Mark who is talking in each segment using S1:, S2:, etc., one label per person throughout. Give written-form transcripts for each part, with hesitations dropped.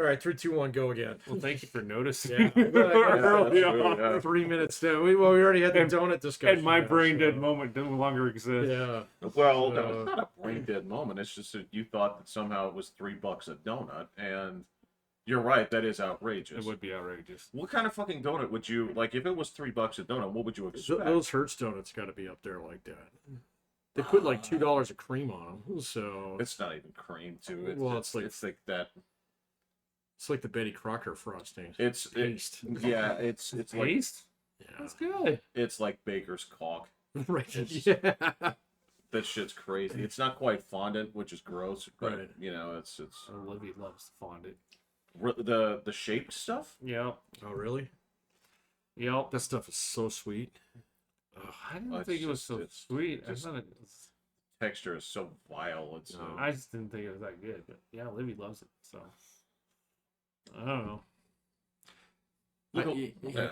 S1: All right, 3, 2, 1, go again.
S2: Well, thank you for noticing.
S1: Yeah,
S2: Early on.
S3: Yeah.
S1: 3 minutes down. We already had the donut discussion.
S2: And my
S1: now,
S2: brain dead
S1: so-
S2: moment no longer exists.
S1: Yeah.
S3: Well,
S1: So-
S3: no, it's not a brain dead moment. It's just that you thought that somehow it was $3 a donut, and you're right. That is outrageous.
S2: It would be outrageous.
S3: What kind of fucking donut would you like? If it was $3 a donut, what would you expect?
S1: Those Hertz donuts got to be up there like that. They put like $2 of cream on them, so
S3: It's not even cream, too.
S1: Well,
S3: It's like that.
S1: it's like the Betty Crocker frosting.
S3: It's
S1: Taste.
S3: yeah. It's like
S2: Taste?
S1: Yeah.
S2: That's good.
S3: it's like Baker's caulk.
S1: Right.
S3: It's-
S1: Yeah.
S3: That shit's crazy. It's not quite fondant, which is gross, but
S1: Right.
S3: you know, it's
S2: Olivia loves fondant.
S3: the shaped stuff.
S2: Yep.
S1: Oh, really?
S2: Yep.
S1: That stuff is so sweet.
S2: I didn't
S3: It's
S2: think it was
S3: just-
S2: so
S3: it's
S2: sweet.
S3: just-
S2: I thought it was,
S3: Texture is so vile. It's
S1: No.
S2: I just didn't think it was that good. But yeah, Olivia loves it. So I don't know.
S3: yeah.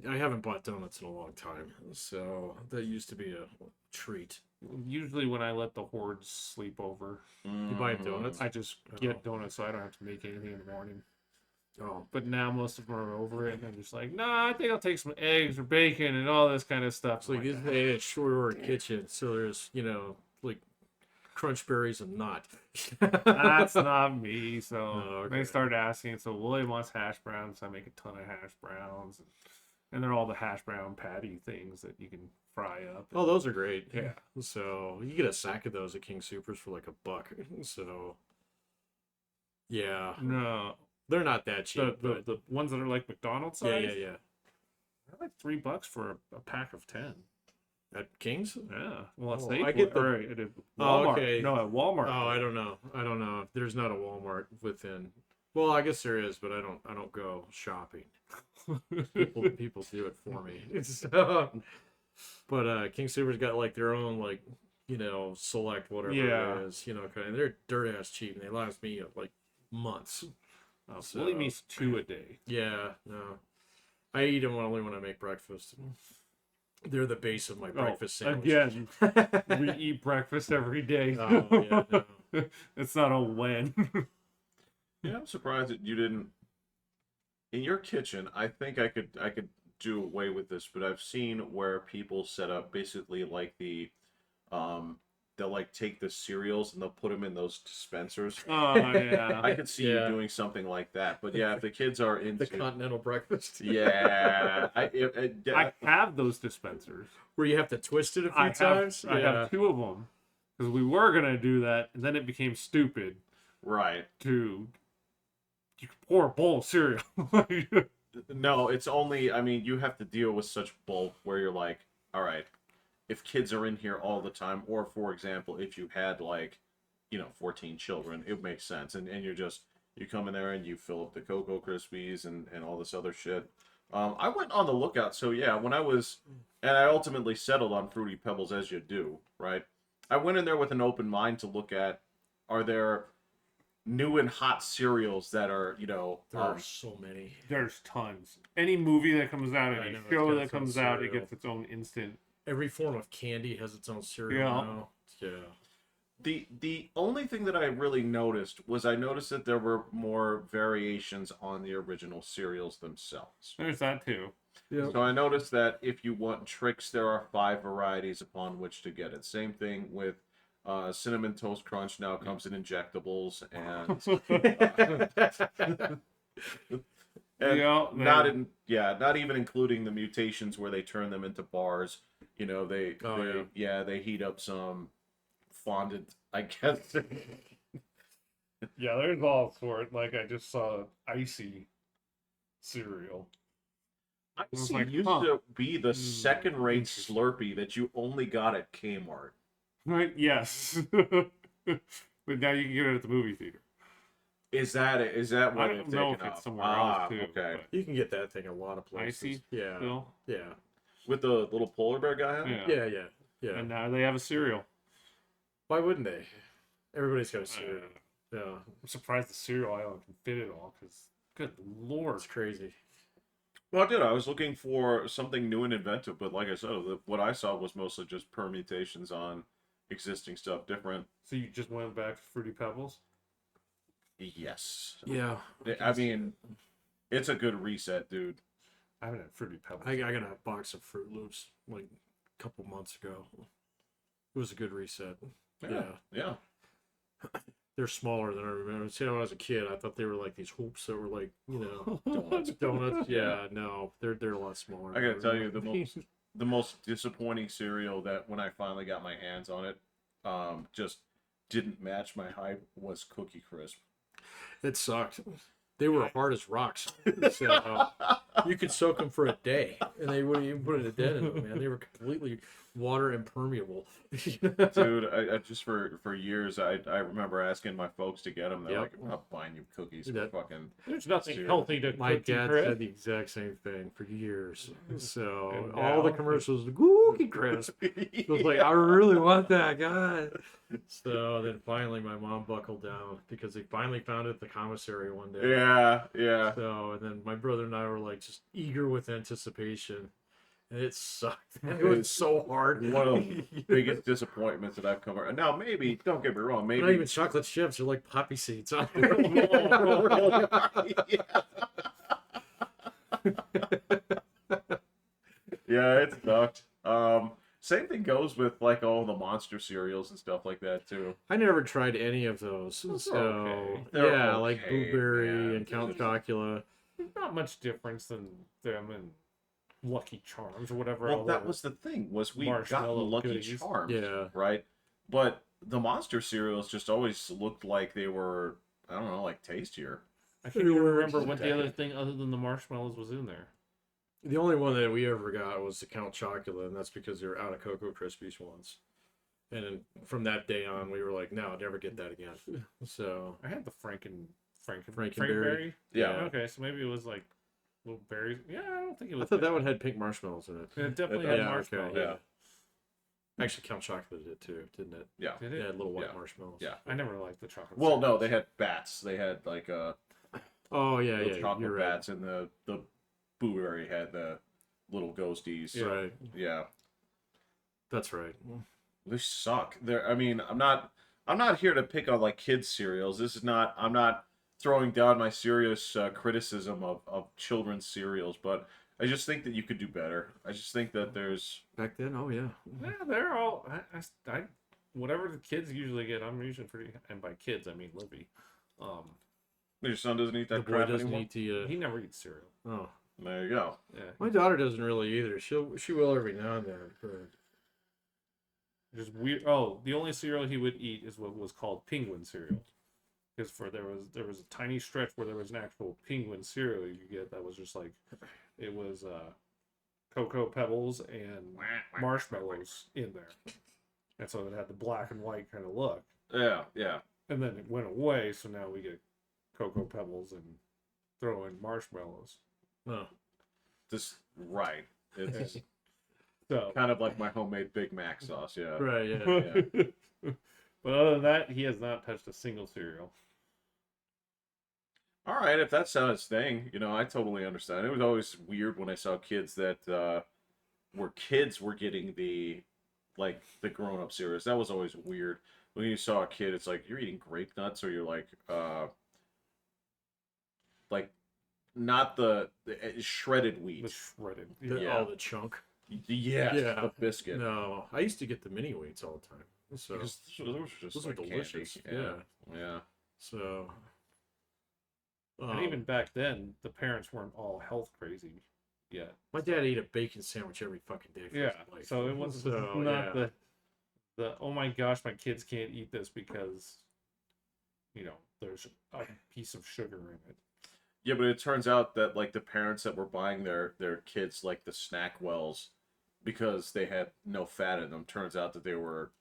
S1: I haven't bought donuts in a long time, so that used to be a treat.
S2: Usually when I let the hordes sleep over,
S1: You buy donuts?
S2: I just get donuts so I don't have to make anything in the morning.
S1: Oh,
S2: But now most of them are over it, and I'm just like, nah, I think I'll take some eggs or bacon and all this kind of stuff.
S1: it's like it's a short order kitchen, so there's like crunch berries and not.
S2: That's not me. So
S1: Oh, okay.
S2: they started asking. So William wants hash browns. So I make a ton of hash browns, and they're all the hash brown patty things that you can fry up.
S1: Oh, those are great.
S2: Yeah.
S1: So you get a sack of those at King Supers for like $1. So yeah,
S2: No,
S1: they're not that cheap.
S2: the ones that are like McDonald's
S1: yeah,
S2: size.
S1: yeah, yeah.
S2: They're like $3 for a pack of 10.
S1: At King's?
S2: Yeah. Well, at
S1: Oh,
S2: Safeway,
S1: I get the-
S2: or at
S1: Oh,
S2: Walmart.
S1: okay.
S2: No, at Walmart.
S1: Oh, I don't know. There's not a Walmart within. Well, I guess there is, but I don't go shopping. People do it for me. So, but King Super's got like their own like select whatever
S2: Yeah.
S1: it is, kind of. They're dirt ass cheap and they last me like months. So-
S2: William eats 2 a day.
S1: Yeah, no, I eat them only when I make breakfast. They're the base of my breakfast sandwich.
S2: Again, we eat breakfast every day.
S1: Oh, yeah, no.
S2: It's not a when.
S3: Yeah, I'm surprised that you didn't. In your kitchen, I think I could do away with this, but I've seen where people set up basically like they'll like take the cereals and they'll put them in those dispensers.
S2: Oh yeah.
S3: I could see you
S1: Yeah.
S3: doing something like that, but yeah, if the kids are into
S1: The continental breakfast.
S3: yeah,
S2: I have those dispensers.
S1: Where you have to twist it a few
S2: I
S1: times.
S2: have 2 of them because we were gonna do that, and then it became stupid
S3: right.
S2: to you pour a bowl of cereal.
S3: No, it's only, I mean, you have to deal with such bulk where you're like, all right, if kids are in here all the time, or for example, if you had like, 14 children, it makes sense. And you come in there and you fill up the Cocoa Krispies and all this other shit. I went on the lookout. So yeah, and I ultimately settled on Fruity Pebbles, as you do, right? I went in there with an open mind to look at, are there new and hot cereals that are,
S1: There are so many.
S2: There's tons. Any movie that comes out,
S1: I
S2: any
S1: know, it's
S2: show
S1: got
S2: that
S1: its own
S2: comes out, it
S1: cereal.
S2: gets its own instant.
S1: Every form of candy has its own cereal
S2: Yeah.
S1: now. Yeah.
S3: The only thing that I really noticed was that there were more variations on the original cereals themselves.
S2: There's that too.
S1: Yeah.
S3: So I noticed that if you want tricks, there are 5 varieties upon which to get it. Same thing with Cinnamon Toast Crunch now comes in injectables and
S2: Yeah,
S3: not even including the mutations where they turn them into bars. They heat up some fondant, I guess.
S2: Yeah, there's all sorts. Like I just saw icy cereal.
S3: Icy
S2: like,
S3: used
S2: huh.
S3: to be the second-rate
S2: Interesting.
S3: Slurpee that you only got at Kmart.
S2: Right? Yes. But now you can get it at the movie theater.
S3: Is that what
S2: I
S3: it's
S2: don't know
S3: taken
S2: if it's
S3: off?
S2: somewhere else too.
S3: Okay.
S1: You can get that thing a lot of places.
S2: Icy
S1: Yeah.
S2: Still.
S1: Yeah.
S3: With the little polar bear guy on it?
S2: Yeah.
S1: Yeah. Yeah. Yeah.
S2: And now they have a cereal.
S1: Why wouldn't they? Everybody's got a cereal. Yeah.
S2: I'm surprised the cereal aisle can fit it all. Because good lord.
S1: It's crazy.
S3: Well, I did. I was looking for something new and inventive, but like I said, what I saw was mostly just permutations on existing stuff, different.
S2: So you just went back to Fruity Pebbles?
S3: Yes.
S1: Yeah.
S3: I mean, it's a good reset, dude.
S2: I haven't had Fruity Pebbles.
S1: I got a box of Fruit Loops like a couple months ago. It was a good reset.
S3: Yeah.
S1: They're smaller than I remember. See, when I was a kid, I thought they were like these hoops that were like,
S3: Donuts.
S1: donuts. Yeah, no, they're a lot smaller.
S3: I
S1: than
S3: gotta tell you,
S1: remember.
S3: the most disappointing cereal that when I finally got my hands on it, just didn't match my hype was Cookie Crisp.
S1: It sucked. They were hard as rocks. So you could soak them for a day, and they wouldn't even put a dent in them, man. They were completely water impermeable.
S3: Dude, I just for years, I remember asking my folks to get them. They're like, "I'm not buying you cookies for fucking."
S2: There's nothing
S3: cereal."
S2: healthy to
S1: My
S2: Cookie
S1: dad
S2: Crisp.
S1: said the exact same thing for years. So
S2: And
S1: all the
S2: now?
S1: commercials, Cookie Crisp. It was like, I really want that, God. So then finally my mom buckled down because they finally found it at the commissary one day.
S3: Yeah.
S1: So, and then my brother and I were like just eager with anticipation. And it sucked. It was so hard.
S3: One of the biggest disappointments that I've come around. Now, maybe, don't get me wrong, maybe.
S1: Not even chocolate chips. They're like poppy seeds.
S3: Yeah, it sucked. Same thing goes with like all the monster cereals and stuff like that too.
S1: I never tried any of those.
S2: Those
S1: So,
S2: are okay.
S3: They're
S1: yeah, like
S3: okay,
S1: Blueberry
S3: man.
S1: and Count Chocula.
S2: There's not much difference than them and Lucky Charms or whatever.
S3: Well,
S2: all
S3: that
S2: the-
S3: was the thing, was we got
S2: marshmallow
S3: Lucky
S2: goodies.
S3: Charms,
S1: Yeah.
S3: right? But the monster cereals just always looked like they were, I don't know, like tastier.
S2: I can't even remember what
S3: Okay.
S2: the other thing other than the marshmallows was in there.
S1: The only one that we ever got was the Count Chocula, and that's because they were out of Cocoa Krispies once. And then from that day on, we were like, no, never get that again. So,
S2: I had the
S1: Frankenberry.
S2: Frankenberry.
S3: Yeah.
S2: Okay, so maybe it was like little berries. Yeah, I don't think it
S1: I
S2: was.
S1: thought that
S2: bad.
S1: one had pink marshmallows in it.
S2: It definitely
S3: Yeah,
S2: had
S1: okay,
S2: marshmallows.
S3: yeah.
S1: Actually, Count Chocula did too, didn't it?
S3: Yeah.
S2: Did
S1: It
S2: it?
S1: had little white
S3: Yeah.
S1: marshmallows.
S3: Yeah.
S2: I never liked the chocolate.
S3: Well, no,
S2: cereals.
S3: they had bats. They had like
S1: Oh, yeah,
S3: the
S1: yeah.
S3: chocolate
S1: You're right.
S3: bats, and the Blueberry had the little ghosties.
S1: Right.
S3: Yeah.
S1: That's right.
S3: They suck. I mean, I'm not here to pick on like kids cereals. This is not. I'm not throwing down my serious criticism of children's cereals, but I just think that you could do better. I just think that there's.
S1: Back then, oh, yeah.
S2: Yeah, they're all. I whatever the kids usually get, I'm usually pretty. And by kids, I mean Libby.
S3: Your son doesn't eat
S1: The
S3: that
S1: boy
S3: crap
S1: doesn't
S3: anymore.
S1: eat the.
S2: He never eats cereal.
S1: Oh.
S3: There you go.
S2: Yeah,
S1: My daughter doesn't really either. She will every now and then. But
S2: just weird. Oh, the only cereal he would eat is what was called penguin cereal. Because there was a tiny stretch where there was an actual penguin cereal you could get that was just like it was cocoa pebbles and marshmallows in there, and so it had the black and white kind of look.
S3: Yeah.
S2: And then it went away, so now we get cocoa pebbles and throw in marshmallows.
S1: oh.
S3: Just right. It's
S2: So
S3: kind of like my homemade Big Mac sauce. Yeah.
S1: Right, yeah.
S3: Yeah.
S2: but other than that, he has not touched a single cereal.
S3: All right, if that's not his thing, I totally understand. It was always weird when I saw kids that were getting the grown-up cereals. That was always weird. When you saw a kid, it's like you're eating grape nuts, or you're like not the shredded
S2: The
S3: wheat.
S2: shredded.
S3: Yeah.
S1: The chunk.
S3: Yeah,
S1: Yeah.
S3: the biscuit.
S1: No, I used to get the mini wheats all the time. So
S3: Because those were just
S1: those are
S3: like
S1: delicious.
S3: candy. Yeah.
S1: so.
S2: And even back then, the parents weren't all health crazy yet.
S1: my dad ate a bacon sandwich every fucking day. For
S2: Yeah,
S1: his life.
S2: so it was
S1: So,
S2: not
S1: yeah.
S2: the oh my gosh, my kids can't eat this because there's a piece of sugar in it.
S3: Yeah, but it turns out that like the parents that were buying their kids like the snack wells because they had no fat in them, turns out that they were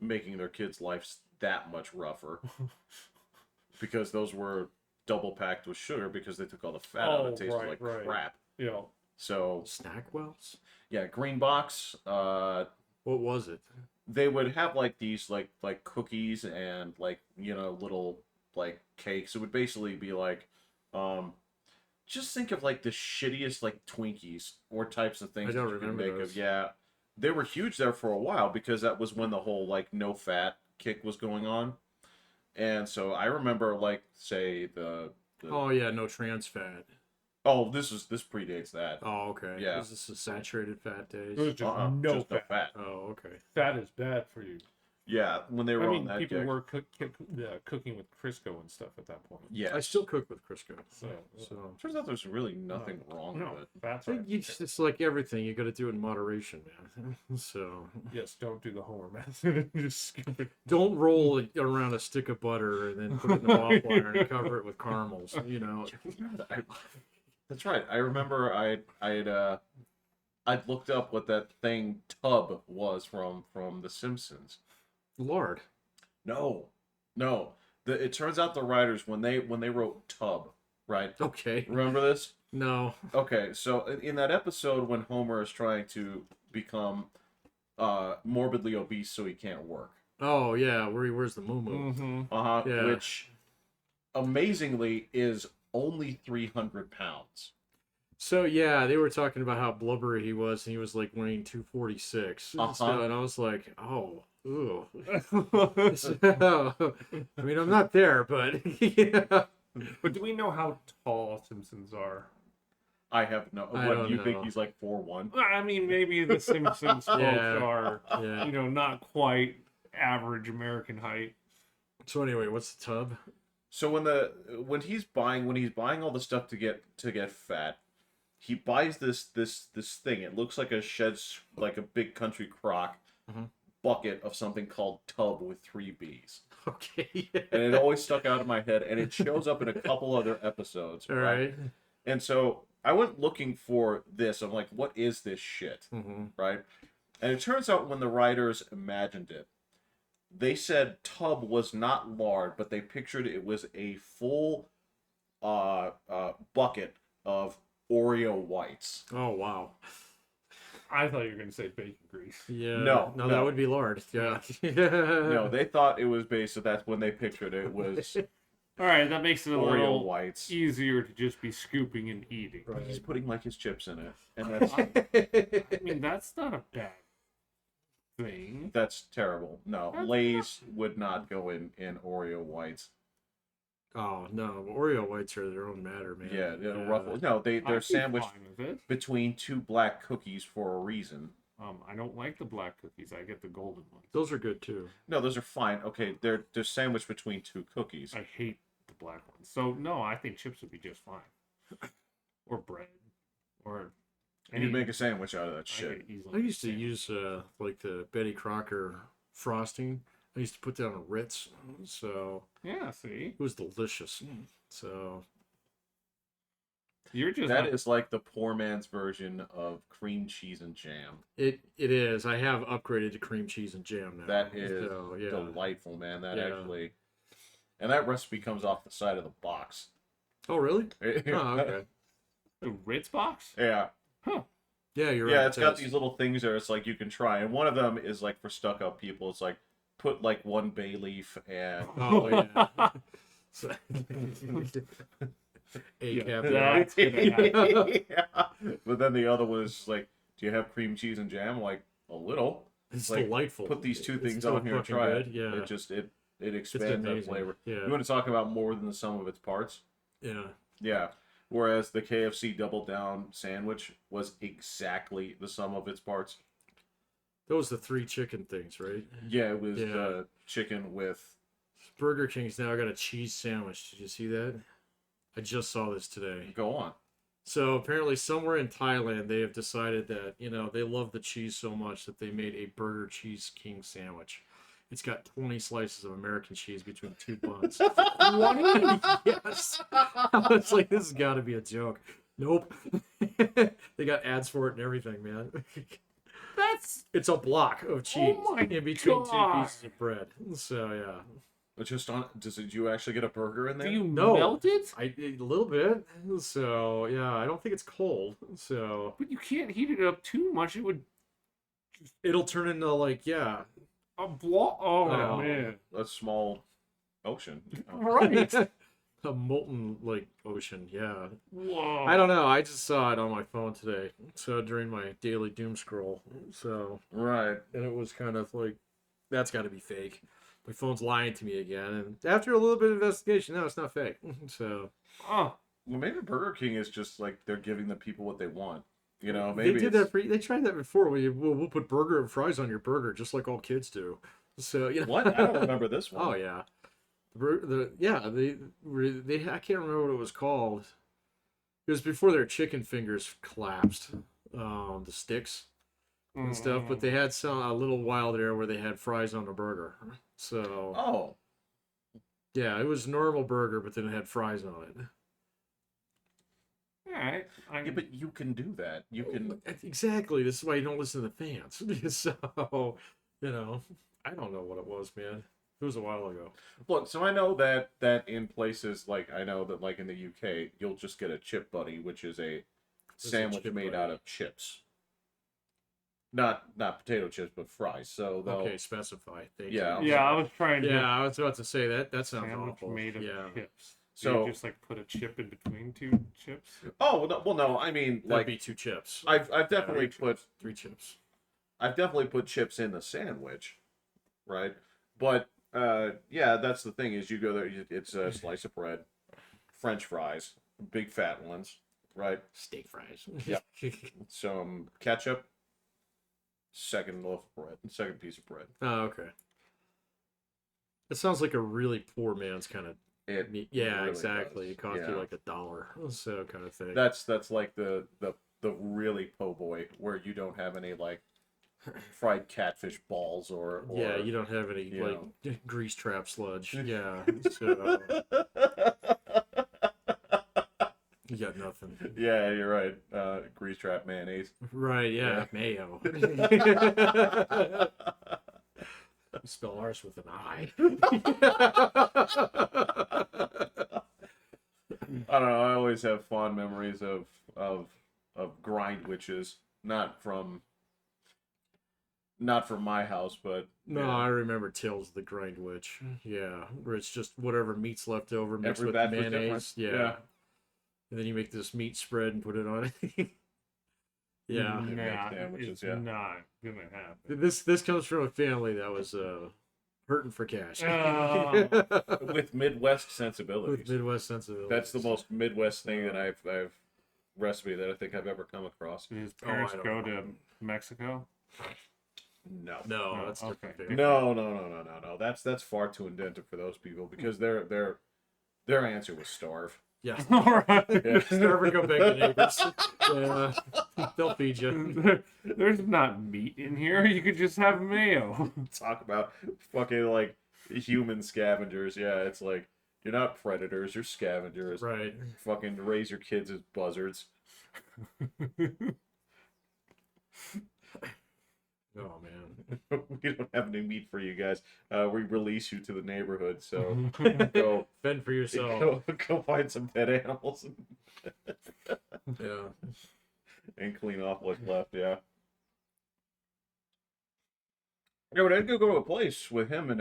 S3: making their kids' lives that much rougher because those were double packed with sugar because they took all the fat out. It tasted like crap. So
S1: Snack wells.
S3: yeah, Green Box.
S1: What was it?
S3: They would have like these like cookies and like little like cakes. It would basically be like just think of like the shittiest like Twinkies or types of things
S1: I don't
S3: that you can
S1: remember
S3: make
S1: those.
S3: of. Yeah, they were huge there for a while because that was when the whole like no fat kick was going on, And so I remember, like, say the
S1: Oh yeah, no trans fat.
S3: oh, this predates that.
S1: Oh okay.
S3: Yeah.
S1: Is this a saturated fat days?
S2: There's just no
S3: just no
S2: fat.
S3: fat.
S1: Oh okay.
S2: Fat is bad for you.
S3: Yeah, when they were
S2: I
S3: on
S2: mean,
S3: that
S2: people
S3: kick.
S2: were cooking with Crisco and stuff at that point.
S3: Yeah.
S1: I still cook with Crisco.
S2: So,
S3: Turns out there's really nothing wrong
S2: no,
S3: with it.
S2: that's
S1: I
S2: right.
S1: think it's like everything. You got to do it in moderation, man. So
S2: Yes, don't do the Homer method. Just skip it.
S1: don't roll it around a stick of butter and then put it in the waffle iron and cover it with caramels. You know.
S3: That's right. I remember I'd looked up what that thing tub was from The Simpsons.
S1: Lard.
S3: No. It turns out the writers when they wrote tub, right?
S1: Okay.
S3: Remember this?
S1: No.
S3: Okay, so in that episode when Homer is trying to become morbidly obese so he can't work.
S1: Oh yeah, where he wears the moo.
S2: Mm-hmm.
S1: Yeah.
S3: Which amazingly is only 300 pounds.
S1: So yeah, they were talking about how blubbery he was, and he was like weighing 246. So, and I was like, oh, ooh. So, I mean, I'm not there, but yeah.
S2: But do we know how tall Simpsons are?
S3: I have no.
S1: I
S3: What
S1: don't
S3: do you
S1: know.
S3: think he's like 4'1"?
S2: I mean, maybe the Simpsons folks
S1: Yeah.
S2: are,
S1: Yeah.
S2: not quite average American height.
S1: So anyway, what's the tub?
S3: So when he's buying all the stuff to get fat, he buys this thing. It looks like like a big country crock bucket of something called tub with 3 B's.
S1: Okay.
S3: And it always stuck out of my head, and it shows up in a couple other episodes.
S1: All right.
S3: And so I went looking for this. I'm like, what is this shit?
S1: Mm-hmm.
S3: Right? And it turns out when the writers imagined it, they said tub was not lard, but they pictured it was a full bucket of Oreo whites.
S1: Oh wow.
S2: I thought you were going to say bacon grease.
S1: Yeah.
S3: No,
S1: that would be lard. Yeah.
S3: No, they thought it was based. So that's when they pictured it was
S2: All right, that makes it a
S3: Oreo
S2: little
S3: whites.
S2: easier to just be scooping and eating.
S1: Right.
S3: He's putting like his chips in it, and that's
S2: I mean, that's not a bad thing.
S3: that's terrible. No,
S2: That's
S3: Lay's would not go in Oreo whites.
S1: Oh no, Oreo whites are their own matter, man.
S3: Yeah, Ruffles. No,
S2: I'd
S3: they're
S2: be
S3: sandwiched
S2: fine with it.
S3: between 2 black cookies for a reason.
S2: I don't like the black cookies. I get the golden ones.
S1: Those are good too.
S3: No, those are fine. Okay, they're sandwiched between 2 cookies.
S2: I hate the black ones. So no, I think chips would be just fine. Or bread. Or
S3: And you make a sandwich out of that
S2: I
S3: shit.
S2: could easily
S1: I used to
S2: make a
S1: use like the Betty Crocker frosting. I used to put that on Ritz, so
S2: sandwich. Yeah, see?
S1: it was delicious. So
S2: You're just
S3: That
S2: not-
S3: is like the poor man's version of cream cheese and jam.
S1: it is. I have upgraded to cream cheese and jam now.
S3: That is
S1: so, yeah.
S3: delightful, man. That
S1: Yeah.
S3: actually, and that recipe comes off the side of the box.
S1: Oh really? Oh okay.
S2: the Ritz box?
S3: Yeah,
S1: Yeah, you're right.
S3: yeah. It's got
S1: does.
S3: these little things there. It's like you can try, and one of them is like for stuck-up people. It's like put like 1 bay leaf and
S1: Oh yeah. So,
S2: Yeah,
S1: caviar.
S2: that's gonna happen.
S3: yeah. But then the other was like, do you have cream cheese and jam? Like a little.
S1: It's
S3: like,
S1: delightful.
S3: Put these 2
S1: It's
S3: things
S1: so
S3: on here and
S1: fucking
S3: try
S1: good.
S3: it.
S1: Yeah.
S3: It just it
S1: It's
S3: expands that
S1: amazing.
S3: flavor.
S1: Yeah.
S3: You want to talk about more than the sum of its parts?
S1: Yeah.
S3: Yeah. Whereas the KFC Double Down sandwich was exactly the sum of its parts.
S1: Those are the 3 chicken things, right?
S3: Yeah, it was
S1: Yeah.
S3: chicken with.
S1: Burger King's now got a cheese sandwich. Did you see that? I just saw this today.
S3: Go on.
S1: So apparently somewhere in Thailand they have decided that, they love the cheese so much that they made a Burger Cheese King sandwich. It's got 20 slices of American cheese between 2 buns. 20? Yes. I was like, this has got to be a joke. Nope. They got ads for it and everything, man. It's a block of cheese
S2: my
S1: in between
S2: God.
S1: 2 pieces of bread. So yeah.
S3: But just on, did you actually get a burger in there?
S2: Do you
S1: No.
S2: melt it?
S1: A little bit. So yeah, I don't think it's cold. So
S2: But you can't heat it up too much. It would
S1: it'll turn into like
S2: a block. Oh,
S1: Oh.
S2: man.
S3: A small ocean.
S2: Right.
S1: a molten like ocean. Yeah.
S2: Whoa.
S1: I don't know. I just saw it on my phone today. So during my daily doom scroll. So
S3: Right.
S1: and it was kind of like that's got to be fake. my phone's lying to me again. And after a little bit of investigation, no, it's not fake. So
S2: Oh,
S3: Well, maybe Burger King is just like they're giving the people what they want. You know,
S1: they
S3: maybe
S1: did
S3: it's...
S1: that they tried that before. We'll put burger and fries on your burger, just like all kids do. So
S3: What? I don't remember this one.
S1: Oh yeah, they I can't remember what it was called. It was before their chicken fingers collapsed, the sticks and stuff. But they had a little while there where they had fries on the burger. So
S3: Oh,
S1: yeah, it was normal burger, but then it had fries on it.
S2: all right.
S3: yeah, but you can do that. You can.
S1: Exactly. This is why you don't listen to the fans. So, I don't know what it was, man. It was a while ago.
S3: Look, so I know that in places like I know that like in the UK, you'll just get a chip buddy, which is a
S1: What's a
S3: sandwich
S1: chip
S3: made
S1: buddy?
S3: out of chips. Not potato chips, but fries. So they'll
S1: Okay, specify. Thank
S3: Yeah,
S1: you.
S2: Yeah, I was trying to.
S1: Yeah, I was about to say that. That sounds
S2: Sandwich
S1: awful.
S2: made of
S1: Yeah,
S2: chips.
S3: So-
S2: So you just like put a chip in between two chips.
S3: Oh no, well no, I mean
S1: that'd
S3: like
S1: be 2 chips.
S3: I've definitely
S1: Yeah,
S3: put
S1: 3 chips.
S3: chips in the sandwich, right? But yeah, that's the thing is you go there, it's a slice of bread, French fries, big fat ones, right?
S1: Steak fries.
S3: Yep. Some ketchup, second loaf of bread, second piece of bread.
S1: Oh, okay. It sounds like a really poor man's kind of
S3: It
S1: meat. Yeah,
S3: really
S1: exactly.
S3: does.
S1: It costs
S3: Yeah.
S1: you like $1, so kind of thing.
S3: That's like the really po' boy where you don't have any like fried catfish balls or
S1: yeah, you don't have any
S3: you
S1: like grease trap sludge. Yeah, so you got nothing.
S3: Yeah, you're right. Grease trap mayonnaise.
S1: Right? Yeah,
S3: Yeah.
S1: mayo. Spell ours with an I.
S3: I don't know. I always have fond memories of grind witches, not from my house, but
S1: No,
S3: yeah.
S1: I remember Tales of the Grind Witch. Yeah, where it's just whatever meat's left over mixed
S3: Every
S1: with
S3: batch was different.
S1: mayonnaise. Yeah.
S3: Yeah.
S1: And then you make this meat spread and put it on it. Yeah.
S3: They make
S2: Nah,
S3: sandwiches,
S2: it's
S3: yeah.
S2: not gonna happen.
S1: This comes from a family that was hurting for cash.
S2: Oh.
S3: With Midwest
S1: With
S3: sensibilities.
S1: Midwest sensibilities.
S3: That's the most Midwest thing that I've recipe that I think I've ever come across.
S2: Did his
S1: I
S2: parents
S1: don't
S2: go
S1: know.
S2: to Mexico?
S3: No.
S1: No,
S2: Oh,
S1: that's
S2: okay.
S1: different family.
S3: No. That's far too indented for those people because their answer was starve.
S1: Yeah.
S2: All right.
S3: Yeah.
S1: Starve or go back to neighbors. Yeah. They'll feed you.
S2: There's not meat in here. You could just have mayo.
S3: Talk about fucking like human scavengers. Yeah, it's like you're not predators, you're scavengers.
S1: Right.
S3: Fucking raise your kids as buzzards.
S1: Oh man.
S3: We don't have any meat for you guys. We release you to the neighborhood, so go
S1: Fend for yourself.
S3: go find some dead animals
S1: Yeah.
S3: and clean off what's left. Yeah. Yeah, but I did go to a place with him and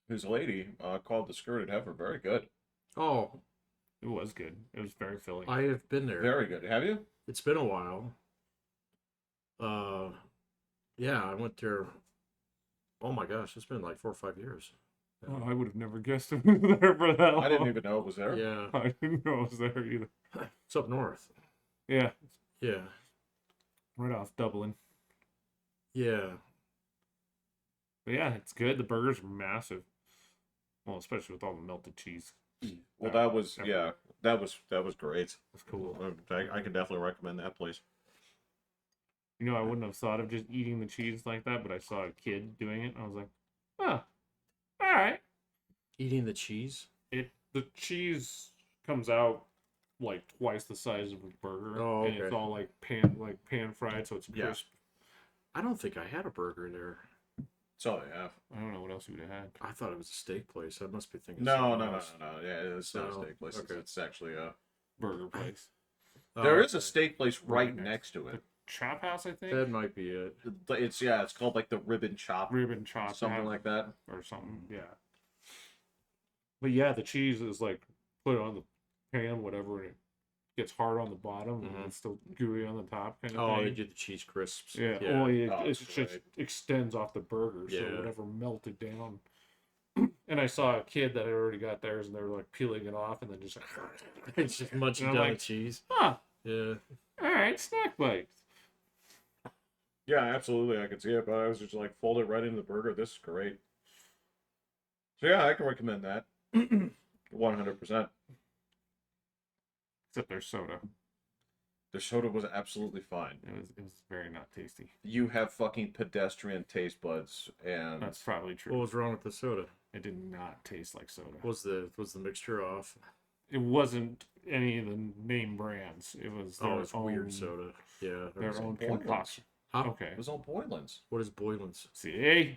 S3: his lady called the Skirted Heifer. Very good.
S1: Oh,
S2: It was good. It was very filling.
S1: I have been there.
S3: Very good. Have you?
S1: It's been a while. Yeah, I went there. Oh my gosh, it's been like 4 or 5 years.
S2: Oh, I would have never guessed it was there for that long.
S3: I didn't even know it was there.
S1: Yeah,
S2: I didn't know it was there either.
S1: it's up north.
S2: Yeah,
S1: Yeah,
S2: right off Dublin.
S1: yeah.
S2: But yeah, it's good. The burgers are massive. Well, especially with all the melted cheese.
S3: Well, that was that was great.
S2: That's cool.
S3: I can definitely recommend that place.
S2: You know, I wouldn't have thought of just eating the cheese like that, but I saw a kid doing it, and I was like, "Oh, all right."
S1: Eating the cheese.
S2: The cheese comes out like twice the size of a burger,
S1: Oh,
S2: and it's
S1: okay.
S2: all like pan fried, so it's
S3: Yeah.
S2: crisp.
S1: I don't think I had a burger there.
S3: That's all I have.
S2: I don't know what else you would have had.
S1: I thought it was a steak place. I must be thinking.
S3: No.
S1: something else.
S3: Yeah, it's not a
S1: No,
S3: steak place.
S1: okay.
S3: It's actually a.
S2: Burger place,
S3: There
S1: Oh,
S3: is a
S1: okay.
S3: steak place right
S2: Right
S3: next to it.
S2: Chop House, I think.
S1: That might be it.
S3: It's called like the Ribbon Chop,
S2: Ribbon Chop,
S3: something
S2: House
S3: like that.
S2: or something. Yeah. But yeah, the cheese is like put it on the pan, whatever, and it gets hard on the bottom and it's still gooey on the top kind of
S1: Oh, they
S2: thing.
S1: do the cheese crisps.
S2: Yeah.
S1: Yeah.
S2: Oh, yeah.
S3: Oh,
S2: It
S3: that's
S2: just
S3: right.
S2: extends off the burger, so
S1: Yeah.
S2: whatever melted down. And I saw a kid that had already got theirs, and they were like peeling it off, and then just
S1: It's just munching
S2: And I'm
S1: down
S2: like,
S1: the cheese.
S2: huh,
S1: Yeah.
S2: all right, snack bites.
S3: Yeah, absolutely. I could see it, but I was just like, fold it right into the burger. This is great. So yeah, I can recommend that. 100%.
S2: Except their soda.
S3: The soda was absolutely fine.
S2: It was very not tasty.
S3: You have fucking pedestrian taste buds, and
S2: That's probably true.
S1: What was wrong with the soda?
S2: It did not taste like soda.
S1: Was the mixture off?
S2: It wasn't any of the name brands. It was their
S1: It's
S2: own
S1: weird soda. Yeah.
S2: Their
S3: was
S2: own
S3: it Boylan's?
S2: concoction.
S1: Huh?
S2: Okay.
S3: it was all Boylan's.
S1: What is Boylan's?
S2: See, you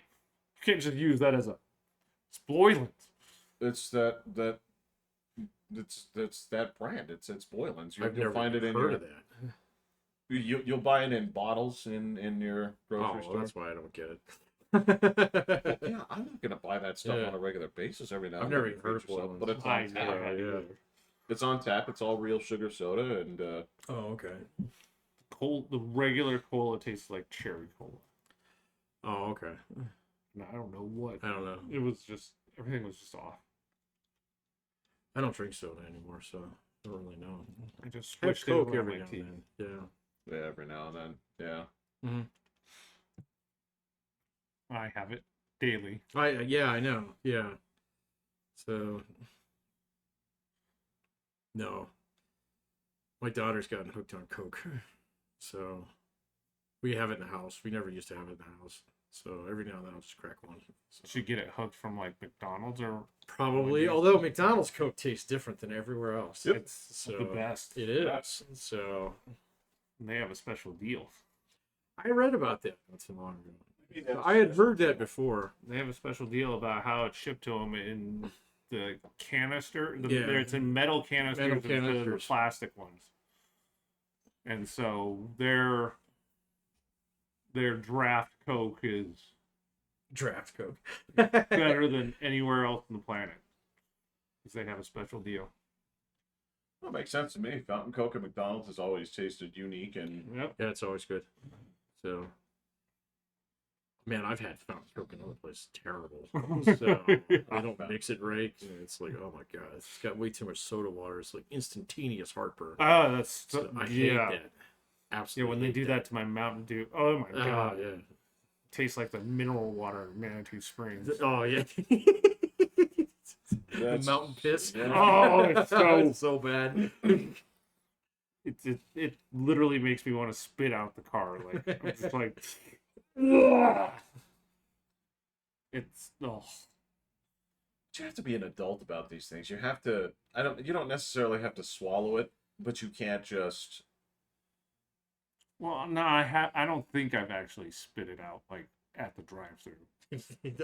S2: can't just use that as a spoilant.
S3: It's that it's that brand. It's Boylan's.
S1: I've
S3: You'll
S1: never
S3: find it in
S1: heard
S3: your.
S1: of that.
S3: You'll buy it in bottles in your grocery store.
S1: That's why I don't get it.
S3: Yeah, I'm not gonna buy that stuff
S1: Yeah.
S3: on a regular basis every now
S1: I've
S3: and
S1: never
S3: then
S1: even
S3: to
S1: heard
S3: treat yourself,
S1: Boylan's.
S3: but it's
S2: I
S3: on
S2: never
S3: tap.
S2: had it
S1: yeah.
S2: either.
S3: It's on tap. It's all real sugar soda, and
S1: Oh, okay.
S2: The regular cola tastes like cherry cola.
S1: Oh, okay.
S2: And I don't know what.
S1: I don't know.
S2: It was just everything was just off.
S1: I don't drink soda anymore, so I don't really know.
S2: I just
S1: I have
S2: switched it
S1: Coke
S2: over
S1: every
S2: my
S1: now
S2: tea.
S1: and then. Yeah.
S3: yeah, every now and then, yeah.
S1: Mm-hmm.
S2: I have it daily.
S1: I know. Yeah. So no. My daughter's gotten hooked on Coke. So we have it in the house. We never used to have it in the house. So every now and then I'll just crack one. So.
S2: Should get it hooked from like McDonald's or
S1: Probably, although McDonald's Coke tastes different than everywhere else.
S3: Yep.
S1: It's so
S2: the best.
S1: It is. So
S2: And they have a special deal.
S1: I read about that not too long ago. I had heard that before.
S2: They have a special deal about how it's shipped to them in the canister.
S1: Yeah.
S2: It's in metal canisters,
S1: Metal
S2: instead of the
S1: canisters.
S2: plastic ones. And so their draft Coke is
S1: Draft Coke.
S2: better than anywhere else on the planet. Because they have a special deal.
S3: Well, makes sense to me. Fountain Coke at McDonald's has always tasted unique, and
S2: Yep.
S1: Yeah, it's always good. So, man, I've had fountain Coke in other places. Terrible. So I don't mix it right. It's like, oh my god, it's got way too much soda water. It's like instantaneous heartburn.
S2: Oh, that's
S1: So I hate
S2: yeah.
S1: that.
S2: Yeah,
S1: Absolutely.
S2: when they
S1: hate
S2: do that to my Mountain Dew. Oh my
S1: Oh,
S2: god.
S1: yeah.
S2: Tastes like the mineral water in Manitou Springs.
S1: Oh yeah. The
S3: That's-
S1: mountain piss.
S3: yeah.
S2: Oh, it's so
S1: It's so bad.
S2: it literally makes me want to spit out the car. Like I'm just like "Ugh." It's
S3: you have to be an adult about these things. You have to. You don't necessarily have to swallow it, but you can't just.
S2: well, no, I don't think I've actually spit it out like at the drive-thru.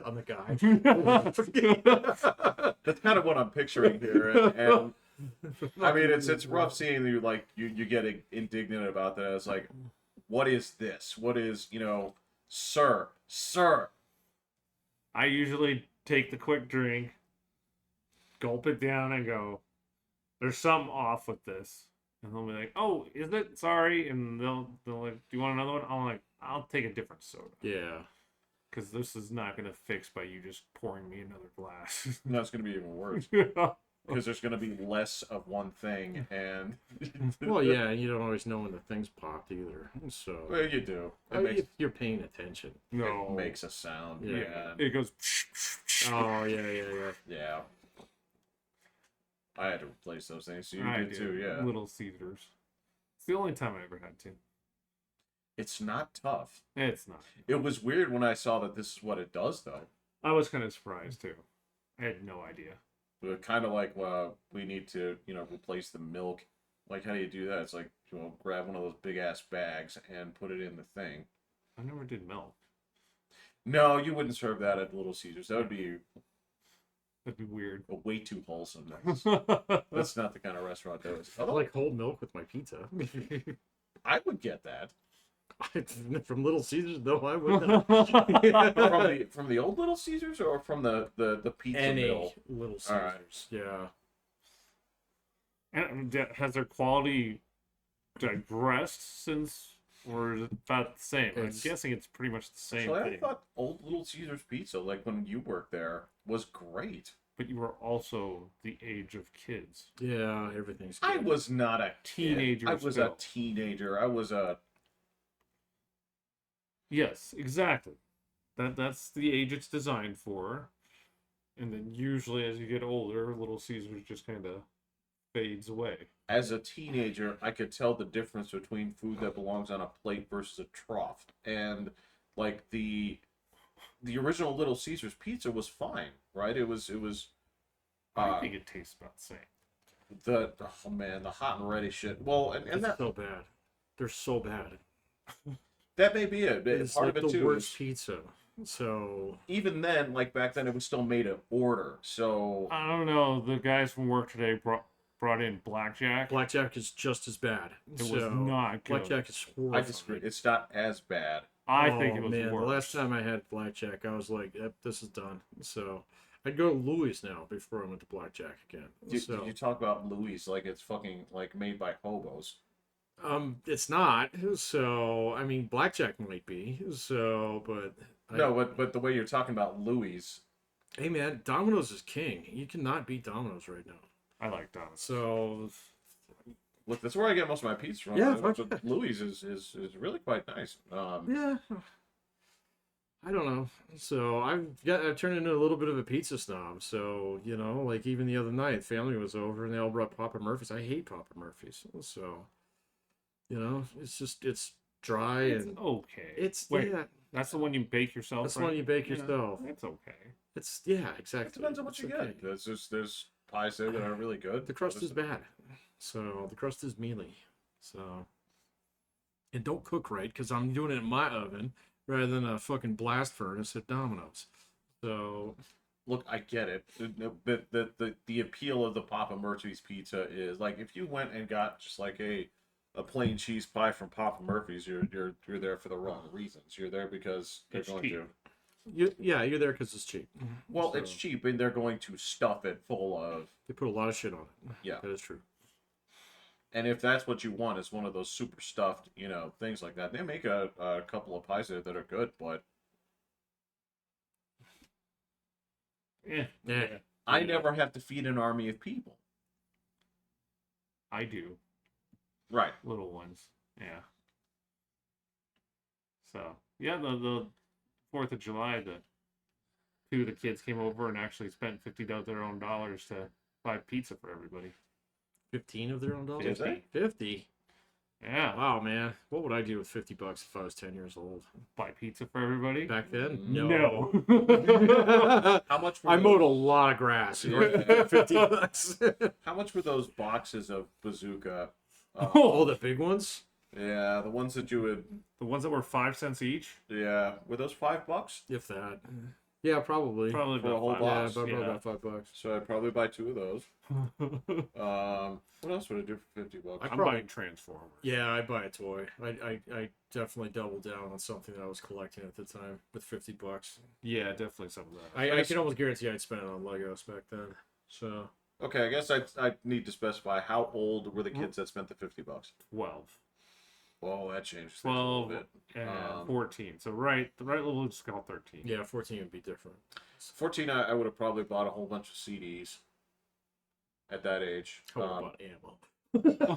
S1: On the guy.
S3: That's kind of what I'm picturing here, and I mean, it's rough seeing you like you get indignant about that. It's like, what is this? What is sir?
S2: I usually take the quick drink, gulp it down, and go, "There's something off with this." And they'll be like, "Oh, is it? Sorry." And they'll like, "Do you want another one?" I'm like, "I'll take a different soda."
S1: Yeah.
S2: Because this is not going to fix by you just pouring me another glass.
S3: That's gonna be even worse because there's gonna be less of one thing, and
S1: Well, yeah, and you don't always know when the thing's popped either. So
S3: well, you do.
S1: I mean, if you're paying attention.
S2: No.
S3: It makes a sound.
S1: Yeah.
S3: Yeah.
S2: It goes.
S1: Oh yeah.
S3: Yeah. I had to replace those things, so you
S2: I
S3: did
S2: do.
S3: too. Yeah.
S2: Little Caesars. It's the only time I ever had to.
S3: It's not tough.
S2: It's not.
S3: It was weird when I saw that this is what it does, though.
S2: I was kind of surprised too. I had no idea.
S3: Kind of like we need to, replace the milk. Like, how do you do that? It's like, grab one of those big ass bags and put it in the thing.
S2: I never did milk.
S3: No, you wouldn't serve that at Little Caesars. That would be
S2: That'd be weird.
S3: way too wholesome. That's not the kind of restaurant that was.
S1: I like whole milk with my pizza.
S3: I would get that
S1: From Little Caesars, though, I would not.
S3: from the old Little Caesars or from the pizza mill.
S1: Little Caesars.
S3: All right.
S1: Yeah.
S2: And has their quality digressed since, or is it about the same? I'm guessing it's pretty much the same
S3: Actually, I
S2: thing.
S3: thought old Little Caesars Pizza, like when you worked there, was great.
S2: But you were also the age of kids.
S1: Yeah, everything's
S3: I
S1: good.
S3: was not a kid.
S2: Teenager
S3: I was
S2: still.
S3: a teenager. I was a
S2: Yes, exactly. That's the age it's designed for. And then usually as you get older, Little Caesars just kind of fades away.
S3: as a teenager, I could tell the difference between food that belongs on a plate versus a trough. And like the original Little Caesars pizza was fine, right? It was
S2: I think it tastes about the same.
S3: oh man, the hot and ready shit. Well, and
S1: It's
S3: that
S1: so bad. They're so bad.
S3: that may be it.
S1: It's
S3: Part
S1: like
S3: of it
S1: the
S3: too
S1: worst
S3: is
S1: pizza. So
S3: even then, like back then, it was still made to order. So
S2: I don't know. The guys from work today brought in blackjack.
S1: blackjack is just as bad.
S2: It was
S1: So,
S2: not good.
S1: blackjack is
S3: I
S1: horrible.
S3: disagree. It's not as bad.
S2: I think it was
S1: man,
S2: worse.
S1: the last time I had blackjack, I was like, yep, this is done. So I'd go to Louis now before I went to blackjack again.
S3: Did
S1: So
S3: you talk about Louis like it's fucking like made by hobos?
S1: it's not. So I mean, blackjack might be. So, but
S3: No, but the way you're talking about Louis,
S1: hey man, Domino's is king. You cannot beat Domino's right now.
S2: I like Domino's.
S1: So
S3: look, that's where I get most of my pizza from.
S1: Yeah,
S3: but
S1: fuck yeah.
S3: Louis is really quite nice.
S1: yeah, I don't know. So I've turned into a little bit of a pizza snob. So you know, like even the other night, family was over and they all brought Papa Murphy's. I hate Papa Murphy's. So you know, it's dry
S2: It's
S1: and
S2: okay.
S1: it's
S2: Wait,
S1: yeah.
S2: that's the one you bake yourself.
S1: That's the
S2: right?
S1: one you bake
S2: Yeah,
S1: yourself.
S2: It's okay.
S1: It's yeah,
S3: it
S1: exactly.
S3: depends on what
S1: It's
S3: you
S1: okay.
S3: get. There's pies there that are really good.
S1: The crust
S3: Others-
S1: is bad. So the crust is mealy. So and don't cook right because I'm doing it in my oven rather than a fucking blast furnace at Domino's. So
S3: Look, I get it. The appeal of the Papa Murphy's pizza is like if you went and got just like a plain cheese pie from Papa Murphy's, you're there for the wrong reasons. You're there because they're
S2: It's
S3: going
S2: cheap.
S3: to.
S1: you're there because it's cheap.
S3: Well,
S1: So,
S3: it's cheap, and they're going to stuff it full of.
S1: They put a lot of shit on it.
S3: Yeah.
S1: That is true.
S3: And if that's what you want, is one of those super stuffed, things like that. They make a couple of pies there that are good, but
S2: Yeah.
S1: Yeah.
S3: I never have to feed an army of people.
S2: I do.
S3: Right.
S2: Little ones. Yeah. So yeah, the 4th of July, two of the kids came over and actually spent $50 of their own dollars to buy pizza for everybody.
S1: 15 of their own dollars.
S3: Is they?
S1: 50.
S2: Yeah.
S1: Wow, man. What would I do with $50 if I was 10 years old?
S2: Buy pizza for everybody.
S1: Back then?
S2: No.
S3: How much? Were
S1: I
S3: those-
S1: mowed a lot of grass.
S3: Yeah.
S1: 50 bucks.
S3: How much were those boxes of bazooka?
S1: Oh, the big ones?
S3: Yeah, the ones that you would.
S2: The ones that were 5 cents each.
S3: Yeah, were those $5?
S1: If that. Yeah, probably.
S2: Probably
S3: For a
S2: about
S3: whole
S2: five.
S1: Yeah,
S3: box,
S1: probably
S2: yeah.
S1: about $5.
S3: So I'd probably buy 2 of those. What else would I do for $50?
S1: I
S2: I'm
S1: probably-
S2: buying Transformers.
S1: Yeah, I'd buy a toy. I definitely doubled down on something that I was collecting at the time with $50.
S2: Yeah, definitely some of that.
S1: I can almost guarantee I'd spend it on Legos back then. So
S3: Okay, I guess I need to specify how old were the kids that spent the $50?
S2: 12.
S3: Well, that changes things a little
S2: 12
S3: bit.
S2: and
S3: Um,
S2: 14. So the right level is called 13.
S1: yeah, 14 would be different.
S3: 14, I would have probably bought a whole bunch of CDs at that age.
S1: I would have bought ammo.
S3: There you go.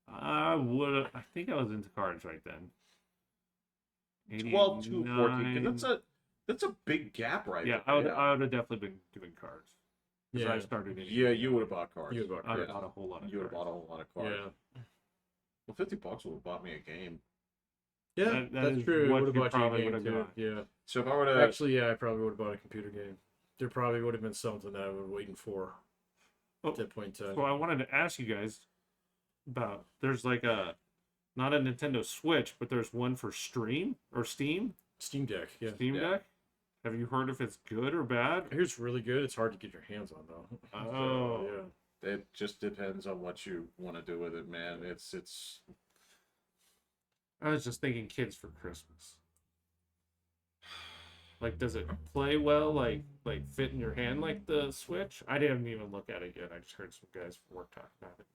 S2: I think I was into cards right then.
S3: 12 to 14.
S2: 89.
S3: 'Cause that's a big gap right
S2: Yeah,
S3: there.
S2: I would have definitely been doing cards. Because
S1: Yeah.
S2: I started in.
S3: Yeah, you would have bought cards.
S1: You would have
S2: I would
S1: bought
S2: have bought a whole lot of
S3: You would have
S2: cards.
S3: bought a whole lot of cards.
S1: Yeah.
S3: Well, $50 would have bought me a game.
S1: Yeah,
S2: That
S1: that's
S2: is
S1: true.
S2: what
S1: Would have
S2: you
S1: bought you a
S2: probably
S1: game
S2: would've
S1: too.
S2: got.
S1: Yeah.
S3: So if I were to
S1: Actually, yeah, I probably would have bought a computer game. There probably would have been something that I was waiting for
S2: Oh,
S1: at that point in time.
S2: So I wanted to ask you guys about there's like not a Nintendo Switch, but there's one for Steam.
S1: Steam Deck, yeah.
S2: Steam
S3: Yeah.
S2: Deck. Have you heard if it's good or bad?
S1: Here's really good. It's hard to get your hands on though.
S2: Oh.
S1: yeah.
S3: it just depends on what you want to do with it, man. It's
S2: I was just thinking kids for Christmas. Like, does it play well? Like fit in your hand like the Switch? I didn't even look at it yet. I just heard some guys from work talk about it.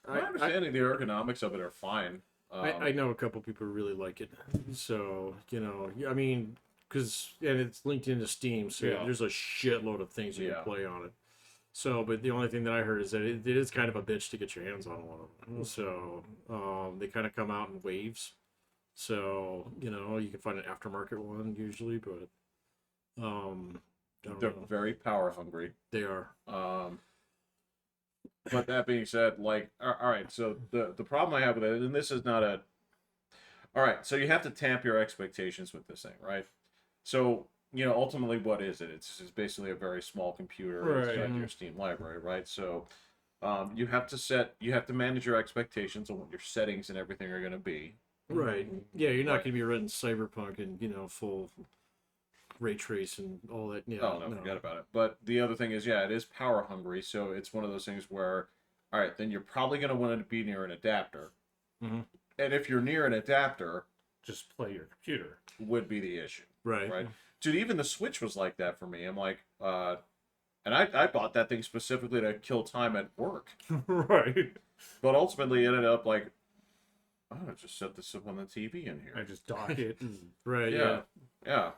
S3: My understanding, the ergonomics of it are fine.
S1: I know a couple people really like it. So, I mean, and it's linked into Steam, so
S2: Yeah.
S1: there's a shitload of things you
S3: Yeah.
S1: can play on it. So, but the only thing that I heard is that it is kind of a bitch to get your hands on one of them. So, they kind of come out in waves. So, you can find an aftermarket one usually, but I don't
S3: They're
S1: know.
S3: very power hungry.
S1: They are.
S3: But that being said, like, all right, so the problem I have with it, and this is not a, all right, so you have to tamp your expectations with this thing, right? So, ultimately, what is it? It's basically a very small computer
S1: Right.
S3: inside your Steam library, right? So, you have to manage your expectations on what your settings and everything are going to be.
S1: Right. Yeah, you're not
S3: Right.
S1: going to be running Cyberpunk and, full ray trace and all that. Yeah,
S3: Oh, no, forget about it. But the other thing is, yeah, it is power hungry, so it's one of those things where, all right, then you're probably going to want to be near an adapter.
S1: Mhm.
S3: And if you're near an adapter,
S2: Just play your computer.
S3: would be the issue,
S1: Right.
S3: right? Dude, even the Switch was like that for me. I'm like, and I bought that thing specifically to kill time at work.
S2: Right.
S3: But ultimately it ended up like, oh, I just set this up on the TV in
S2: I
S3: here.
S2: just dock it. And...
S1: Right.
S3: Yeah. Yeah.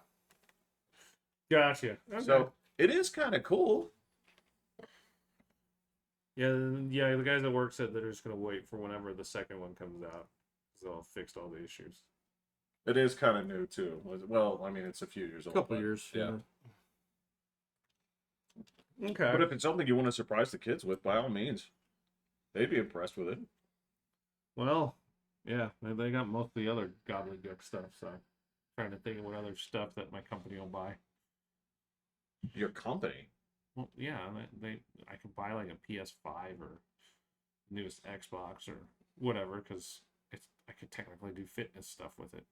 S2: Gotcha. Okay.
S3: So it is kind of cool.
S2: Yeah, the guys at work said they're just gonna wait for whenever the second one comes out, because they'll fixed all the issues.
S3: It is kind of new too. Well, I mean, it's a few years
S1: A
S3: old.
S1: couple
S3: but,
S1: years.
S3: Yeah.
S2: Okay.
S3: But if it's something you want to surprise the kids with, by all means, they'd be impressed with it.
S2: Well, yeah, they got most of the other gobbledygook stuff, so I'm trying to think of what other stuff that my company will buy.
S3: Your company.
S2: Well, yeah, I could buy like a PS5 or newest Xbox or whatever, because I could technically do fitness stuff with it.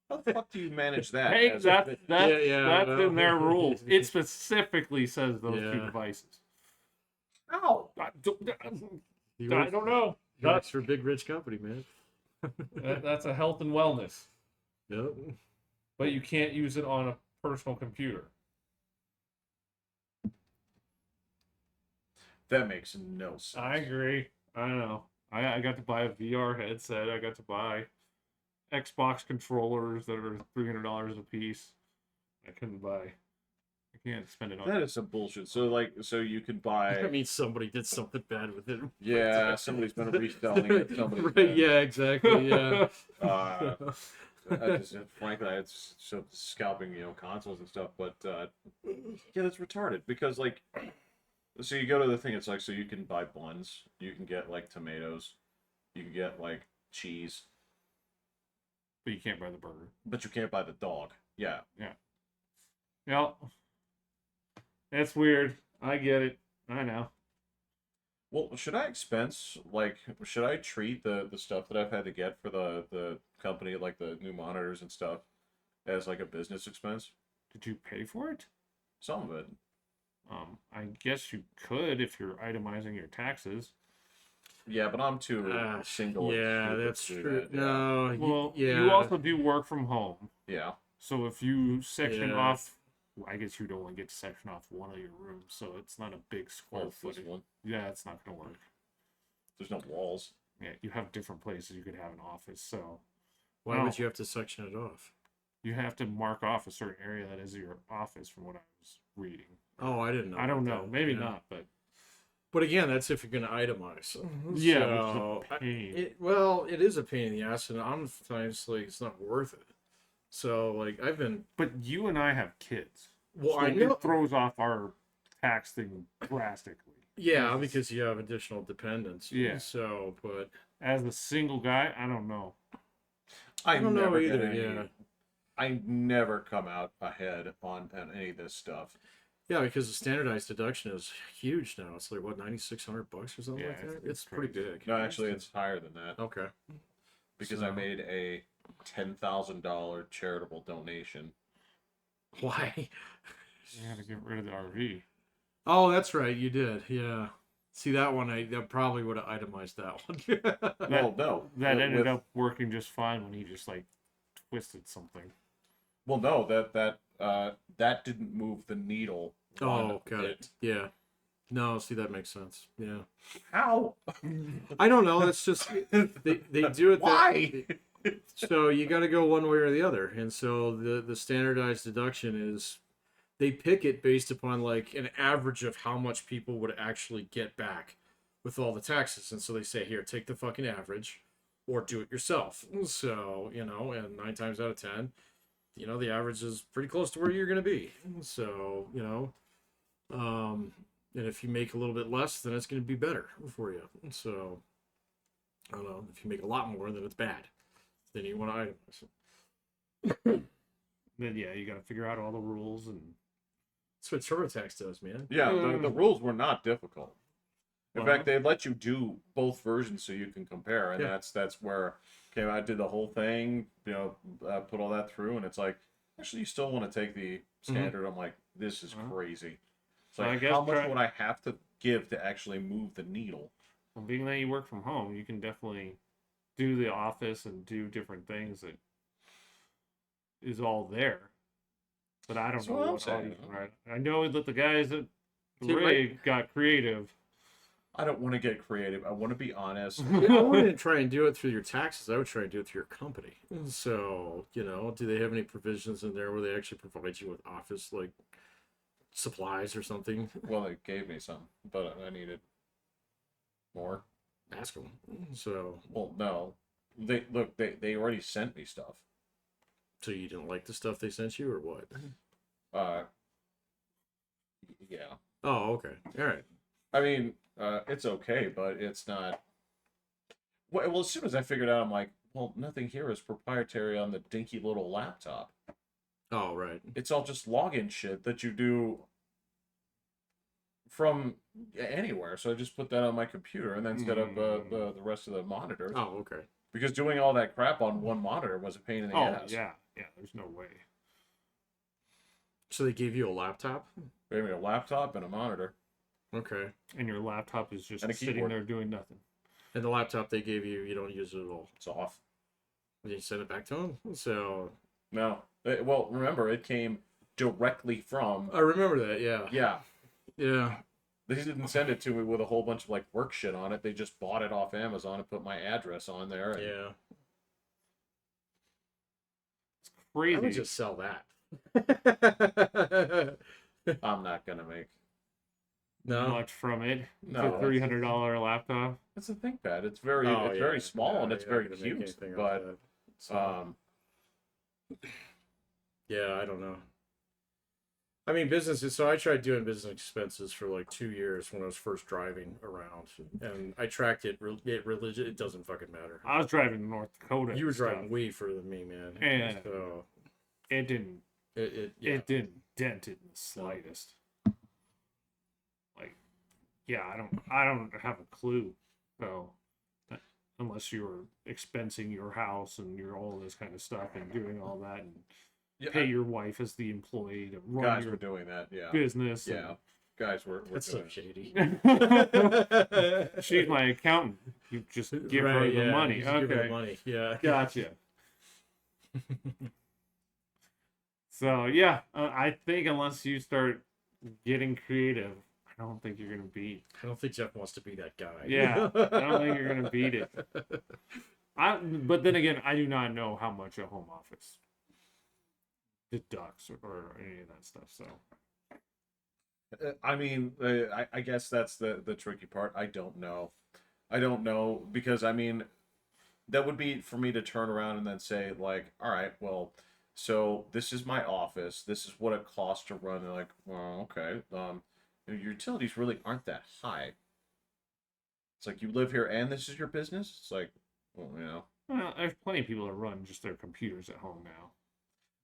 S3: How the fuck do you manage that?
S2: Hey,
S3: as
S2: that's
S3: a-
S2: that's
S1: well.
S2: in their rules. It specifically says those two
S1: Yeah.
S2: devices.
S3: Ow!
S2: I
S1: He
S2: don't know.
S1: He works for a big rich company, man.
S2: That's a health and wellness,
S1: Yep.
S2: but you can't use it on a personal computer.
S3: That makes no sense.
S2: I agree. I know. I got to buy a VR headset. I got to buy Xbox controllers that are $300 a piece. I couldn't buy. I can't spend it on.
S3: That is some bullshit. So you could
S1: I
S3: buy.
S1: mean, somebody did something bad with it.
S3: Yeah, somebody's been reselling it. Somebody's
S1: Right,
S3: been-
S1: yeah, exactly. Yeah.
S3: Frankly, I had some scalping, consoles and stuff, but yeah, that's retarded because so you go to the thing. It's like so you can buy buns, you can get like tomatoes, you can get like cheese,
S2: But you can't buy the burger.
S3: but you can't buy the dog. Yeah,
S2: Yep. That's weird. I get it. I know.
S3: well, should I should I treat the stuff that I've had to get for the company, like the new monitors and stuff, as like a business expense?
S2: Did you pay for it?
S3: Some of it.
S2: I guess you could if you're itemizing your taxes.
S3: Yeah, but I'm too single. and
S1: Yeah,
S3: stupid
S1: that's
S3: to do
S1: true.
S3: that, yeah.
S1: No,
S2: Well,
S1: yeah.
S2: you also do work from home.
S3: Yeah.
S2: So if you section
S1: Yeah.
S2: off, I guess you'd only get to section off one of your rooms, so it's not a big square
S3: Well, this
S2: footage.
S3: one.
S2: Yeah, it's not gonna work.
S3: There's no walls.
S2: Yeah, you have different places you could have an office, so
S1: Why
S2: No.
S1: would you have to section it off?
S2: you have to mark off a certain area that is your office, from what I was reading.
S1: Oh, I didn't know.
S2: I don't know,
S1: about that.
S2: maybe
S1: Yeah.
S2: not, but
S1: But again, that's if you're going to itemize.
S2: yeah,
S1: So,
S2: which is a pain.
S1: it is a pain in the ass, and sometimes it's not worth it. So I've been.
S2: But you and I have kids.
S1: Well,
S2: so
S1: I know.
S2: it throws off our tax thing drastically.
S1: Yeah, because you have additional dependents.
S2: Yeah.
S1: So, but
S2: As a single guy, I don't know.
S3: I
S1: don't know
S3: never get
S1: either,
S3: any-
S1: yeah.
S3: I never come out ahead on any of this stuff.
S1: yeah, because the standardized deduction is huge now. It's like what, $9,600 or something
S2: Yeah,
S1: like that.
S2: it's
S1: It's pretty
S2: crazy.
S1: big.
S3: No, actually, it's higher than that
S1: Okay.
S3: because I
S1: So-
S3: made a $10,000 charitable donation.
S1: Why?
S2: You had to get rid of the RV.
S1: Oh, that's right. You did. Yeah. See that one? That probably would have itemized that one.
S3: Well, no,
S2: That ended
S3: with-
S2: up working just fine when he just twisted something.
S3: Well, no, that didn't move the needle.
S1: Oh, got it. Yeah. No, see, that makes sense. Yeah.
S3: How?
S1: I don't know. That's just they do it.
S3: Why?
S1: So you got to go one way or the other, and so the standardized deduction is they pick it based upon like an average of how much people would actually get back with all the taxes, and so they say here, take the fucking average, or do it yourself. So and 9 times out of 10, the average is pretty close to where you're going to be. So and if you make a little bit less, then it's going to be better for you. So I don't know. If you make a lot more, then it's bad. Then you want to itemize.
S2: Then yeah, you got to figure out all the rules and.
S1: That's what TurboTax does, man.
S3: Yeah, the rules were not difficult. In
S2: Well,
S3: fact, they let you do both versions so you can compare, and
S1: Yeah.
S3: that's where I did the whole thing. Put all that through, and it's like, actually, you still want to take the standard. I'm like, this is crazy. It's
S2: So I
S3: like,
S2: guess
S3: how much would I have to give to actually move the needle?
S2: Well, being that you work from home, you can definitely do the office and do different things that is all there. But I don't
S3: That's
S2: know
S3: what I'm
S2: what all
S3: saying.
S2: you can write. I know that the guys at
S1: See,
S2: Rig got creative.
S3: I don't want to get creative. I want to be honest.
S1: Yeah, I wouldn't try and do it through your taxes. I would try and do it through your company. So, do they have any provisions in there where they actually provide you with office like supplies or something?
S3: Well, they gave me some, but I needed more.
S1: Ask them. So,
S3: Well, no, they already sent me stuff.
S1: so you didn't like the stuff they sent you or what?
S3: Uh, yeah.
S1: Oh, okay. All right.
S3: I mean, it's okay, but it's not. Well, as soon as I figured out, I'm like, well, nothing here is proprietary on the dinky little laptop.
S1: Oh, right.
S3: It's all just login shit that you do from anywhere. So I just put that on my computer and then set up the rest of the monitors.
S1: Oh, okay.
S3: Because doing all that crap on one monitor was a pain in the
S2: Oh
S3: ass.
S2: yeah, there's no way.
S1: So they gave you a laptop?
S3: They gave me a laptop and a monitor.
S1: Okay.
S2: And your laptop is just
S3: And a
S2: sitting
S3: keyboard.
S2: there doing nothing.
S1: And the laptop they gave you, you don't use it at all.
S3: It's off.
S1: You send it back to them? So
S3: No. Well, remember, it came directly from.
S1: I remember that, yeah.
S3: Yeah.
S1: Yeah.
S3: They didn't send it to me with a whole bunch of like work shit on it. They just bought it off Amazon and put my address on there. And
S1: Yeah. I
S2: Crazy.
S1: would just sell that.
S3: I'm not gonna make.
S1: No.
S2: much from it.
S3: No,
S2: It's a $300 laptop.
S3: It's a ThinkPad. It's very
S1: Oh,
S3: it's
S1: yeah.
S3: very small
S1: No,
S3: and it's
S1: you're not
S3: very
S1: gonna make
S3: cute.
S1: anything off
S3: But
S1: that. So, yeah, I don't know. I mean, businesses. So I tried doing business expenses for like 2 years when I was first driving around, and I tracked it. It doesn't fucking matter.
S2: I was driving to North Dakota.
S1: You were
S2: and stuff.
S1: driving way further than me, man.
S2: And
S1: So
S2: It didn't.
S1: yeah.
S2: It didn't dent it in the slightest. Like, yeah, I don't have a clue. So, unless you're expensing your house and you're all this kind of stuff and doing all that and pay your wife as the employee to run
S3: guys
S2: your
S3: were doing that. Yeah.
S2: business.
S3: Yeah. Guys were
S1: That's so
S3: doing it.
S1: shady.
S2: And she's my accountant. You just give her
S1: Right,
S2: the
S1: yeah,
S2: money.
S1: you just give her the
S2: Okay,
S1: money. Yeah.
S2: gotcha. So yeah, I think unless you start getting creative, I don't think you're gonna beat.
S1: I don't think Jeff wants to be that guy.
S2: Yeah, I don't think you're gonna beat it. But then again, I do not know how much a home office deducts or any of that stuff. So
S3: I mean, I guess that's the tricky part. I don't know. I don't know because I mean, that would be for me to turn around and then say like, all right, well, so this is my office. This is what it costs to run. They're like, well, okay. Your utilities really aren't that high. It's like you live here and this is your business. It's like, well,
S2: well, there's plenty of people that run just their computers at home now.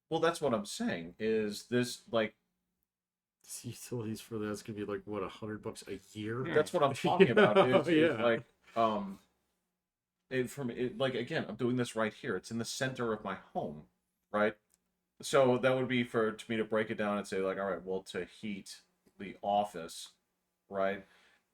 S3: Well, that's what I'm saying. Is this like?
S1: Utilities for that's gonna be like what, $100 a year?
S2: Yeah.
S3: That's what I'm talking about. Is
S1: Yeah.
S3: like like again, I'm doing this right here. It's in the center of my home, right? So that would be to me to break it down and say like, all right, well, to heat the office, right?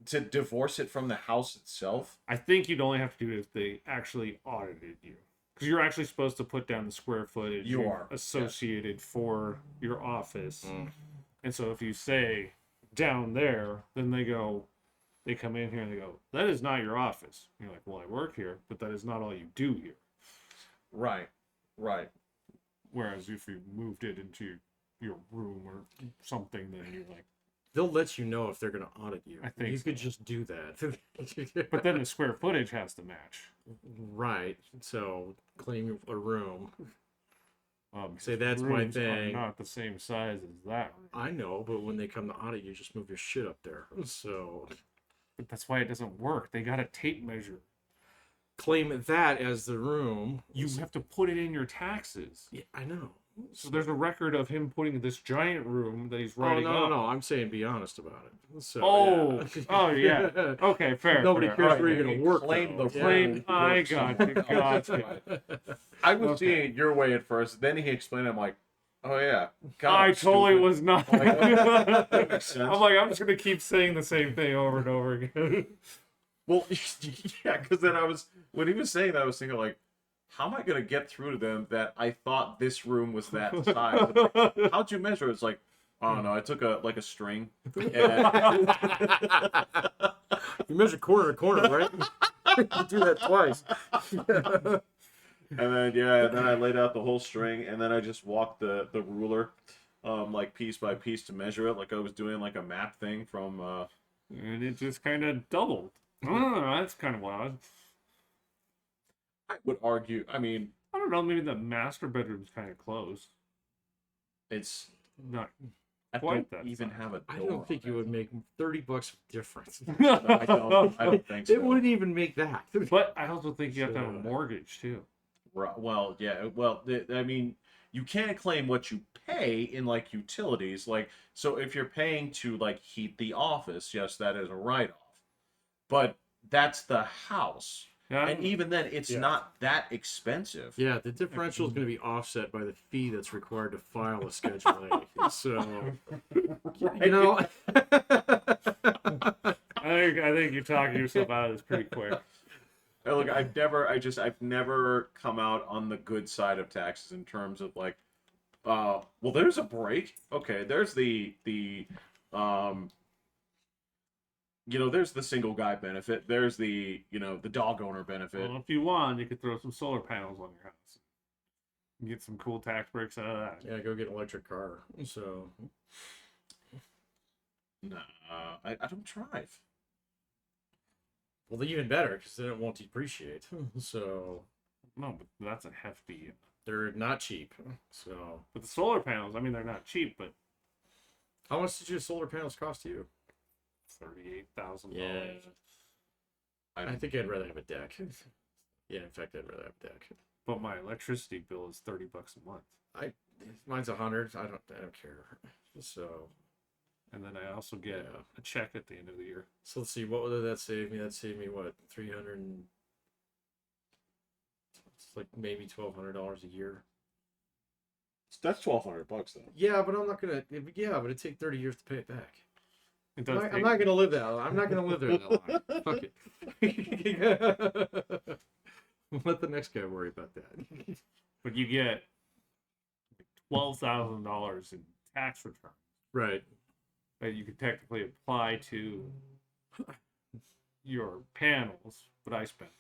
S3: To divorce it from the house itself.
S2: I think you'd only have to do it if they actually audited you. Because you're actually supposed to put down the square footage
S3: You are,
S2: associated for your office.
S1: Mm.
S2: And so if you say down there, then they come in here and they go, that is not your office. And you're like, well, I work here, but that is not all you do here.
S3: Right.
S2: Whereas if you moved it into your room or something, then you're like,
S1: They'll let you know if they're going to audit you.
S2: I think
S1: you
S2: so.
S1: could just do that.
S2: but then the square footage has to match.
S1: Right. So claim a room. Say
S2: Because
S1: that's my
S2: rooms are
S1: thing.
S2: not the same size as that room.
S1: I know, but when they come to audit you, just move your shit up there. So
S2: But that's why it doesn't work. They got a tape measure.
S1: claim that as the room.
S2: You have to put it in your taxes.
S1: Yeah, I know.
S2: So there's a record of him putting this giant room that he's
S1: Oh,
S2: writing up.
S1: no. I'm saying be honest about it. So,
S2: Oh,
S1: yeah.
S2: oh yeah. Okay, fair.
S1: Nobody
S2: fair.
S1: cares
S2: All
S1: where
S2: right.
S1: you're going to work.
S3: Claim
S1: though.
S3: the
S2: Claim.
S3: Yeah.
S2: I gotcha.
S3: I was
S2: Okay.
S3: seeing it your way at first. Then he explained. I'm like, oh yeah.
S2: I totally was not.
S3: That makes sense.
S2: I'm like, I'm just gonna keep saying the same thing over and over again.
S3: Well, yeah, because then when he was saying that, I was thinking like, how am I gonna get through to them that I thought this room was that size? How'd you measure? It's like, I don't know. I took a string. And...
S1: You measure corner to corner, right? You do that twice.
S3: And then then I laid out the whole string, and then I just walked the ruler, like piece by piece to measure it, like I was doing like a map thing from.
S2: And it just kind of doubled. Oh, that's kind of odd.
S3: I would argue. I mean,
S2: I don't know. Maybe the master bedroom's kind of closed.
S3: it's
S2: Not.
S3: I
S2: Quite
S3: don't
S2: that
S3: even
S2: size.
S3: have a door.
S1: I don't think you would make $30 difference.
S3: I don't think so.
S1: It wouldn't even make that.
S2: But I also think you have to have a mortgage too.
S3: Right, well, yeah. Well, I mean, you can't claim what you pay in like utilities. Like, so if you're paying to like heat the office, yes, that is a write-off. But that's the house,
S2: Yeah.
S3: and even then, it's
S1: Yeah.
S3: not that expensive.
S1: Yeah, the differential is going to be offset by the fee that's required to file a Schedule A. So, you know,
S2: I think you're talking yourself out of this pretty quick.
S3: Hey, look, I've never come out on the good side of taxes in terms of like, well, there's a break. Okay, there's the there's the single guy benefit. There's the the dog owner benefit.
S2: Well, if you want, you could throw some solar panels on your house. You get some cool tax breaks out of that.
S1: yeah, go get an electric car. So,
S3: Nah, I don't drive.
S1: well, even better because then it won't depreciate. So,
S2: No, but that's a hefty.
S1: they're not cheap. So,
S2: But the solar panels, I mean, they're not cheap, but
S1: how much did your solar panels cost you?
S2: $38,000.
S1: Yeah, I think I'd rather have a deck. Yeah, in fact, I'd rather have a deck.
S2: But my electricity bill is $30 a month.
S1: Mine's 100. I don't care. So,
S2: And then I also get
S1: Yeah.
S2: a check at the end of the year.
S1: so let's see. What would that save me? That saved me what 300. It's like maybe $1,200 a year.
S3: That's $1,200 though.
S1: Yeah, but I'm not gonna. Yeah, but it'd take 30 years to pay it back.
S2: It
S1: I'm
S2: does.
S1: not, I'm not gonna live that. I'm not gonna live there that long. Fuck it. Let the next guy worry about that.
S2: But you get $12,000 in tax return
S1: Right.
S2: that you could technically apply to your panels, but I spent.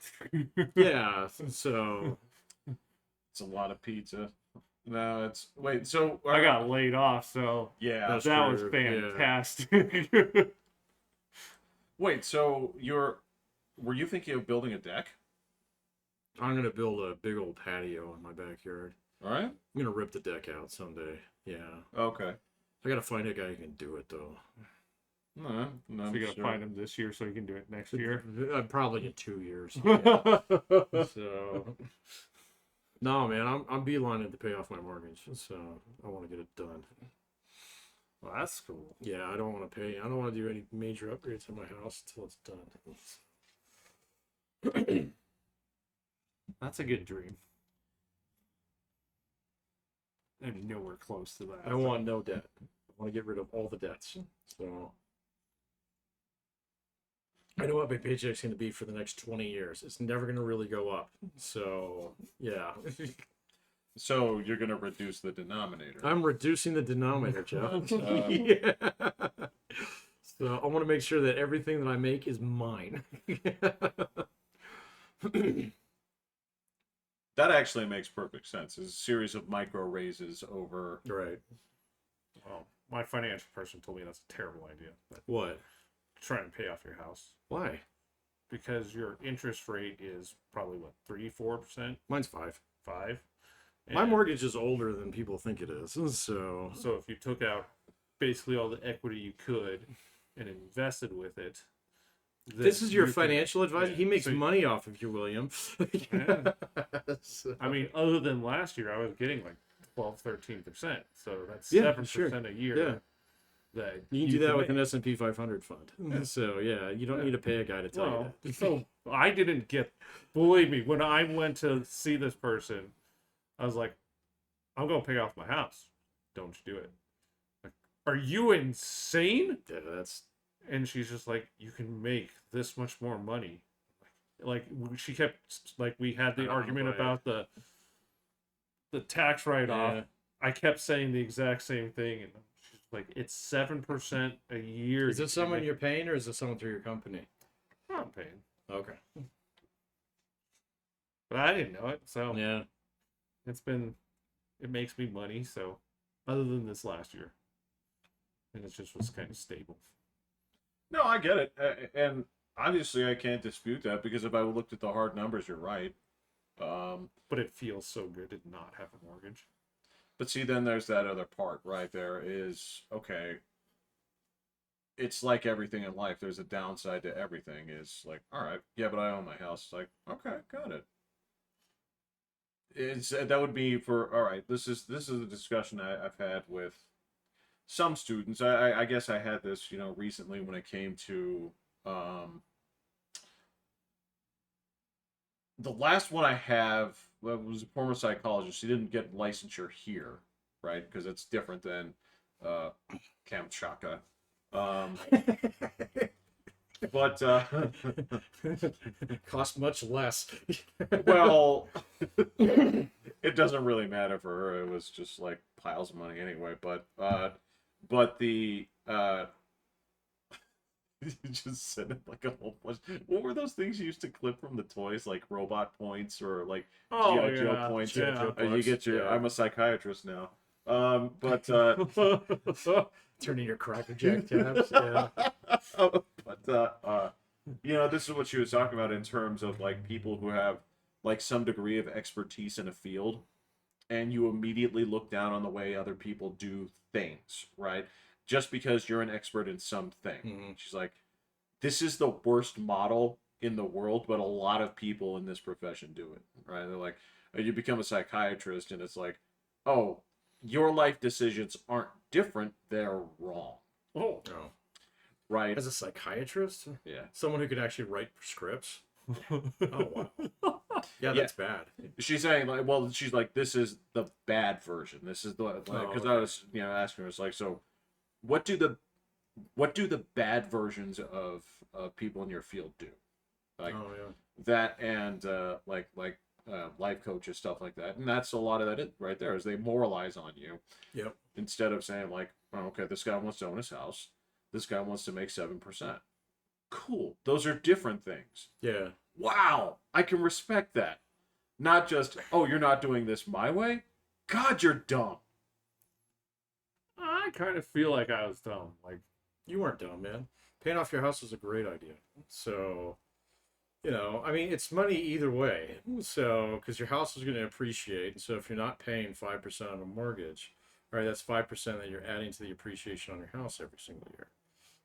S1: Yeah. So.
S3: It's a lot of pizza. No, it's wait. So
S2: I got laid off, so
S3: yeah.
S1: That's
S2: that was
S1: true,
S2: fantastic.
S3: Wait, so were you thinking of building a deck?
S1: I'm gonna build a big old patio in my backyard.
S3: All right.
S1: I'm gonna rip the deck out someday. Yeah.
S3: Okay.
S1: I gotta find a guy who can do it though.
S3: No, no.
S2: So you gotta find him this year so you can do it next year.
S1: Probably in 2 years. Yeah. So. No, man, I'm beelining to pay off my mortgage, so I want to get it done.
S2: Well, that's cool.
S1: Yeah, I don't want to pay. I don't want to do any major upgrades to my house until it's done.
S2: That's a good dream. I'm nowhere close to that.
S1: I want no debt. I want to get rid of all the debts. So I know what my paycheck's going to be for the next 20 years. It's never going to really go up. So, yeah.
S3: So you're gonna reduce the denominator.
S1: I'm reducing the denominator, Jeff.
S3: Uh,
S1: Yeah. So I want to make sure that everything that I make is mine.
S3: That actually makes perfect sense. It's a series of micro raises over.
S1: Right.
S2: Well, my financial person told me that's a terrible idea. But
S1: What?
S2: try and pay off your house
S1: Why?
S2: because your interest rate is probably what 3-4%,
S1: Mine's 5.
S2: 5.
S1: My
S2: And
S1: mortgage is older than people think it is. So
S2: So if you took out basically all the equity you could and invested with it,
S1: this is your
S2: you could-
S1: financial advisor.
S2: yeah,
S1: He makes
S2: so-
S1: money off of you, William.
S2: Yeah.
S1: So-
S2: I mean, other than last year, I was getting like 12-13%. So that's
S1: Yeah,
S2: 7% a year.
S1: Yeah.
S2: That
S1: You can do that
S2: could
S1: with an
S2: make.
S1: S&P 500 fund. So yeah, you don't need to pay a guy to tell
S2: Well,
S1: you that.
S2: so I didn't get. Believe me, when I went to see this person, I was like, "I'm gonna pay off my house. Don't you do it." Like, are you insane?
S1: Yeah, that's
S2: And she's just like, "You can make this much more money." Like she kept like we had the
S1: I don't
S2: argument
S1: buy it.
S2: about the tax write off.
S1: Yeah.
S2: I kept saying the exact same thing, and she's like, "It's 7% a year."
S1: Is
S2: you
S1: it
S2: can
S1: someone
S2: make."
S1: you're paying, or is it someone through your company?
S2: I'm paying,
S1: Okay.
S2: but I didn't know it, so
S1: Yeah.
S2: it makes me money. So other than this last year, and it just was kind of stable.
S3: No, I get it, and obviously I can't dispute that because if I looked at the hard numbers, you're right.
S2: But it feels so good to not have a mortgage.
S3: But see, then there's that other part, right? There is, okay, it's like everything in life. There's a downside to everything. Is like, all right, yeah, but I own my house. It's like, okay, got it. It's that would be for all right. This is a discussion I've had with some students. I guess I had this, recently when it came to the last one I have was a former psychologist. He didn't get licensure here, right? Because it's different than Kamchatka. But
S1: Cost much less.
S3: well, it doesn't really matter for her. It was just like piles of money anyway. But the you just said it like a whole bunch. What were those things you used to clip from the toys, like robot points or like G.I. Joe points?
S2: yeah.
S3: You get your.
S1: Yeah.
S3: I'm a psychiatrist now. But
S1: Turning your Cracker Jack tabs. Yeah.
S3: but this is what she was talking about in terms of like people who have like some degree of expertise in a field, and you immediately look down on the way other people do things, right? Just because you're an expert in something.
S1: Mhm.
S3: She's like, this is the worst model in the world, but a lot of people in this profession do it, right? They're like, you become a psychiatrist, and it's like, oh, your life decisions aren't different, they're wrong,
S2: Oh,
S1: Oh.
S3: right?
S1: As a psychiatrist,
S3: Yeah.
S1: someone who could actually write scripts. Oh wow. Yeah,
S3: Yeah.
S1: that's bad.
S3: She's saying like, well, she's like, this is the bad version. This is the like, because I
S1: okay.
S3: was asking her, it's like, so what do the bad versions of people in your field do? Like
S1: Oh yeah.
S3: that and like life coaches, stuff like that, and that's a lot of that right there is they moralize on you
S1: Yep.
S3: instead of saying like, oh, okay, this guy wants to own his house, this guy wants to make 7%. Cool, those are different things.
S1: Yeah.
S3: Wow, I can respect that. Not just, oh, you're not doing this my way. God, you're dumb.
S2: I kind of feel like I was dumb. Like,
S1: You weren't dumb, man. Paying off your house was a great idea. So, I mean, it's money either way. So, because your house is going to appreciate. So, if you're not paying 5% on a mortgage, right, that's 5% that you're adding to the appreciation on your house every single year.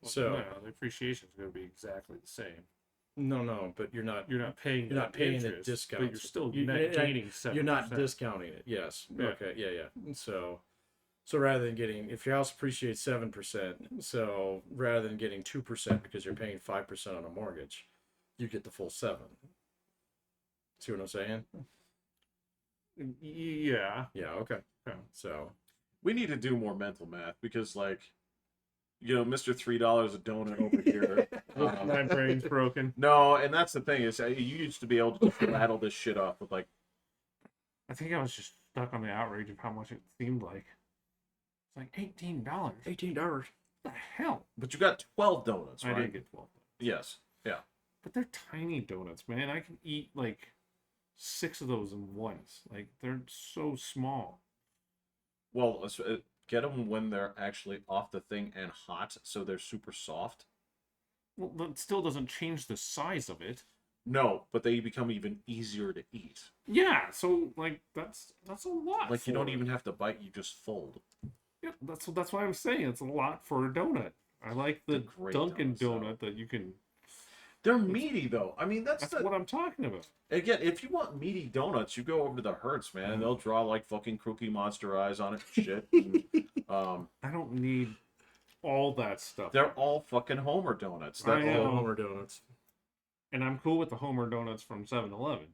S1: So,
S2: no, the appreciation is going to be exactly the same.
S1: no, but you're not
S2: paying.
S1: You're not
S2: that
S1: paying the
S2: interest,
S1: discount.
S2: but you're still
S1: You-
S2: net
S1: you-
S2: gaining 7%.
S1: you're not discounting it. Yes.
S2: Yeah.
S1: Okay. Yeah. So rather than getting, if your house appreciates 7%, so rather than getting 2% because you're paying 5% on a mortgage, you get the full 7. See what I'm saying?
S2: Yeah.
S1: Yeah. Okay.
S2: Yeah.
S1: So
S3: We need to do more mental math because like Mr. $3 a donut over here.
S2: My brain's broken.
S3: No, and that's the thing is, you used to be able to just rattle this shit off with like.
S2: I think I was just stuck on the outrage of how much it seemed like. It's like $18.
S1: $18.
S2: What the hell?
S3: But you got 12 donuts, right?
S2: I did get 12.
S3: Yes. Yeah.
S2: But they're tiny donuts, man. I can eat like 6 of those in once. Like, they're so small.
S3: Well, get them when they're actually off the thing and hot, so they're super soft.
S2: Well, that still doesn't change the size of it.
S3: No, but they become even easier to eat.
S2: Yeah, so like that's a lot.
S3: Like you don't
S2: for-
S3: even have to bite; you just fold.
S2: Yeah, that's why I'm saying it's a lot for a donut. I like the
S3: They're great
S2: Dunkin'
S3: donuts,
S2: donut that you can.
S3: They're meaty though. I mean, that's
S2: That's what I'm talking about.
S3: again. If you want meaty donuts, you go over to the Hertz, man, and they'll draw like fucking Cookie Monster eyes on it and shit. And,
S2: I don't need all that stuff.
S3: they're all fucking Homer donuts.
S2: I
S3: That's
S2: know.
S3: all.
S1: Homer donuts.
S2: And I'm cool with the Homer donuts from 7-Eleven.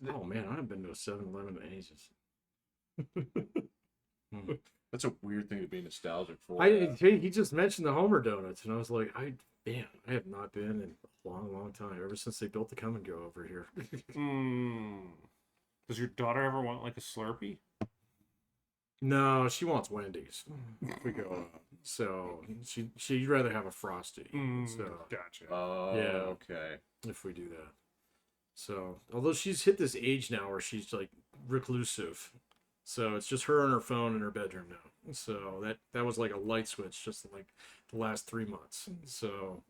S1: Oh man, I haven't been to a 7-Eleven in ages.
S3: That's a weird thing to be nostalgic for.
S1: He just mentioned the Homer donuts, and I was like, I have not been in a long, long time. Ever since they built the Come and Go over here.
S2: Does your daughter ever want like a Slurpee?
S1: No, she wants Wendy's. If we go, so she'd rather have a Frosty. So
S2: Gotcha.
S3: Oh,
S1: Yeah.
S3: okay.
S1: if we do that, so although she's hit this age now where she's like reclusive, so it's just her and her phone in her bedroom now. So that was like a light switch just in like the last 3 months. So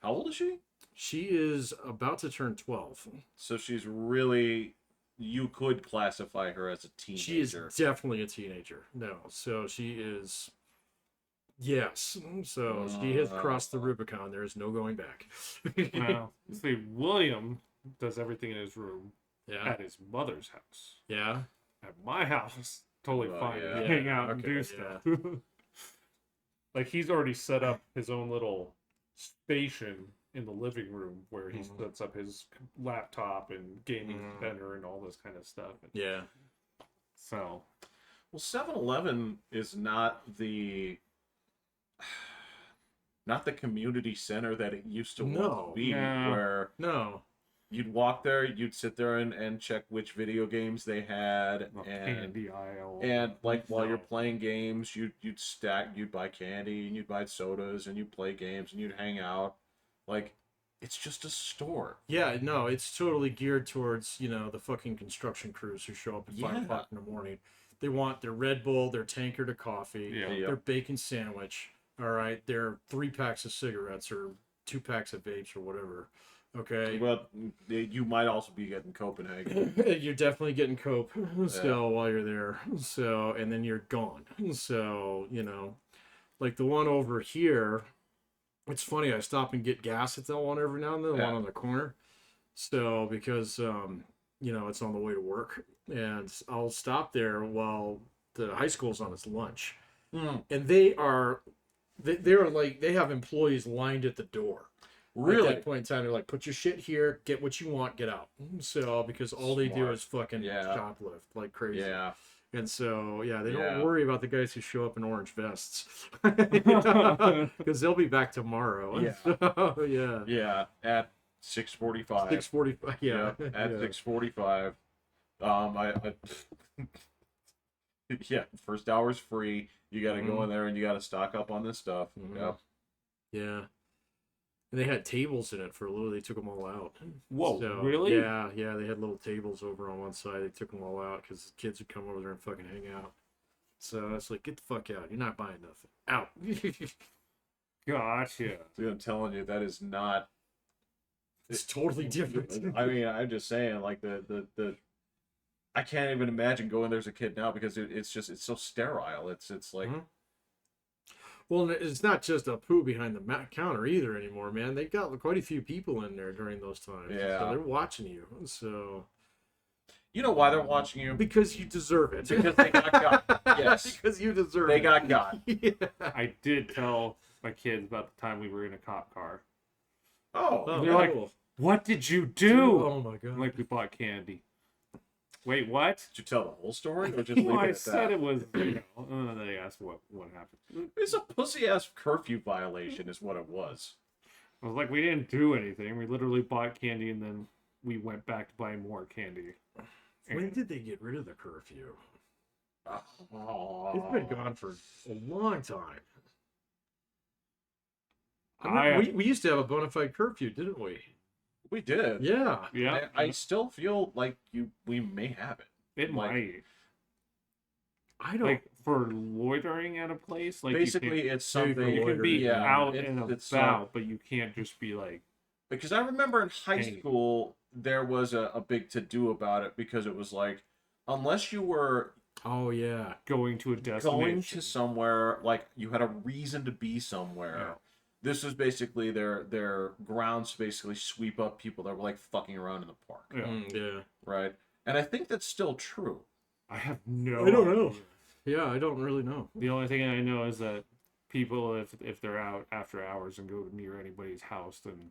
S3: How old is she?
S1: she is about to turn 12.
S3: So she's really. You could classify her as a teenager.
S1: She is definitely a teenager. No, so she is. Yes, so she has crossed the Rubicon. There is no going back.
S2: Well, see, William does everything in his room
S1: Yeah,
S2: at his mother's house.
S1: yeah.
S2: At my house, totally
S3: Oh,
S2: fine
S3: yeah.
S2: to hang out and
S1: Okay,
S2: do stuff. Like, he's already set up his own little station in the living room where he sets up his laptop and gaming center and all this kind of stuff. And
S1: Yeah.
S2: so,
S3: Well, 7-Eleven is not the community center that it used to
S1: No.
S3: once be,
S2: No.
S3: where
S1: No.
S3: you'd walk there, you'd sit there and check which video games they had,
S2: the
S3: and
S2: candy aisle.
S3: like while you're
S1: No.
S3: playing games, you'd buy candy and you'd buy sodas and you'd play games and you'd hang out. Like, it's just a store.
S1: Yeah, no, it's totally geared towards, the fucking construction crews who show up at 5
S3: Yeah.
S1: o'clock in the morning. They want their Red Bull, their tankard of coffee,
S2: Yeah.
S3: Yep.
S1: their bacon sandwich, all right, their 3 packs of cigarettes or 2 packs of vapes or whatever. Okay.
S3: Well, you might also be getting Copenhagen.
S1: You're definitely getting cope still while you're there. So, and then you're gone. So, like the one over here, it's funny, I stop and get gas at that one every now and then, the one on the corner. So, because, it's on the way to work, and I'll stop there while the high school's on its lunch. And they're like, they have employees lined at the door.
S3: Really?
S1: At that point in time, they're like, put your shit here, get what you want, get out. So, because all they do
S3: Smart.
S1: is fucking shoplift like crazy.
S3: Yeah.
S1: And so, they don't
S3: Yeah.
S1: worry about the guys who show up in orange vests. Because they'll be back tomorrow.
S3: Yeah.
S1: So, yeah.
S3: Yeah. At 6:45.
S1: 6:45. Yeah.
S3: Yep, at
S1: Yeah.
S3: 6:45. I yeah, first hour's free. You got to go in there and you got to stock up on this stuff. Yep.
S1: Yeah. And they had tables in it for a little. They took them all out.
S2: Whoa,
S1: So,
S2: really?
S1: Yeah, yeah. They had little tables over on one side. They took them all out because the kids would come over there and fucking hang out. So it's like, get the fuck out. You're not buying nothing. Out.
S2: Gotcha.
S3: Dude, I'm telling you, that is not.
S1: It's totally different.
S3: I mean, I'm just saying, like the. I can't even imagine going there as a kid now because it's so sterile. It's like.
S1: Mhm. Well, it's not just a poo behind the counter either anymore, man. They got quite a few people in there during those times.
S3: Yeah.
S1: So they're watching you. So.
S3: You know why they're watching you?
S1: Because you deserve it.
S3: Because they got got. Yes.
S1: Because you deserve
S3: They
S1: it.
S3: got got.
S1: Yeah.
S2: I did tell my kids about the time we were in a cop car.
S3: Oh.
S1: Oh,
S2: They're like,
S1: cool.
S2: what did you do?
S1: Oh my god.
S2: I'm like, we bought candy. Wait, what?
S3: Did you tell the whole story or just leave
S2: Well,
S3: it
S2: I
S3: at
S2: said
S3: that?
S2: it was, you know, and then they asked what happened.
S3: It's a pussy ass curfew violation, is what it was.
S2: I was like, we didn't do anything. We literally bought candy and then we went back to buy more candy.
S1: When did they get rid of the curfew?
S3: Oh.
S1: It's been gone for a long time.
S2: I-
S1: We used to have a bona fide curfew, didn't we?
S3: We did.
S1: Yeah.
S2: Yeah,
S3: I still feel like we may have it.
S2: it
S3: like-
S2: might.
S1: I don't.
S2: Like for loitering at a place, like
S3: Basically, it's
S1: Yeah, you
S3: something.
S2: you can be
S3: yeah,
S2: out
S3: it-
S2: and
S3: it's
S2: about, but you can't just be like,
S3: because I remember in high
S2: Hey.
S3: school there was a big to do about it because it was like, unless you were
S1: oh yeah.
S2: going to a destination.
S3: going to somewhere, like you had a reason to be somewhere.
S2: Yeah.
S3: This was basically their grounds to basically sweep up people that were like fucking around in the park,
S2: Yeah.
S1: Yeah.
S3: right? And I think that's still true.
S2: I have no.
S1: I don't know.
S2: idea.
S1: Yeah, I don't really know.
S2: The only thing I know is that people, if they're out after hours and go near anybody's house, then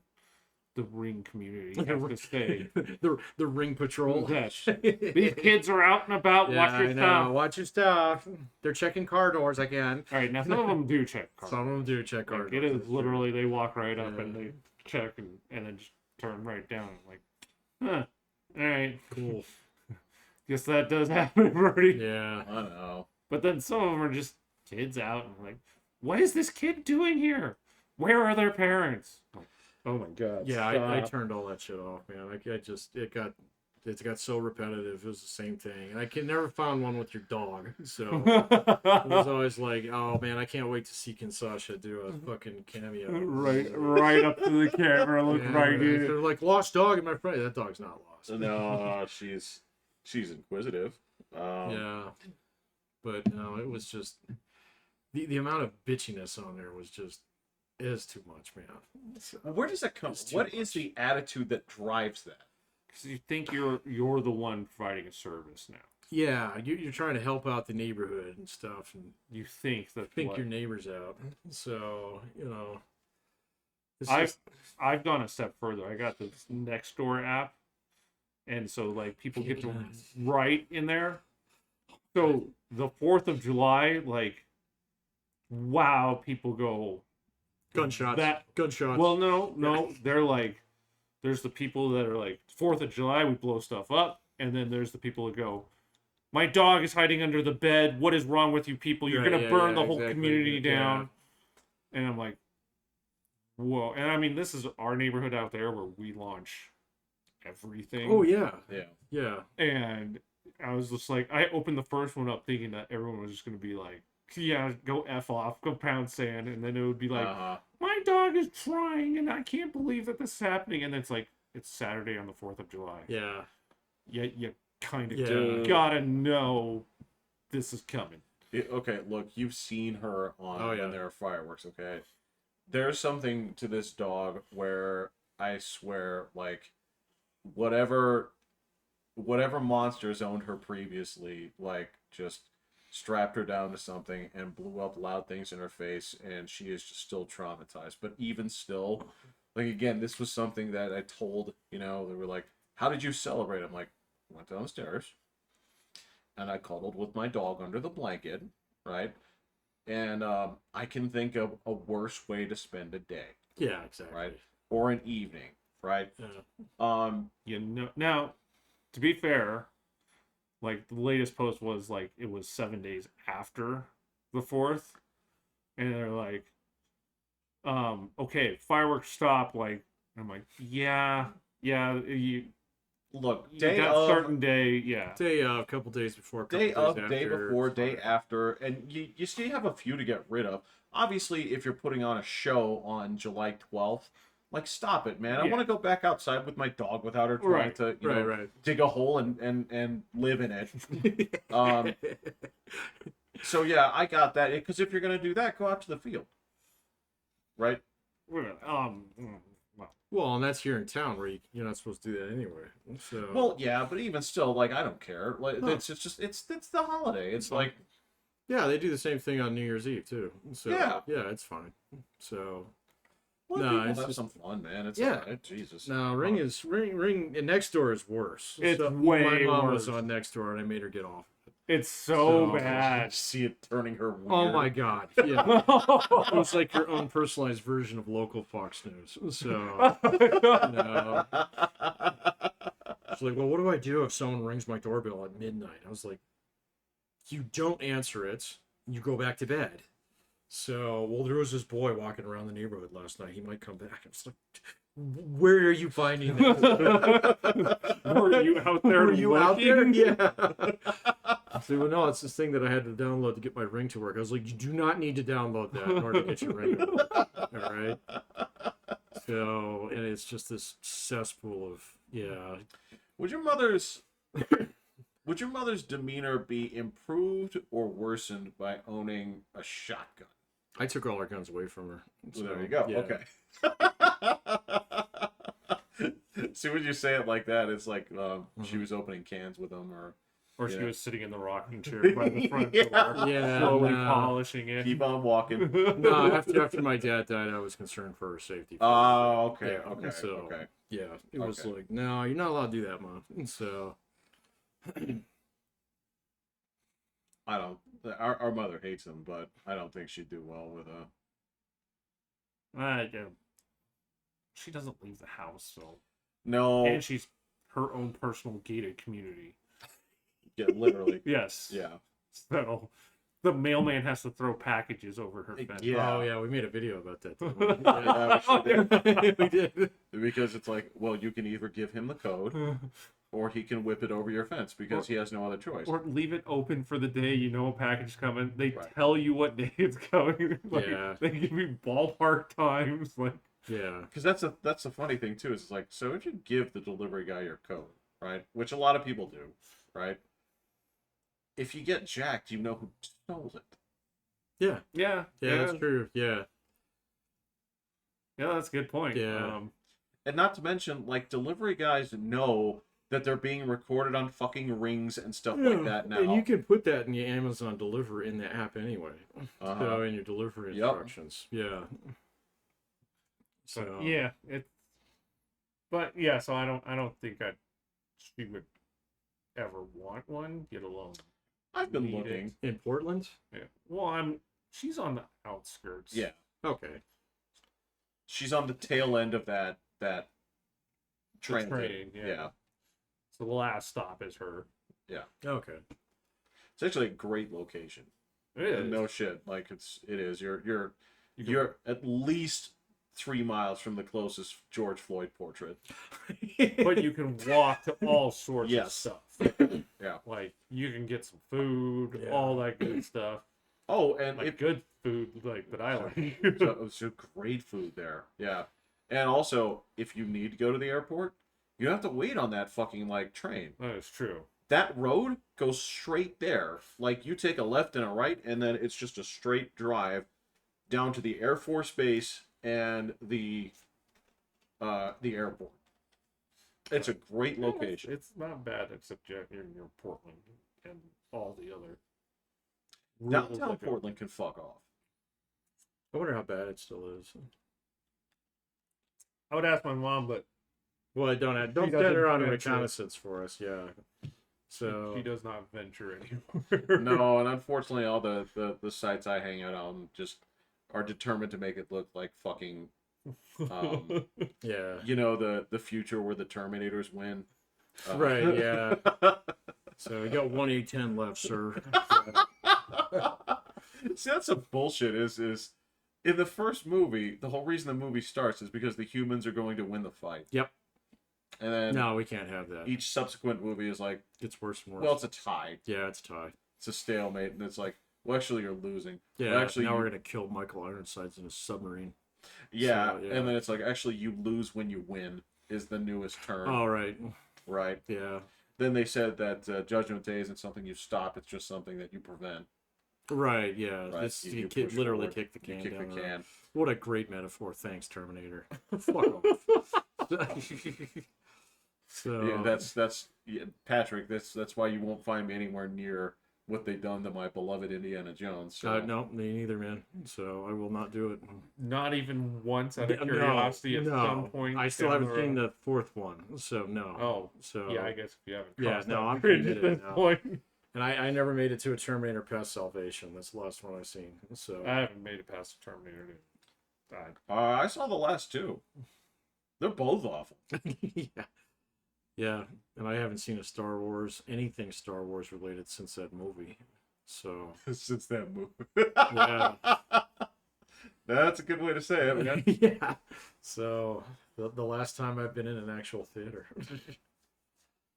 S2: the ring community has to say
S1: the ring patrol.
S2: that these kids are out and about.
S1: Yeah,
S2: Watch
S1: I
S2: your
S1: know.
S2: stuff.
S1: Watch your stuff. They're checking car doors again.
S2: All right, now some of them do check cars.
S1: Some of them do check car
S2: Like,
S1: doors.
S2: it is
S1: that's true.
S2: literally they walk right up and
S1: Yeah.
S2: they check and then just turn right down. I'm like, huh. All right,
S1: cool.
S2: guess that does happen, Brody.
S1: Yeah.
S3: I don't know.
S2: But then some of them are just kids out and like, what is this kid doing here? Where are their parents? Like, oh my god.
S1: Yeah, I
S2: stop.
S1: turned all that shit off, man. Like I just it got so repetitive. It was the same thing, and I can never found one with your dog. So it was always like, oh man, I can't wait to see Kinsasha do a fucking cameo.
S2: right up to the camera, look
S1: Yeah,
S2: right here.
S1: They're like lost dog in my front. That dog's not lost.
S3: No, she's inquisitive.
S1: Yeah, but no, it was just the amount of bitchiness on there was just is too much, man. So,
S3: Where does that come?
S1: It's too
S3: What is
S1: much.
S3: the attitude that drives that?
S2: Because you think you're the one providing a service now.
S1: yeah, you're trying to help out the neighborhood and stuff, and
S2: You think that
S1: think
S2: what-
S1: your neighbors out. So it's
S2: I've
S1: just-
S2: I've gone a step further. I got this Nextdoor app, and so like people get to
S1: Yes.
S2: write in there. So the 4th of July, like, wow, people go
S1: gunshots. Gunshots.
S2: Well, no, they're like, there's the people that are like 4th of July, we blow stuff up, and then there's the people that go, my dog is hiding under the bed. What is wrong with you people? You're
S1: Right,
S2: gonna
S1: yeah,
S2: burn
S1: yeah,
S2: the whole
S1: exactly.
S2: community
S1: Yeah.
S2: down. And I'm like, whoa. And I mean, this is our neighborhood out there where we launch everything.
S1: oh yeah,
S3: Yeah.
S1: yeah.
S2: And I was just like, I opened the first one up thinking that everyone was just gonna be like, yeah, go F off, go pound sand, and then it would be like, my dog is trying and I can't believe that this is happening. And it's like, it's Saturday on the 4th of July.
S1: Yeah.
S2: You kind of
S1: Yeah.
S2: gotta know this is coming.
S3: Okay, look, you've seen her on
S1: Oh, yeah.
S3: when there are fireworks, okay? There's something to this dog where I swear, like, whatever monsters owned her previously, like, just strapped her down to something and blew up loud things in her face, and she is just still traumatized. But even still, like, again, this was something that I told, they were like, how did you celebrate? I'm like, went downstairs, and I cuddled with my dog under the blanket, right? And I can think of a worse way to spend a day,
S1: Yeah, exactly.
S3: right? Or an evening, right?
S1: Yeah.
S2: Now, to be fair, like the latest post was like it was 7 days after the 4th, and they're like, okay, fireworks stop. Like, I'm like, yeah, you
S3: Look,
S2: that
S3: day of,
S2: certain day, yeah.
S1: Day of, a couple days before, couple
S3: day
S1: days
S3: of,
S1: after,
S3: day before,
S1: it's
S3: day
S1: fine.
S3: after, and you still have a few to get rid of. Obviously, if you're putting on a show on July 12th, like, stop it, man. I
S2: Yeah.
S3: want to go back outside with my dog without her trying
S2: Right,
S3: to,
S1: right.
S3: dig a hole and live in it. So yeah, I got that. Because if you're gonna do that, go out to the field, right?
S2: Well,
S1: Well, and that's here in town where you're not supposed to do that anyway. So
S3: Well, yeah, but even still, like, I don't care. Like,
S1: No.
S3: it's just it's the holiday. It's like,
S1: yeah, they do the same thing on New Year's Eve too. So
S3: Yeah.
S1: yeah, it's fine. So
S3: Let
S1: No,
S3: people
S1: it's
S3: have
S1: just-
S3: some fun, man. It's
S1: Yeah.
S3: alright. Jesus.
S1: No, ring. And next door is worse.
S2: It's
S1: my
S2: way
S1: mom was
S2: worse.
S1: on next door, and I made her get off.
S2: It's so
S1: So-
S2: bad.
S3: See it turning her weird.
S1: Oh my god! Yeah, it was like your own personalized version of local Fox News. So, no. She's like, well, what do I do if someone rings my doorbell at midnight? I was like, you don't answer it. You go back to bed. So, well, there was this boy walking around the neighborhood last night. He might come back. I was like, where are you finding that?
S2: Were you out there
S1: Were you out there?
S2: looking?
S1: Yeah. So, well, no, it's this thing that I had to download to get my ring to work. I was like, you do not need to download that in order to get your ring to work. All right. So, and it's just this cesspool of, yeah.
S3: Would your mother's demeanor be improved or worsened by owning a shotgun?
S1: I took all our guns away from her.
S3: So there you go.
S1: Yeah.
S3: Okay. See, when you say it like that, it's like she was opening cans with them,
S2: Or she
S3: Yeah.
S2: was sitting in the rocking chair by the front door,
S1: Yeah,
S2: slowly
S1: no.
S2: polishing it.
S3: keep on walking.
S1: No, after my dad died, I was concerned for her safety.
S3: Oh, okay,
S1: Yeah,
S3: okay,
S1: so-
S3: okay.
S1: Yeah, it was
S3: Okay.
S1: like, no, you're not allowed to do that, Mom. So,
S3: I don't. Our mother hates him, but I don't think she'd do well with a.
S2: She doesn't leave the house, so
S3: No,
S2: and she's her own personal gated community.
S3: yeah, literally.
S2: Yes.
S3: Yeah.
S2: So the mailman has to throw packages over her fence.
S3: Yeah.
S1: oh yeah, we made a video about that. didn't
S3: Yeah,
S1: we? We did.
S3: Because it's like, well, you can either give him the code, or he can whip it over your fence because he has no other choice.
S2: Or leave it open for the day you know a package is coming. They
S3: Right.
S2: tell you what day it's coming. Like,
S1: Yeah.
S2: They give you ballpark times. Like
S1: Yeah.
S3: Because that's a funny thing too. Is it's like, so if you give the delivery guy your code, right, which a lot of people do, right? If you get jacked, you know who stole it.
S1: Yeah.
S2: yeah,
S1: Yeah, that's true. Yeah.
S2: Yeah, that's a good point.
S1: Yeah.
S3: And not to mention, like, delivery guys know that they're being recorded on fucking rings and stuff like that now.
S1: And you can put that in your Amazon delivery in the app anyway.
S3: Uh-huh.
S1: So in your delivery
S3: Yep.
S1: instructions. Yeah. So
S2: Yeah, but yeah, so I don't think she would ever want one, get alone.
S3: I've been
S2: need
S3: looking.
S1: in Portland?
S2: Yeah. Well, she's on the outskirts.
S3: Yeah.
S1: Okay.
S3: She's on the tail end of that
S2: The
S3: train.
S2: train, yeah. So the last stop is her.
S1: Okay.
S3: It's actually a great location.
S2: It is.
S3: No shit. Like it is. You're
S2: You can-
S3: you're at least 3 miles from the closest George Floyd portrait.
S2: but you can walk to all sorts of
S3: Yes.
S2: stuff.
S3: Yeah.
S2: Like you can get some food,
S1: Yeah.
S2: all that good stuff.
S3: Oh, and
S2: Like
S3: if
S2: good food, like that I like.
S3: so, it was great food there. Yeah. And also, if you need to go to the airport, you don't have to wait on that fucking like train.
S2: That is true.
S3: That road goes straight there. Like you take a left and a right, and then it's just a straight drive down to the Air Force Base and the airport. It's a great location.
S2: It's not bad, except you're near Portland and all the other. rules
S3: Downtown
S2: that go-
S3: Portland can fuck off.
S1: I wonder how bad it still is.
S2: I would ask my mom, but
S1: Well, don't
S2: doesn't
S1: send her on a
S2: venture.
S1: reconnaissance for us, yeah. So
S2: she does not venture anywhere.
S3: No, and unfortunately, all the sites I hang out on just are determined to make it look like fucking,
S1: yeah.
S3: you know, the future where the Terminators win.
S1: Right, yeah. So we got 1 left, sir.
S3: See, that's some bullshit. Is in the first movie, the whole reason the movie starts is because the humans are going to win the fight.
S1: Yep.
S3: And then
S1: No, we can't have that.
S3: each subsequent movie is like,
S1: It's worse and worse.
S3: well, it's a tie.
S1: Yeah, it's a tie.
S3: It's a stalemate, and it's like, well, actually, you're losing.
S1: Yeah,
S3: Well, actually,
S1: now
S3: you-
S1: we're gonna kill Michael Ironsides in a submarine.
S3: Yeah,
S1: So, yeah.
S3: and then it's like, actually, you lose when you win is the newest term,
S1: All right.
S3: right?
S1: Yeah.
S3: Then they said that Judgment Day isn't something you stop; it's just something that you prevent.
S1: Right. Yeah.
S3: Right?
S1: This
S3: You
S1: you
S3: push
S1: literally
S3: forward,
S1: kick the can
S3: You kick
S1: down
S3: the
S1: the road.
S3: can.
S1: What a great metaphor. Thanks, Terminator. Fuck off. So
S3: Yeah, that's yeah, Patrick. That's why you won't find me anywhere near what they done to my beloved Indiana Jones. So
S1: No, me neither, man. So I will not do it.
S2: Not even once out of
S1: No,
S2: curiosity at some
S1: no.
S2: point.
S1: I still
S2: down
S1: haven't
S2: the
S1: seen
S2: road?
S1: the fourth one, so no.
S2: Oh,
S1: So
S2: yeah, I guess if you haven't
S1: Yeah,
S2: crossed
S1: no,
S2: that
S1: I'm
S2: bridge
S1: committed
S2: at this
S1: now.
S2: point.
S1: And I never made it to a Terminator past Salvation. That's the last one I've seen. So
S2: I haven't made it past the Terminator.
S3: I saw the last two. They're both awful.
S1: yeah, yeah. And I haven't seen a Star Wars anything Star Wars related since that movie. So
S3: Since that movie.
S1: yeah,
S3: That's a good way to say it, man.
S1: yeah. So the last time I've been in an actual theater.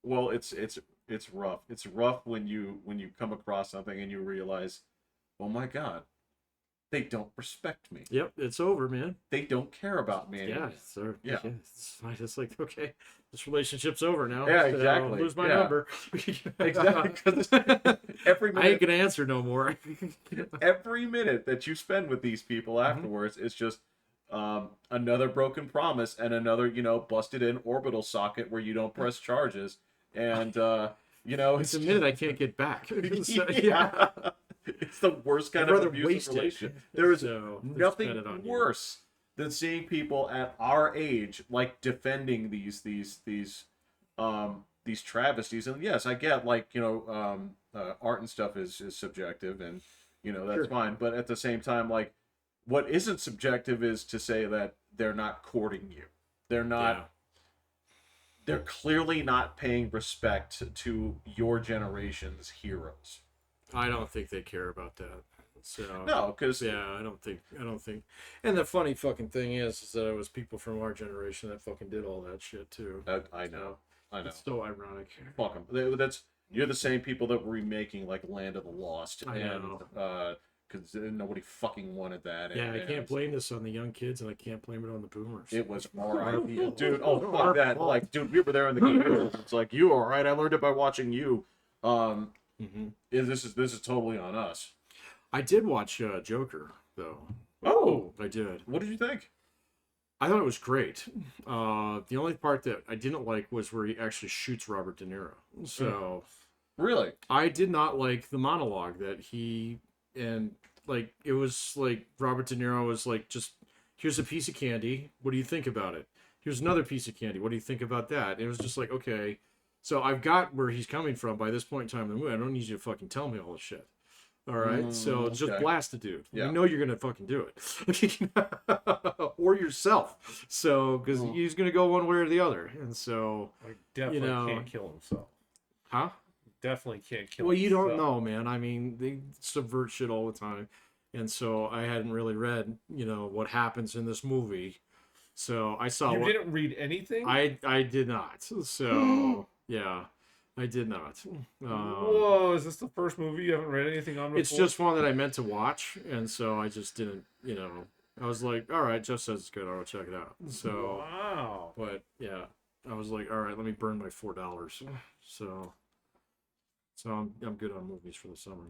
S3: Well, it's rough. It's rough when you come across something and you realize, oh my God, they don't respect me.
S1: Yep, it's over, man.
S3: They don't care about me anymore.
S1: Yeah, sir.
S3: Yeah.
S1: It's fine. It's like, okay, this relationship's over now.
S3: Yeah,
S1: So
S3: exactly.
S1: Lose my
S3: Yeah.
S1: number.
S3: Exactly. Because every
S1: I ain't
S3: minute,
S1: gonna answer no more.
S3: every minute that you spend with these people afterwards is just another broken promise and another, busted in orbital socket where you don't press charges. And,
S1: It's a minute I can't get back. So,
S3: yeah. It's the worst kind
S1: I'd
S3: of
S1: rather
S3: abusive
S1: waste it.
S3: relationship. There is
S1: So, they
S3: nothing
S1: spend it on you.
S3: worse than seeing people at our age like defending these travesties. And yes, I get art and stuff is subjective, and that's
S1: Sure.
S3: fine. But at the same time, like, what isn't subjective is to say that they're not courting you. They're not.
S1: Yeah.
S3: They're clearly not paying respect to your generation's heroes.
S1: I don't think they care about that. So
S3: No, because
S1: yeah, I don't think. And the funny fucking thing is that it was people from our generation that fucking did all that shit too.
S3: I know.
S1: It's so ironic.
S3: Fuck 'em. You're the same people that were remaking like Land of the Lost,
S1: I
S3: and
S1: know.
S3: because nobody fucking wanted that.
S1: Yeah, I
S3: and
S1: can't blame this on the young kids, and I can't blame it on the boomers.
S3: It was our idea, dude. Oh,
S1: Our
S3: fuck that!
S1: fault.
S3: Like, dude, we were there in the community. It's like, you all right? I learned it by watching you. This is totally on us.
S1: I did watch Joker though.
S3: Oh,
S1: I did.
S3: what did you think?
S1: I thought it was great. The only part that I didn't like was where he actually shoots Robert De Niro. So
S3: Really?
S1: I did not like the monologue that it was like Robert De Niro was like, just here's a piece of candy. What do you think about it? Here's another piece of candy. What do you think about that? And it was just like, okay. So I've got where he's coming from by this point in time in the movie. I don't need you to fucking tell me all this shit. All right, so just
S3: okay.
S1: blast the dude.
S3: Yeah.
S1: You know you're gonna fucking do it, or yourself. So because he's gonna go one way or the other, and so
S2: Like, definitely can't kill himself.
S1: huh?
S2: Definitely can't kill
S1: Well, you don't
S2: himself.
S1: know, man. I mean, they subvert shit all the time, and so I hadn't really read, what happens in this movie. So I saw.
S2: You didn't read anything?
S1: I did not. So yeah. I did not.
S2: Whoa, is this the first movie you haven't read anything on before?
S1: It's just one that I meant to watch, and so I just didn't, I was like, all right, Jeff says it's good, I'll check it out. So,
S2: wow.
S1: but yeah, I was like, all right, let me burn my $4. So I'm good on movies for the summer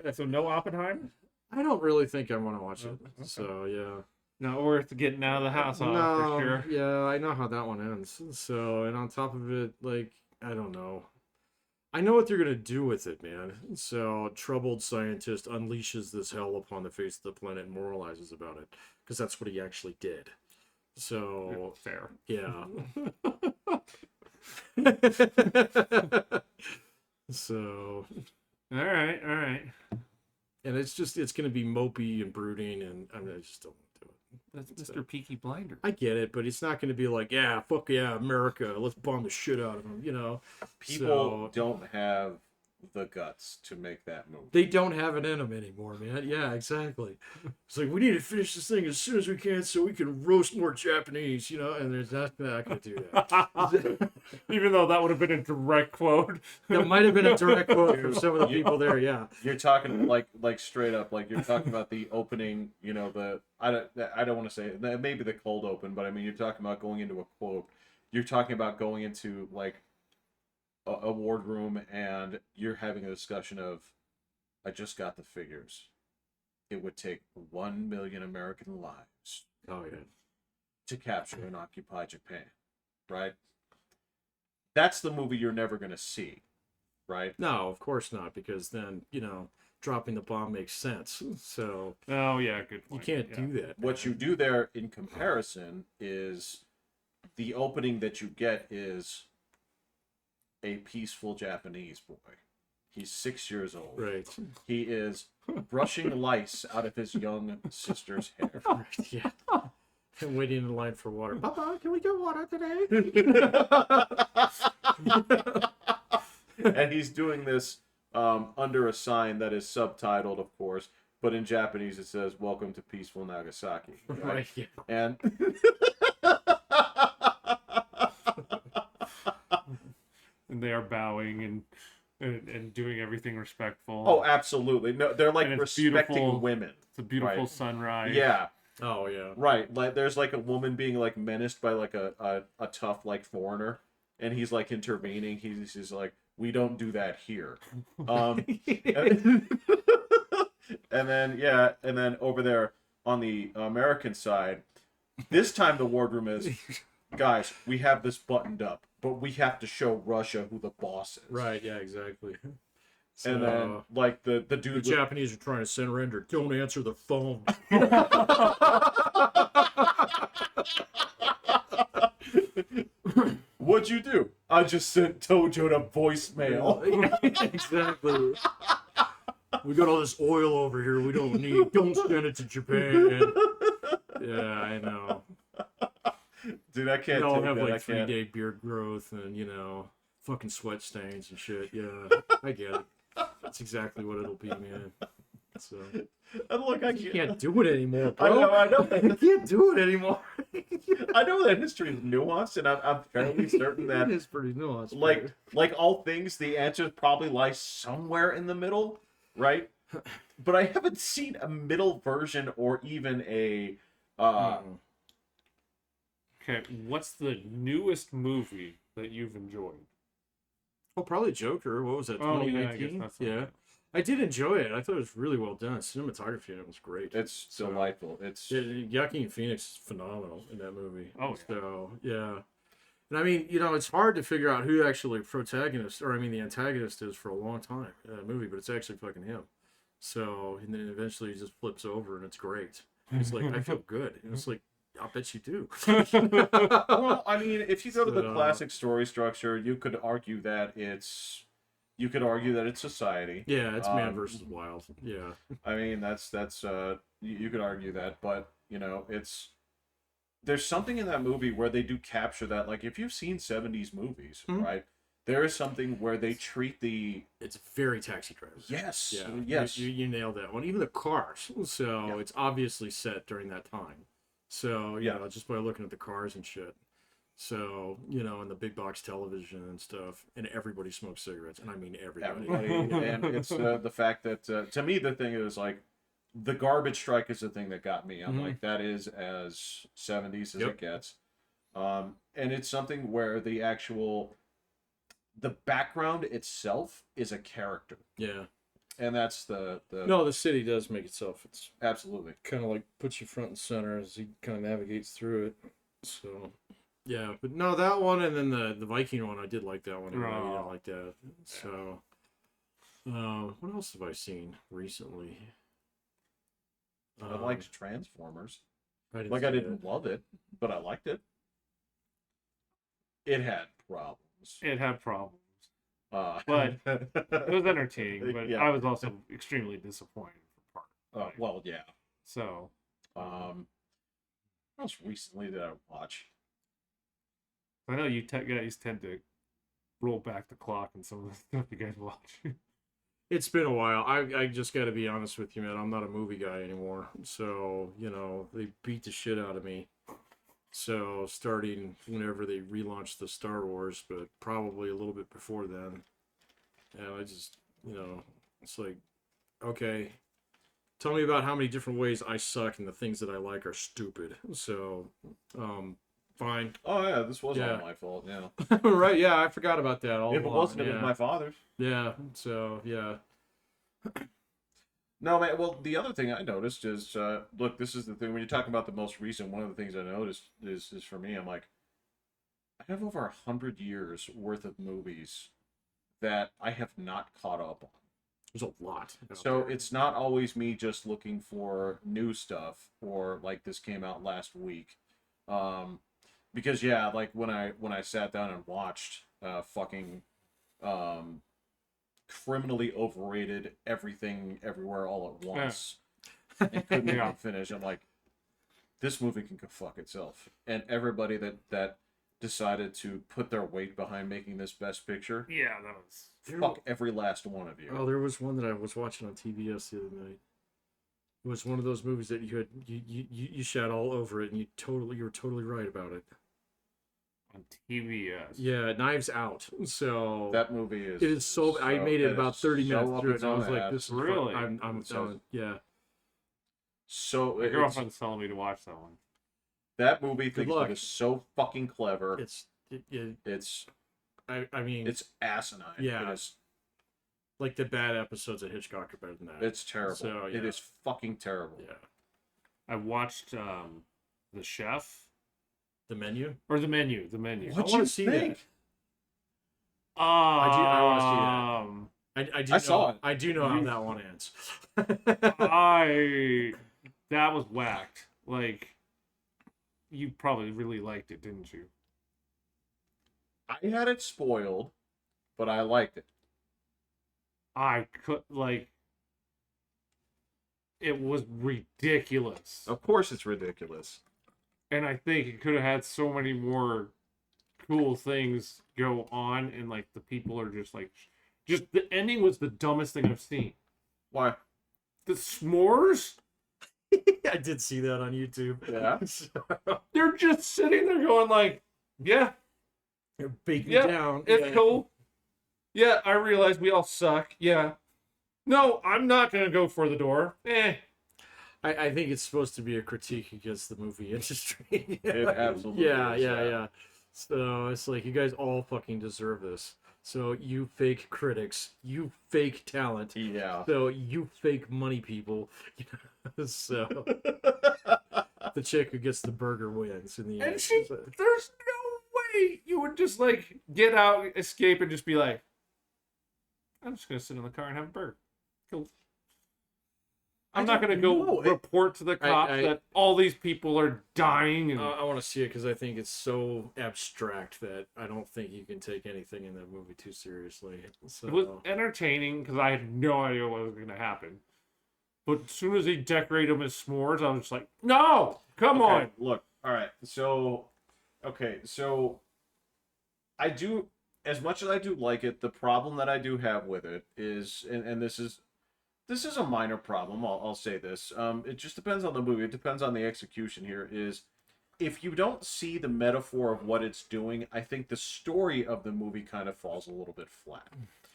S1: now.
S2: So no Oppenheimer?
S1: I don't really think I want to watch it.
S2: Okay.
S1: So yeah.
S2: Not worth getting out of the house on,
S1: No,
S2: for sure.
S1: yeah, I know how that one ends. So, and on top of it, like, I don't know. I know what they're gonna do with it, man. So, troubled scientist unleashes this hell upon the face of the planet and moralizes about it, because that's what he actually did. So,
S2: Fair.
S1: yeah. So,
S2: All right.
S1: and it's gonna be mopey and brooding, and I just don't want to do it.
S2: That's Mr. Peaky Blinder.
S1: I get it, but it's not going to be like, yeah, fuck yeah, America, let's bomb the shit out of them,
S3: People don't have the guts to make that movie.
S1: They don't have it in them anymore, man. Yeah, exactly. It's like, we need to finish this thing as soon as we can so we can roast more Japanese, and there's not going to do that.
S2: Even though that would have been a direct quote.
S1: That might have been a direct quote from some of the people there, yeah.
S3: You're talking like straight up, like you're talking about the opening, I don't want to say it, maybe the cold open, but I mean, you're talking about going into a quote. You're talking about going into like a wardroom and you're having a discussion of, I just got the figures. It would take 1 million American lives to capture and occupy Japan, right? That's the movie you're never going to see. right?
S1: No, of course not, because then, dropping the bomb makes sense. So
S2: Oh yeah, good
S1: you
S2: point.
S1: can't
S2: Yeah.
S1: do that.
S3: What you do there in comparison is the opening that you get is a peaceful Japanese boy. He's 6 years old.
S1: Right.
S3: He is brushing lice out of his young sister's hair.
S1: Right, yeah. And waiting in line for water. Papa, can we get water today?
S3: And he's doing this under a sign that is subtitled, of course, but in Japanese it says "Welcome to peaceful Nagasaki."
S1: Right, yeah.
S3: And
S2: And they are bowing and doing everything respectful.
S3: oh, absolutely. No, they're like
S2: And it's
S3: respecting
S2: beautiful.
S3: women.
S2: It's a beautiful
S3: Right.
S2: sunrise.
S3: Yeah,
S1: Oh, yeah.
S3: right. Like there's like a woman being like menaced by like a tough like foreigner, and he's like intervening. He's like, "We don't do that here." And then over there on the American side, this time the wardroom is, guys, we have this buttoned up, but we have to show Russia who the boss is.
S1: Right, yeah, exactly. So,
S3: And then like the
S1: the
S3: dude with,
S1: Japanese are trying to surrender. Don't answer the phone.
S3: what'd you do? I just sent Tojo to voicemail.
S1: Exactly. We got all this oil over here we don't need. Don't send it to Japan. Yeah, I know.
S3: Dude, I can't
S1: They all
S3: take
S1: have
S3: that. I
S1: like
S3: can't.
S1: 3-day beard growth and, fucking sweat stains and shit. Yeah, I get it. That's exactly what it'll be, man. So
S3: And look, I
S1: you
S3: can't.
S1: can't do it anymore,
S3: I
S1: bro.
S3: know.
S1: You can't do it anymore.
S3: I know that history is nuanced, and I'm fairly certain that
S1: it is pretty nuanced.
S3: like all things, the answer probably lies somewhere in the middle, right? But I haven't seen a middle version or even a
S2: Okay, what's the newest movie that you've enjoyed?
S1: Oh, probably Joker. What was that?
S2: Oh, yeah, I
S1: 2019.
S2: guess that's
S1: Yeah,
S2: okay.
S1: I did enjoy it. I thought it was really well done. Cinematography in it was great.
S3: it's
S1: So,
S3: delightful. It's
S1: Joaquin Phoenix is phenomenal in that movie.
S2: Oh, yeah.
S1: So yeah, and I mean, it's hard to figure out who actually the antagonist is for a long time in that movie, but it's actually fucking him. So and then eventually he just flips over and it's great. It's like I feel good. And it's like I bet you do.
S3: well, I mean, if you go to the
S1: So-
S3: classic story structure, you could argue that it's society.
S1: Yeah, it's man
S3: Um,
S1: versus wild. Yeah.
S3: I mean, that's you could argue that, but there's something in that movie where they do capture that. Like if you've seen 70s movies,
S1: Mhm.
S3: right? There is something where they treat the
S1: It's very Taxi Driver.
S3: yes,
S1: Yeah.
S3: yes,
S1: You nailed that one. Even the cars. So
S3: Yeah.
S1: it's obviously set during that time. So,
S3: Yeah.
S1: just by looking at the cars and shit. So, and the big box television and stuff. And everybody smokes cigarettes. And I mean everybody.
S3: everybody, and it's the fact that to me the thing is like the garbage strike is the thing that got me. I'm
S1: Mhm.
S3: like that is as 70s as
S1: Yep.
S3: it gets, and it's something where the background itself is a character,
S1: Yeah.
S3: and that's the
S1: No, the city does make itself. It's
S3: absolutely.
S1: kind of like puts you front and center as he kind of navigates through it. So, yeah. But no, that one and then the Viking one, I did like that one. I
S2: Oh.
S1: didn't like that. So, what else have I seen recently?
S3: I liked Transformers.
S1: I
S3: Like
S1: see
S3: I didn't
S1: that.
S3: love it, but I liked it. It had problems.
S2: It had problems.
S3: But
S2: It was entertaining, but
S3: Yeah.
S2: I was also extremely disappointed for part.
S3: well, yeah.
S2: So
S3: What else recently did I watch?
S2: I know you guys tend to roll back the clock and some of the stuff you guys watch.
S1: It's been a while. I just got to be honest with you, man. I'm not a movie guy anymore. So, they beat the shit out of me. So, starting whenever they relaunched the Star Wars, but probably a little bit before then. And I just, it's like, okay, tell me about how many different ways I suck and the things that I like are stupid. So, fine.
S3: Oh yeah, this was
S1: Yeah.
S3: all my fault. Yeah.
S1: Right, yeah, I forgot about that all
S3: If it
S1: along,
S3: wasn't, it
S1: yeah.
S3: was my father's.
S1: Yeah, so, yeah.
S3: No, man. Well, the other thing I noticed is, look, this is the thing when you're talking about the most recent. One of the things I noticed is for me, I'm like, I have over 100 years worth of movies that I have not caught up on.
S1: There's a lot. out
S3: So
S1: there.
S3: it's not always me just looking for new stuff or like this came out last week. Um, because yeah, like when I sat down and watched fucking um criminally overrated everything everywhere all at once and couldn't
S2: Yeah.
S3: even finish, I'm like, this movie can go fuck itself. And everybody that decided to put their weight behind making this best picture,
S2: Yeah, that was.
S3: fuck every last one of you.
S1: Oh, there was one that I was watching on TBS the other night. It was one of those movies that you shat all over it, and you were totally right about it.
S2: On TBS.
S1: Yeah, Knives Out. So
S3: That movie is.
S1: it is so. I made it
S3: that
S1: about
S3: is
S1: 30
S3: so
S1: minutes
S3: up
S1: through it,
S3: its
S1: and I
S3: own
S1: was like,
S3: ass.
S1: "This is
S2: Really?
S1: I'm
S3: So-
S1: done." Yeah.
S3: So
S2: My
S3: it's,
S2: girlfriend's telling me to watch that one.
S3: that movie thinks
S1: luck.
S3: it is so fucking clever.
S1: It's.
S3: It's
S1: I mean,
S3: it's asinine.
S1: Yeah.
S3: It is.
S1: like the bad episodes of Hitchcock are better than that.
S3: It's terrible.
S1: So,
S3: It
S1: yeah.
S3: is fucking terrible.
S1: Yeah.
S2: I watched The Chef
S1: The Menu.
S2: or The Menu. The Menu.
S3: What'd
S1: I wanna
S3: you
S1: see
S3: think?
S2: I
S1: wanna see that. I do
S3: I
S1: know,
S3: saw it.
S1: I do know how
S2: You-
S1: that one ends.
S2: That was whacked. Like, you probably really liked it, didn't you?
S3: I had it spoiled, but I liked it.
S2: I could like. It was ridiculous,
S3: Of course, it's ridiculous.
S2: and I think it could have had so many more cool things go on, and like the people are just the ending was the dumbest thing I've seen.
S3: Why?
S2: The s'mores,
S1: I did see that on YouTube.
S3: Yeah.
S2: they're just sitting there going like, yeah,
S1: They're baking
S2: Yeah,
S1: down.
S2: it's
S1: Yeah.
S2: cool. Yeah, I realize we all suck. Yeah. No, I'm not gonna go for the door.
S1: I think it's supposed to be a critique against the movie industry.
S3: It absolutely
S1: yeah,
S3: is,
S1: yeah,
S3: yeah.
S1: yeah. So it's like you guys all fucking deserve this. So you fake critics, you fake talent.
S3: Yeah.
S1: So you fake money people. So the chick who gets the burger wins in the end.
S2: And there's no way you would just like get out, escape, and just be like, I'm just gonna sit in the car and have a burger. Cool. I'm not gonna go
S1: know.
S2: report to the cops that all these people are dying and
S1: I want to see it because I think it's so abstract that I don't think you can take anything in that movie too seriously. So
S2: it was entertaining because I had no idea what was gonna happen. But as soon as he decorated them as s'mores, I was just like, no, come
S3: Okay,
S2: on.
S3: Look, all right. So, I do, as much as I do like it, the problem that I do have with it is, and this is a minor problem. I'll say this. It just depends on the movie. It depends on the execution here. Is if you don't see the metaphor of what it's doing, I think the story of the movie kind of falls a little bit flat.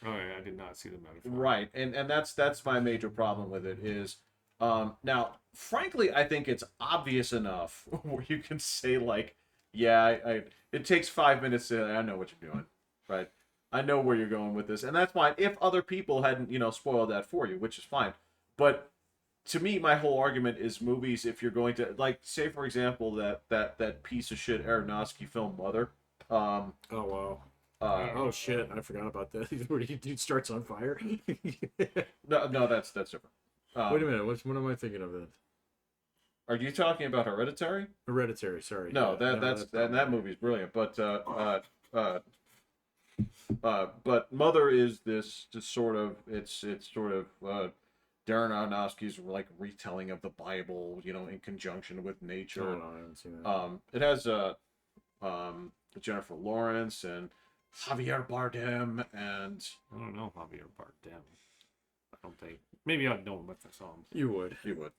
S2: Oh, yeah, I did not see the metaphor.
S3: Right, and that's my major problem with it is, now, frankly, I think it's obvious enough where you can say like, yeah, it takes 5 minutes to, I know what you're doing, right? I know where you're going with this, and that's fine. If other people hadn't, spoiled that for you, which is fine, but to me, my whole argument is movies. If you're going to like, say for example, that piece of shit Aronofsky film Mother,
S1: oh wow.
S3: uh,
S1: Oh shit! I forgot about that. Where he dude starts on fire.
S3: no, that's different.
S1: Wait a minute. What am I thinking of? Then
S3: Are you talking about Hereditary?
S1: Hereditary. Sorry.
S3: No,
S1: Yeah,
S3: that movie's brilliant. But but Mother is this just sort of it's sort of Darren Aronofsky's like retelling of the Bible, in conjunction with nature.
S1: Oh, no, I haven't seen that.
S3: It has Jennifer Lawrence and Javier Bardem and
S2: I don't know Javier Bardem. I don't think. Maybe I'd know him if I saw him.
S1: You would.
S3: you would.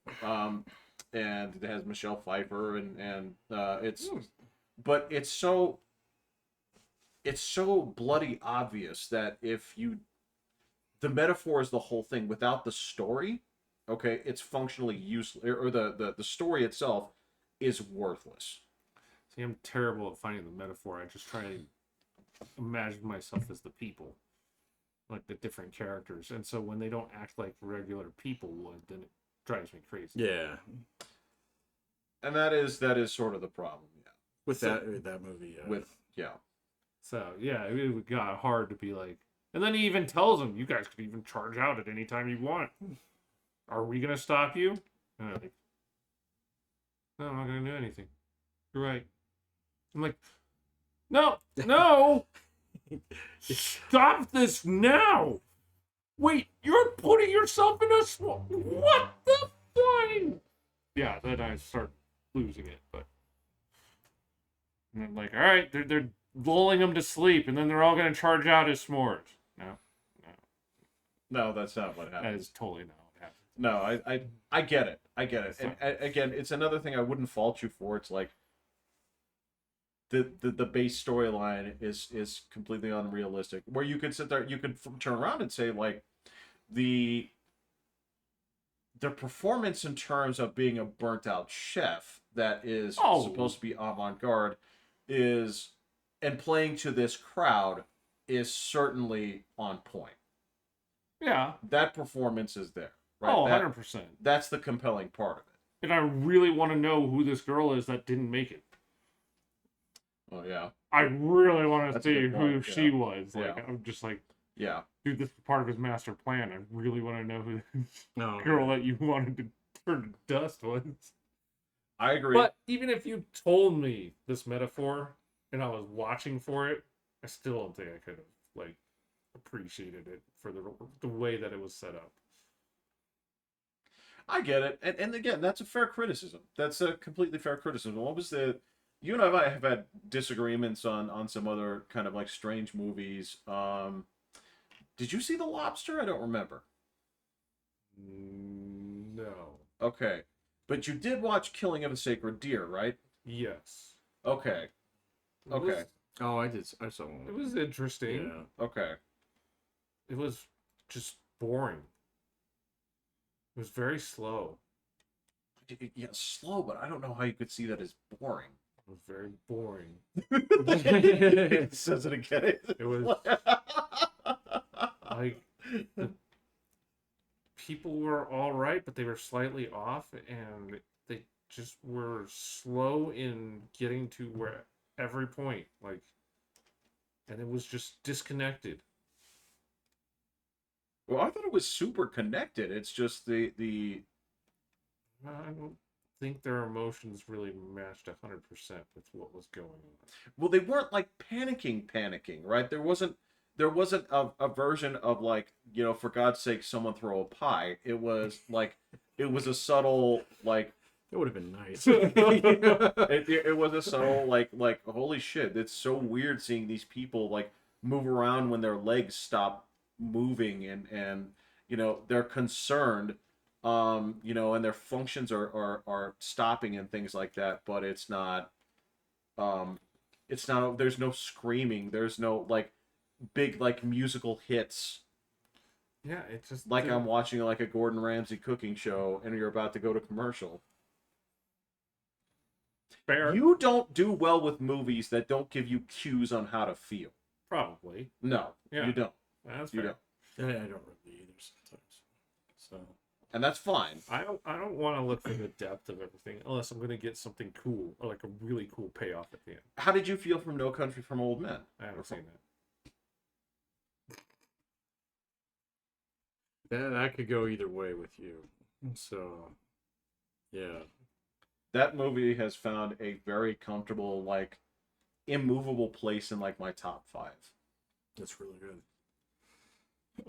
S3: And it has Michelle Pfeiffer and it's but it's so bloody obvious that if you the metaphor is the whole thing without the story, okay, it's functionally useless, or the story itself is worthless.
S2: See, I'm terrible at finding the metaphor. I just try to imagine myself as the people, like the different characters. And so when they don't act like regular people would, then it drives me crazy.
S1: Yeah.
S3: And that is sort of the problem, yeah.
S1: With that movie.
S3: With
S2: So yeah, it got hard to be like, And then he even tells them, you guys could even charge out at any time you want. Are we going to stop you? And they're like, no, I'm not going to do anything. You're right. I'm like, no, no. Stop this now. Wait, you're putting yourself in a swamp. What the flying? Yeah, then I start losing it. But and I'm like, all right, they're lulling him to sleep, and then they're all going to charge out his s'mores.
S3: No, that's not what
S2: That
S3: happened.
S2: is totally not what happened.
S3: No, I get it. I get it. And again, it's another thing I wouldn't fault you for. It's like the base storyline is completely unrealistic. Where you could sit there, you could turn around and say like the performance in terms of being a burnt out chef that is supposed to be avant-garde is and playing to this crowd is certainly on point.
S2: Yeah.
S3: That performance is there. Right?
S2: Oh, 100%.
S3: That's the compelling part of it.
S2: And I really want to know who this girl is that didn't make it.
S3: Oh, yeah.
S2: I really want to
S3: That's a
S2: see
S3: good
S2: who
S3: point,
S2: she was. Like,
S3: Yeah.
S2: I'm just like,
S3: Yeah.
S2: dude, this is part of his master plan. I really want to know who this
S1: No.
S2: girl that you wanted to turn to dust was.
S3: I agree.
S2: But even if you told me this metaphor and I was watching for it, I still don't think I could have like appreciated it for the way that it was set up.
S3: I get it. And again, that's a fair criticism. That's a completely fair criticism. What was the... You and I have had disagreements on some other kind of like strange movies. Did you see The Lobster? I don't remember.
S2: No.
S3: Okay. But you did watch Killing of a Sacred Deer, right?
S2: Yes.
S3: Okay. Okay.
S1: Oh, I did. I saw one.
S2: It was interesting.
S1: Yeah.
S3: Okay.
S2: It was just boring. It was very slow.
S3: Yeah, slow, but I don't know how you could see that as boring.
S2: It was very boring.
S3: It says it again.
S2: It was like the people were all right, but they were slightly off, and they just were slow in getting to where every point, like, and it was just disconnected.
S3: Well, I thought it was super connected. It's just the
S2: I don't think their emotions really matched 100% with what was going on.
S3: well, they weren't like panicking, right? There wasn't a version of like, you know, for God's sake, someone throw a pie. It was like it was a subtle like
S1: That would have been nice.
S3: it was a subtle like holy shit, it's so weird seeing these people like move around when their legs stop moving and you know they're concerned you know, and their functions are stopping and things like that, but it's not there's no screaming, there's no like big like musical hits
S2: Yeah, it just
S3: like I'm watching like a Gordon Ramsay cooking show and you're about to go to commercial.
S2: fair.
S3: You don't do well with movies that don't give you cues on how to feel.
S2: Probably.
S3: No,
S2: Yeah.
S3: you don't.
S2: That's
S3: You
S2: fair.
S3: don't.
S1: I don't really either sometimes. So
S3: And that's fine.
S2: I don't want to look for the depth of everything unless I'm gonna get something cool or like a really cool payoff at the end.
S3: How did you feel from No Country for Old Men?
S2: I haven't seen that.
S1: that could go either way with you. So, yeah.
S3: That movie has found a very comfortable, like, immovable place in like my top 5.
S1: That's really good.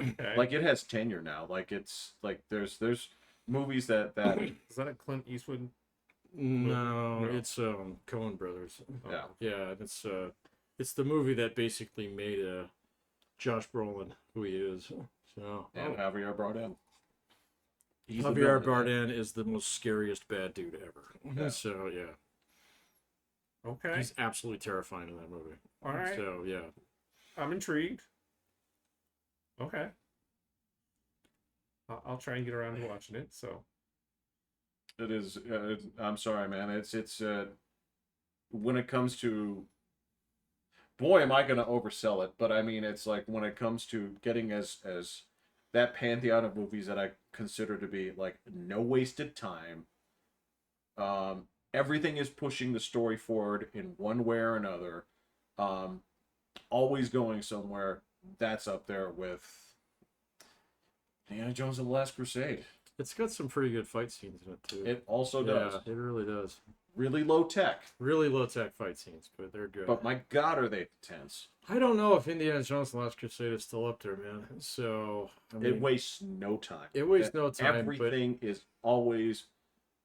S2: Okay.
S3: Like it has tenure now. Like it's like there's movies that
S2: Is that a Clint Eastwood?
S1: No,
S2: No.
S1: it's Coen Brothers.
S3: Yeah.
S1: Yeah, it's the movie that basically made Josh Brolin who he is. So
S3: and Javier Bardem. He's the
S1: Javier
S3: villain.
S1: Bardem is the most scariest bad dude ever.
S3: Yeah.
S1: So yeah,
S2: Okay.
S1: he's absolutely terrifying in that movie.
S2: All right.
S1: So yeah,
S2: I'm intrigued. Okay. I'll try and get around to watching it. So.
S3: It is. I'm sorry, man. It's when it comes to. Boy, am I going to oversell it, but I mean, it's like when it comes to getting as that pantheon of movies that I consider to be like no wasted time. Everything is pushing the story forward in one way or another. Always going somewhere. that's up there with Indiana Jones and the Last Crusade.
S1: It's got some pretty good fight scenes in it too.
S3: It also does.
S1: Yeah, it really does.
S3: Really low tech,
S1: Really low tech fight scenes, but they're good.
S3: but my God, are they tense?
S1: I don't know if Indiana Jones and the Last Crusade is still up there, man. So I mean,
S3: It wastes no time.
S1: It wastes no time,
S3: Everything is always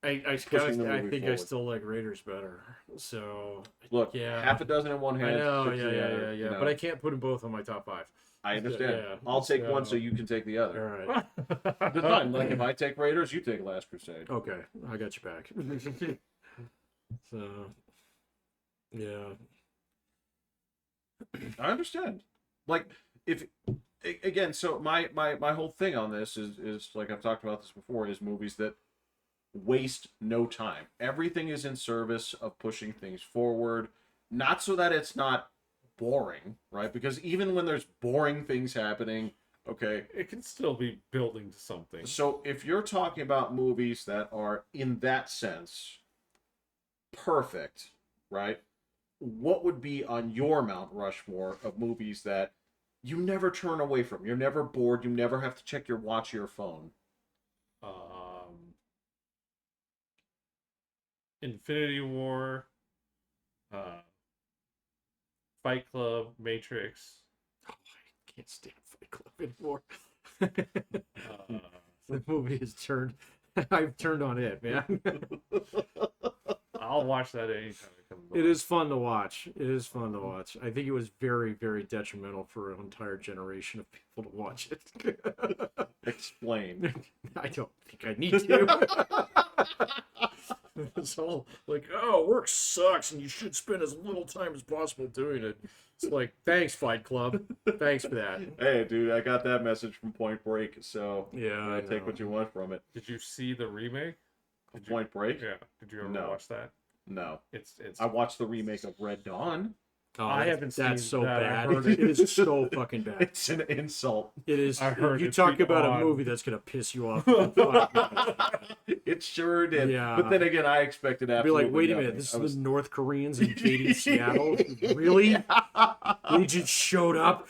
S1: I
S3: pushing the movie
S1: think I
S3: forward.
S1: still like Raiders better. So
S3: look.
S1: Yeah.
S3: Half a dozen in one
S1: I
S3: hand.
S1: know,
S3: 6 in the
S1: yeah.
S3: other, you know.
S1: But I can't put them both on my top 5.
S3: I understand.
S1: Yeah,
S3: I'll take
S1: so-
S3: one so you can take the
S1: All
S3: other.
S1: right.
S3: That's fine. Like if I take Raiders, you take Last Crusade.
S1: Okay, I got you back. So, yeah.
S3: I understand. Like if again, so my whole thing on this is like I've talked about this before, is movies that waste no time. Everything is in service of pushing things forward, not so that it's not boring, right? Because even when there's boring things happening, okay.
S2: It can still be building to something.
S3: So if you're talking about movies that are in that sense perfect, right? What would be on your Mount Rushmore of movies that you never turn away from? You're never bored. You never have to check your watch or your phone.
S2: Infinity War, Fight Club, Matrix.
S1: Oh, I can't stand Fight Club anymore.
S2: Uh,
S1: The movie has turned. I've turned on it, man.
S2: I'll watch that anytime it comes.
S1: It is fun to watch. It is fun to watch. I think it was very, very detrimental for an entire generation of people to watch it.
S3: Explain.
S1: I don't think I need to. It's all like, oh, work sucks, and you should spend as little time as possible doing it. It's like, thanks, Fight Club. Thanks for that.
S3: Hey, dude, I got that message from Point Break, so
S1: Yeah, I
S3: take
S1: know.
S3: what you want from it.
S2: Did you see the remake? Did you-
S3: Point Break?
S2: Yeah. Did you ever
S3: No.
S2: watch that?
S3: No.
S2: It's
S3: I watched the remake of Red Dawn.
S1: Oh,
S2: I
S1: that's-
S2: haven't
S1: That's
S2: seen
S1: so
S2: that. I
S1: bad.
S2: heard
S1: It
S2: it.
S1: is so fucking bad.
S3: It's an insult.
S1: It is.
S2: I heard
S1: you
S2: it's
S1: talk about
S2: beyond-
S1: a movie that's gonna piss you off.
S3: It sure did.
S1: Yeah.
S3: But then again, I expected
S1: I'd be
S3: absolutely
S1: like, wait a
S3: nothing.
S1: minute, this
S3: I
S1: is
S3: was-
S1: the North Koreans invading Seattle? Really? Legion showed up?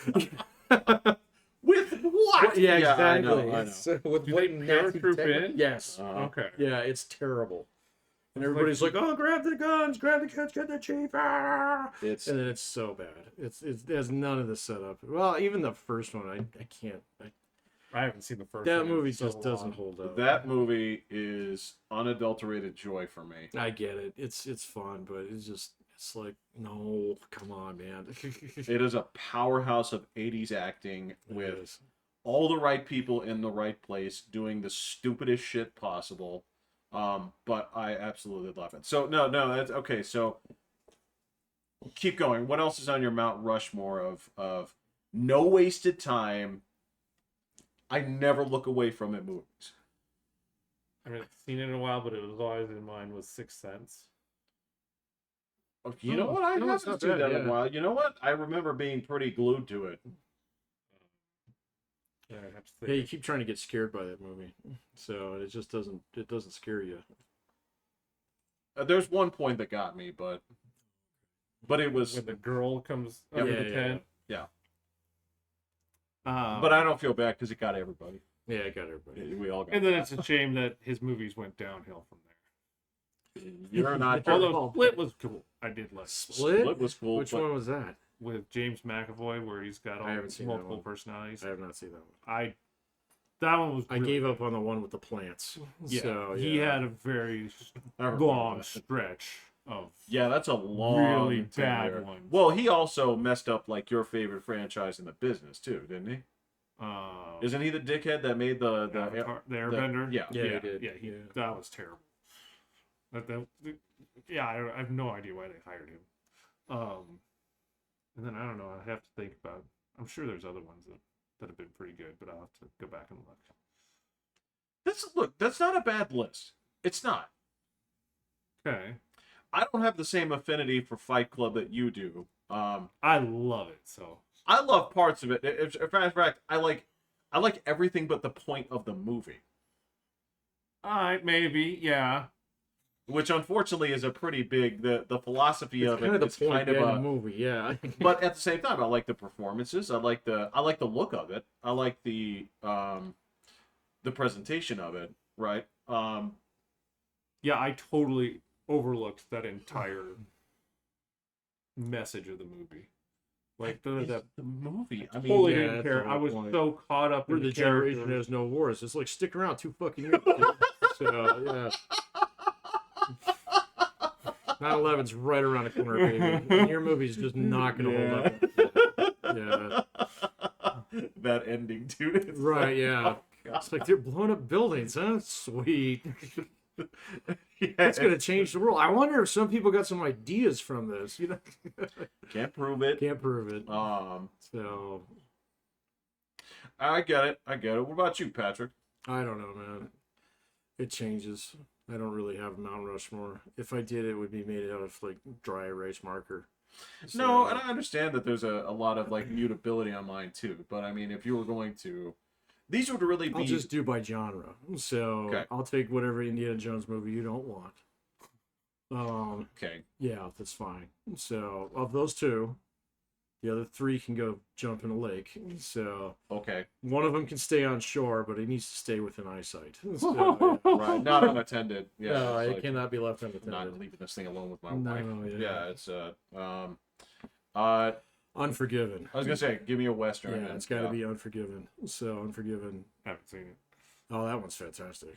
S3: With what?
S1: Yeah,
S3: I
S1: exactly.
S3: know, I know.
S1: So, with
S2: Do
S1: what
S2: they
S1: nasty
S2: paratroop
S1: techno-
S2: in?
S1: Yes.
S2: Okay.
S1: Yeah, it's terrible. And
S2: It's like-
S1: everybody's like, "Oh, grab the guns, grab the kids, get the chief!" Ah!
S3: It's
S1: And then it's so bad. It has none of the setup. Well, even the first one, I can't.
S2: I haven't seen the first.
S1: That
S2: one in
S1: movie
S2: so
S1: just doesn't
S2: long.
S1: hold up.
S3: that movie is unadulterated joy for me.
S1: I get it. It's fun, but it's like, no, come on, man.
S3: It is a powerhouse of 80s acting
S1: It
S3: with
S1: is.
S3: all the right people in the right place doing the stupidest shit possible. But I absolutely love it. So no, that's okay. So keep going. What else is on your Mount Rushmore of no wasted time? I never look away from it movies.
S2: I haven't seen it in a while, but it was always in mind was Sixth Sense.
S3: Oh, you know what? I
S1: no, it's
S3: haven't
S1: not
S3: seen
S1: bad,
S3: that in a
S1: yeah.
S3: while. You know what? I remember being pretty glued to it.
S2: Yeah, I have to
S1: Yeah, you
S2: think.
S1: keep trying to get scared by that movie, so it just doesn't scare you.
S3: There's one point that got me, but it was.
S2: When the girl comes
S3: Yeah,
S2: up
S1: yeah,
S2: with the
S1: yeah,
S2: tent.
S3: yeah.
S2: But
S3: I don't feel bad because it got everybody.
S1: Yeah, I got everybody.
S3: We all got.
S2: and then it's a shame that his movies went downhill from there.
S3: You're not.
S2: Although Split was cool. I did like Split.
S1: Split?
S3: was cool.
S1: Which
S3: but
S1: one was that?
S2: With James McAvoy, where he's got all
S1: I haven't seen that
S2: multiple
S1: one.
S2: personalities.
S1: I have not seen that one.
S2: That one was.
S1: I
S2: really
S1: gave
S2: good.
S1: up on the one with the plants.
S2: Yeah,
S1: So,
S2: he
S1: yeah.
S2: had a very
S3: I remember
S2: long
S3: that.
S2: stretch of
S3: Yeah, that's a long,
S2: really bad
S3: tenure.
S2: ones.
S3: Well, he also messed up like your favorite franchise in the business too, didn't he? Isn't he the dickhead that made the
S2: Avatar, the Airbender.
S3: yeah.
S1: Yeah, he did.
S2: Yeah,
S1: Yeah.
S2: that was terrible. Yeah, I have no idea why they hired him. And then I don't know. I have to think about. I'm sure there's other ones that have been pretty good, but I'll have to go back and look.
S3: That's not a bad list. It's not.
S2: Okay,
S3: I don't have the same affinity for Fight Club that you do.
S2: I love it. So
S3: I love parts of it. In fact, I like everything but the point of the movie.
S2: all right, maybe yeah.
S3: which unfortunately is a pretty big. The philosophy
S1: It's
S3: of
S1: kind
S3: it
S1: of the
S3: is
S1: point
S3: kind of
S1: in the
S3: a.
S1: movie, yeah.
S3: But at the same time, I like the performances. I like the look of it. I like the presentation of it. Right.
S2: Yeah, I totally overlooked that entire message of the movie. Like the
S3: movie. I mean,
S2: totally
S1: yeah,
S2: didn't
S1: that's
S2: care.
S1: the
S2: I
S1: whole
S2: was
S1: point.
S2: so caught up
S1: We're
S2: in
S1: the
S2: the
S1: generation that
S2: characters.
S1: has no wars. It's like, stick around 2 fucking years. Dude. So, yeah. 9/11's right around the corner, baby. And your movie's just not going to hold up. Yeah.
S3: that ending, dude. It's
S1: Right,
S3: like,
S1: yeah.
S3: oh, God.
S1: It's like they're blowing up buildings, huh? Sweet.
S3: Yeah,
S1: That's going to change the world. I wonder if some people got some ideas from this. You know,
S3: can't prove it.
S1: can't prove it.
S3: Um,
S1: So,
S3: I get it. What about you, Patrick?
S1: I don't know, man. It changes. I don't really have Mount Rushmore. If I did, it would be made out of like dry erase marker.
S3: No,
S1: So,
S3: and I understand that there's a lot of like mutability on mine too. But I mean, if you were going to, these would really be.
S1: I'll just do by genre. So
S3: Okay.
S1: I'll take whatever Indiana Jones movie you don't want.
S3: Okay.
S1: Yeah, that's fine. So of those two, the other three can go jump in a lake. So
S3: Okay.
S1: one of them can stay on shore, but he needs to stay within eyesight. So, yeah.
S3: Right. Not unattended. Yeah.
S1: No,
S3: it's
S1: it
S3: like,
S1: cannot be left
S3: I'm
S1: unattended.
S3: not leaving this thing alone with my
S1: No,
S3: wife.
S1: yeah.
S3: It's
S1: Unforgiven.
S3: I was gonna say, give me a western.
S1: Yeah, it's got to be Unforgiven. So Unforgiven.
S2: Haven't seen it.
S1: Oh, that one's fantastic.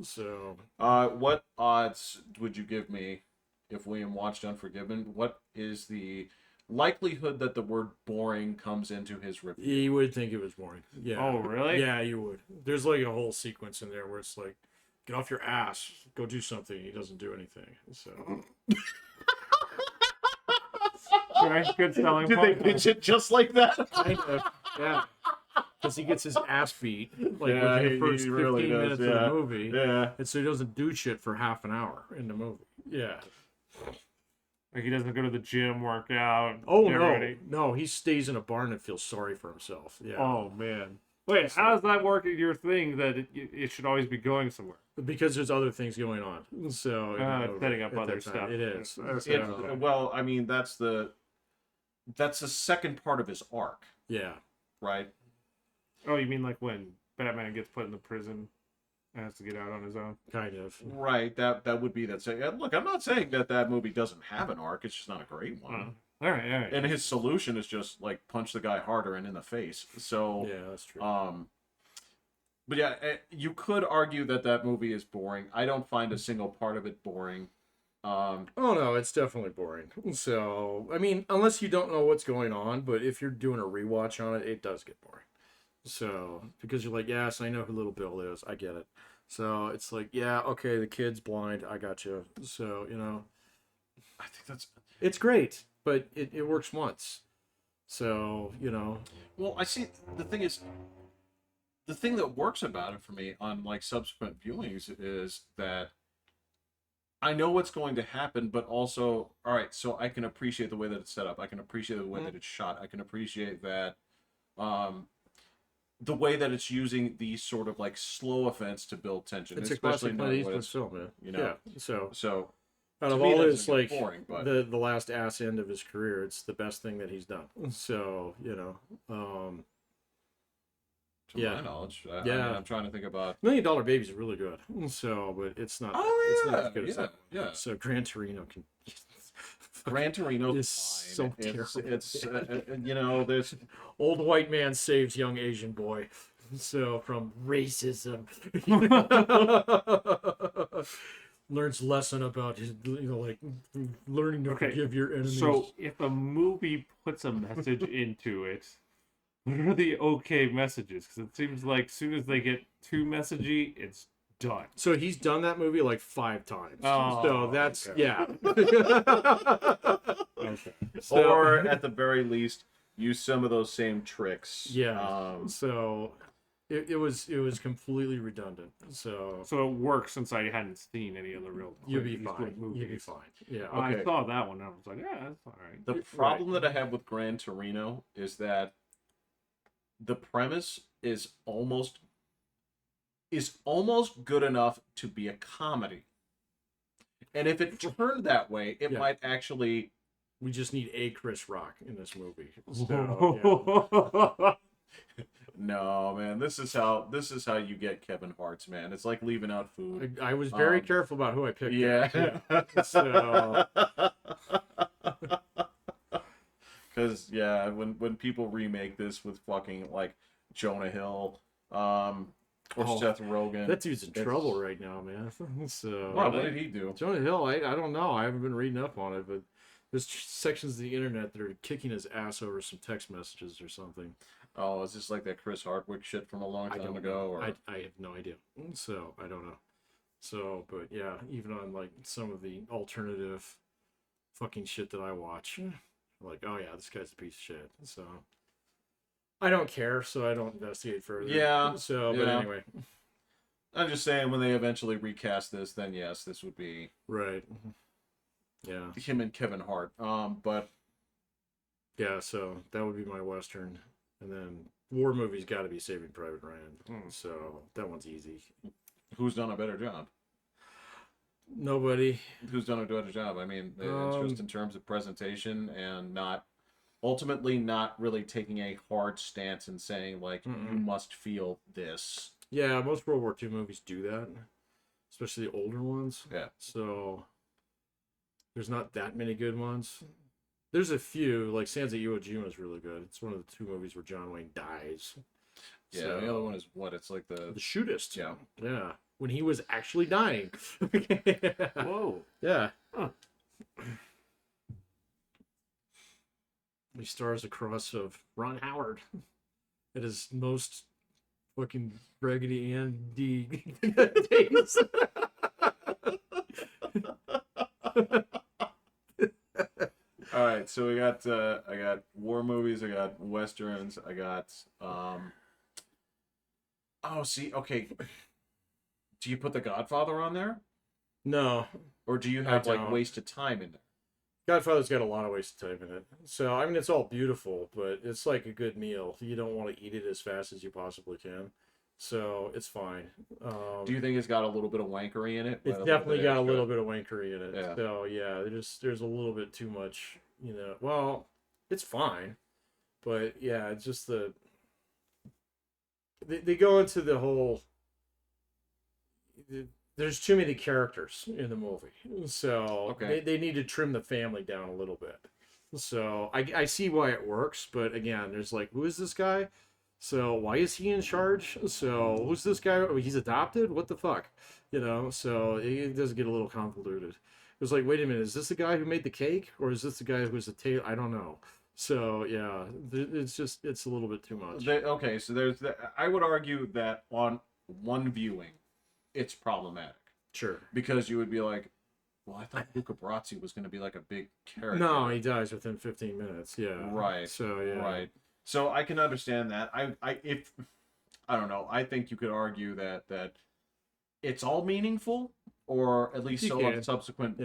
S1: So
S3: What odds would you give me if William watched Unforgiven? What is the likelihood that the word boring comes into his review?
S1: you would think it was boring. Yeah.
S2: Oh, really?
S1: Yeah, you would. There's like a whole sequence in there where it's like, get off your ass, go do something. He doesn't do anything. So
S2: Okay, good selling
S3: Did they
S2: point.
S3: pitch it just like that?
S1: kind of, yeah. Because he gets his ass beat like
S3: Yeah,
S1: within
S3: he
S1: the first 15
S3: really does,
S1: minutes of
S3: yeah.
S1: the movie.
S3: Yeah.
S1: And so he doesn't do shit for half an hour in the movie. Yeah.
S2: Like he doesn't go to the gym, work out.
S1: Oh,
S2: get
S1: no.
S2: ready.
S1: No, he stays in a barn and feels sorry for himself. Yeah.
S2: Oh man. Wait, how does that work in your thing that it should always be going somewhere?
S1: Because there's other things going on. So, in the movie
S2: Setting up
S1: at that
S2: other
S1: time,
S2: stuff.
S1: It is.
S2: Okay.
S3: Well, I mean, that's the second part of his arc,
S1: Yeah.
S3: right?
S2: Oh, you mean like when Batman gets put in the prison and has to get out on his own?
S1: Kind of.
S3: Right. That would be that. Look, I'm not saying that movie doesn't have an arc. It's just not a great one.
S2: All right.
S3: And his solution is just like punch the guy harder and in the face. So
S1: Yeah, that's true.
S3: but yeah, you could argue that movie is boring. I don't find a single part of it boring.
S1: Oh no, it's definitely boring. So, I mean, unless you don't know what's going on, but if you're doing a rewatch on it, it does get boring. So, because you're like, yes, I know who Little Bill is. I get it. So, it's like, yeah, okay, the kid's blind. I got you. So, you know,
S3: I think that's
S1: it's great, but it works once. So, you know.
S3: well. I see. The thing is, the thing that works about it for me on like subsequent viewings is that I know what's going to happen, but also, all right, so I can appreciate the way that it's set up. I can appreciate the way that it's shot. I can appreciate that, the way that it's using these sort of like slow events to build tension.
S1: It's a
S3: especially
S1: classic
S3: knowing
S1: Clint
S3: what
S1: Eastwood
S3: it's,
S1: film, man.
S3: you know.
S1: Yeah. So,
S3: So
S1: out
S3: to
S1: of
S3: me,
S1: all
S3: that
S1: his,
S3: doesn't
S1: like,
S3: get boring, but
S1: the last ass end of his career, it's the best thing that he's done. So, you know,
S3: to
S1: yeah.
S3: my knowledge, I
S1: Yeah.
S3: mean, I'm trying to think about.
S1: $1 Million Babies is really good. So, but it's not.
S3: Oh,
S1: it's not
S3: yeah,
S1: as good as
S3: yeah,
S1: that.
S3: yeah.
S1: So Gran Torino can.
S3: Gran Torino's
S1: It's
S3: fine.
S1: so terrible.
S3: It's you know, there's
S1: Old white man saves young Asian boy. So from racism, learns lesson about his, you know, like learning to
S2: Okay,
S1: forgive your enemies.
S2: So if a movie puts a message into it, what are the okay messages? Because it seems like as soon as they get too messagey, it's done.
S1: So he's done that movie like 5 times.
S2: Oh,
S1: so that's
S2: okay.
S1: yeah.
S2: Okay.
S1: So-
S3: or at the very least use some of those same tricks.
S1: Yeah. So it was completely redundant. So
S2: So it works since I hadn't seen any other real
S1: you'll be
S2: Clint
S1: fine.
S2: Eastwood
S1: You'll be
S2: movies.
S1: fine. Yeah.
S3: Okay.
S2: I saw that one and I was like, yeah, that's all right.
S3: The problem that I have with Gran Torino is that the premise is almost good enough to be a comedy. And if it turned that way, it
S1: Yeah.
S3: might actually.
S1: We just need a Chris Rock in this movie. So,
S3: No, man. This is how you get Kevin Hart's, man. It's like leaving out food.
S1: I was very careful about who I picked.
S3: Yeah.
S1: So,
S3: Because when people remake this with fucking like Jonah Hill, or Seth Rogen,
S1: that dude's in trouble right now, man. So,
S3: What did he do?
S1: Jonah Hill, I don't know. I haven't been reading up on it, but there's sections of the internet that are kicking his ass over some text messages or something.
S3: Oh, is this like that Chris Hardwick shit from a long time ago? Or...
S1: I have no idea. So I don't know. So, but yeah, even on like some of the alternative fucking shit that I watch, like, oh yeah, this guy's a piece of shit. So I don't care, so I don't investigate further.
S3: Yeah.
S1: So, but anyway.
S3: I'm just saying, when they eventually recast this, then yes, this would be
S1: Right. Yeah.
S3: him and Kevin Hart. But
S1: yeah, so that would be my Western. And then war movies got to be Saving Private Ryan. So that one's easy.
S3: who's done a better job?
S1: Nobody.
S3: Who's done a better job? I mean, just in terms of presentation and ultimately not really taking a hard stance and saying, like, you must feel this.
S1: Yeah, most World War II movies do that, especially the older ones.
S3: Yeah.
S1: So there's not that many good ones. There's a few, like Sansa Iwo Jima is really good. It's one of the two movies where John Wayne dies.
S3: Yeah,
S1: So,
S3: the other one is what? It's like the
S1: shootist.
S3: Yeah.
S1: Yeah. When he was actually dying.
S2: Whoa.
S1: Yeah.
S2: Huh.
S1: He stars across of Ron Howard at his most fucking raggedy Andy days.
S3: All right, so we got I got war movies, I got westerns, I got okay. Do you put The Godfather on there?
S1: No.
S3: Or do you have
S1: I
S3: like
S1: don't.
S3: wasted time in there?
S1: Godfather's got a lot of wasted time in it. So, I mean, it's all beautiful, but it's like a good meal. You don't want to eat it as fast as you possibly can. So, it's fine.
S3: Do you think it's got a little bit of wankery in it?
S1: It's
S3: A little
S1: definitely
S3: bit
S1: got a
S3: extra?
S1: little bit of wankery in it.
S3: Yeah.
S1: So, yeah, there's a little bit too much, Well, it's fine. But, yeah, it's just they go into the whole... There's too many characters in the movie, so they need to trim the family down a little bit. So I see why it works, but again, there's like, who is this guy? So why is he in charge? So who's this guy? Oh, he's adopted? What the fuck? So it does get a little convoluted. It was like, wait a minute, is this the guy who made the cake, or is this the guy who's the tailor? I don't know. So yeah, it's a little bit too much.
S3: So there's I would argue that on one viewing, it's problematic.
S1: Sure.
S3: Because you would be like, well, I thought Luca Brasi was going to be like a big character.
S1: No, he dies within 15 minutes. Yeah.
S3: Right.
S1: So yeah.
S3: Right. So I can understand that. I don't know. I think you could argue that it's all meaningful, or at least on subsequent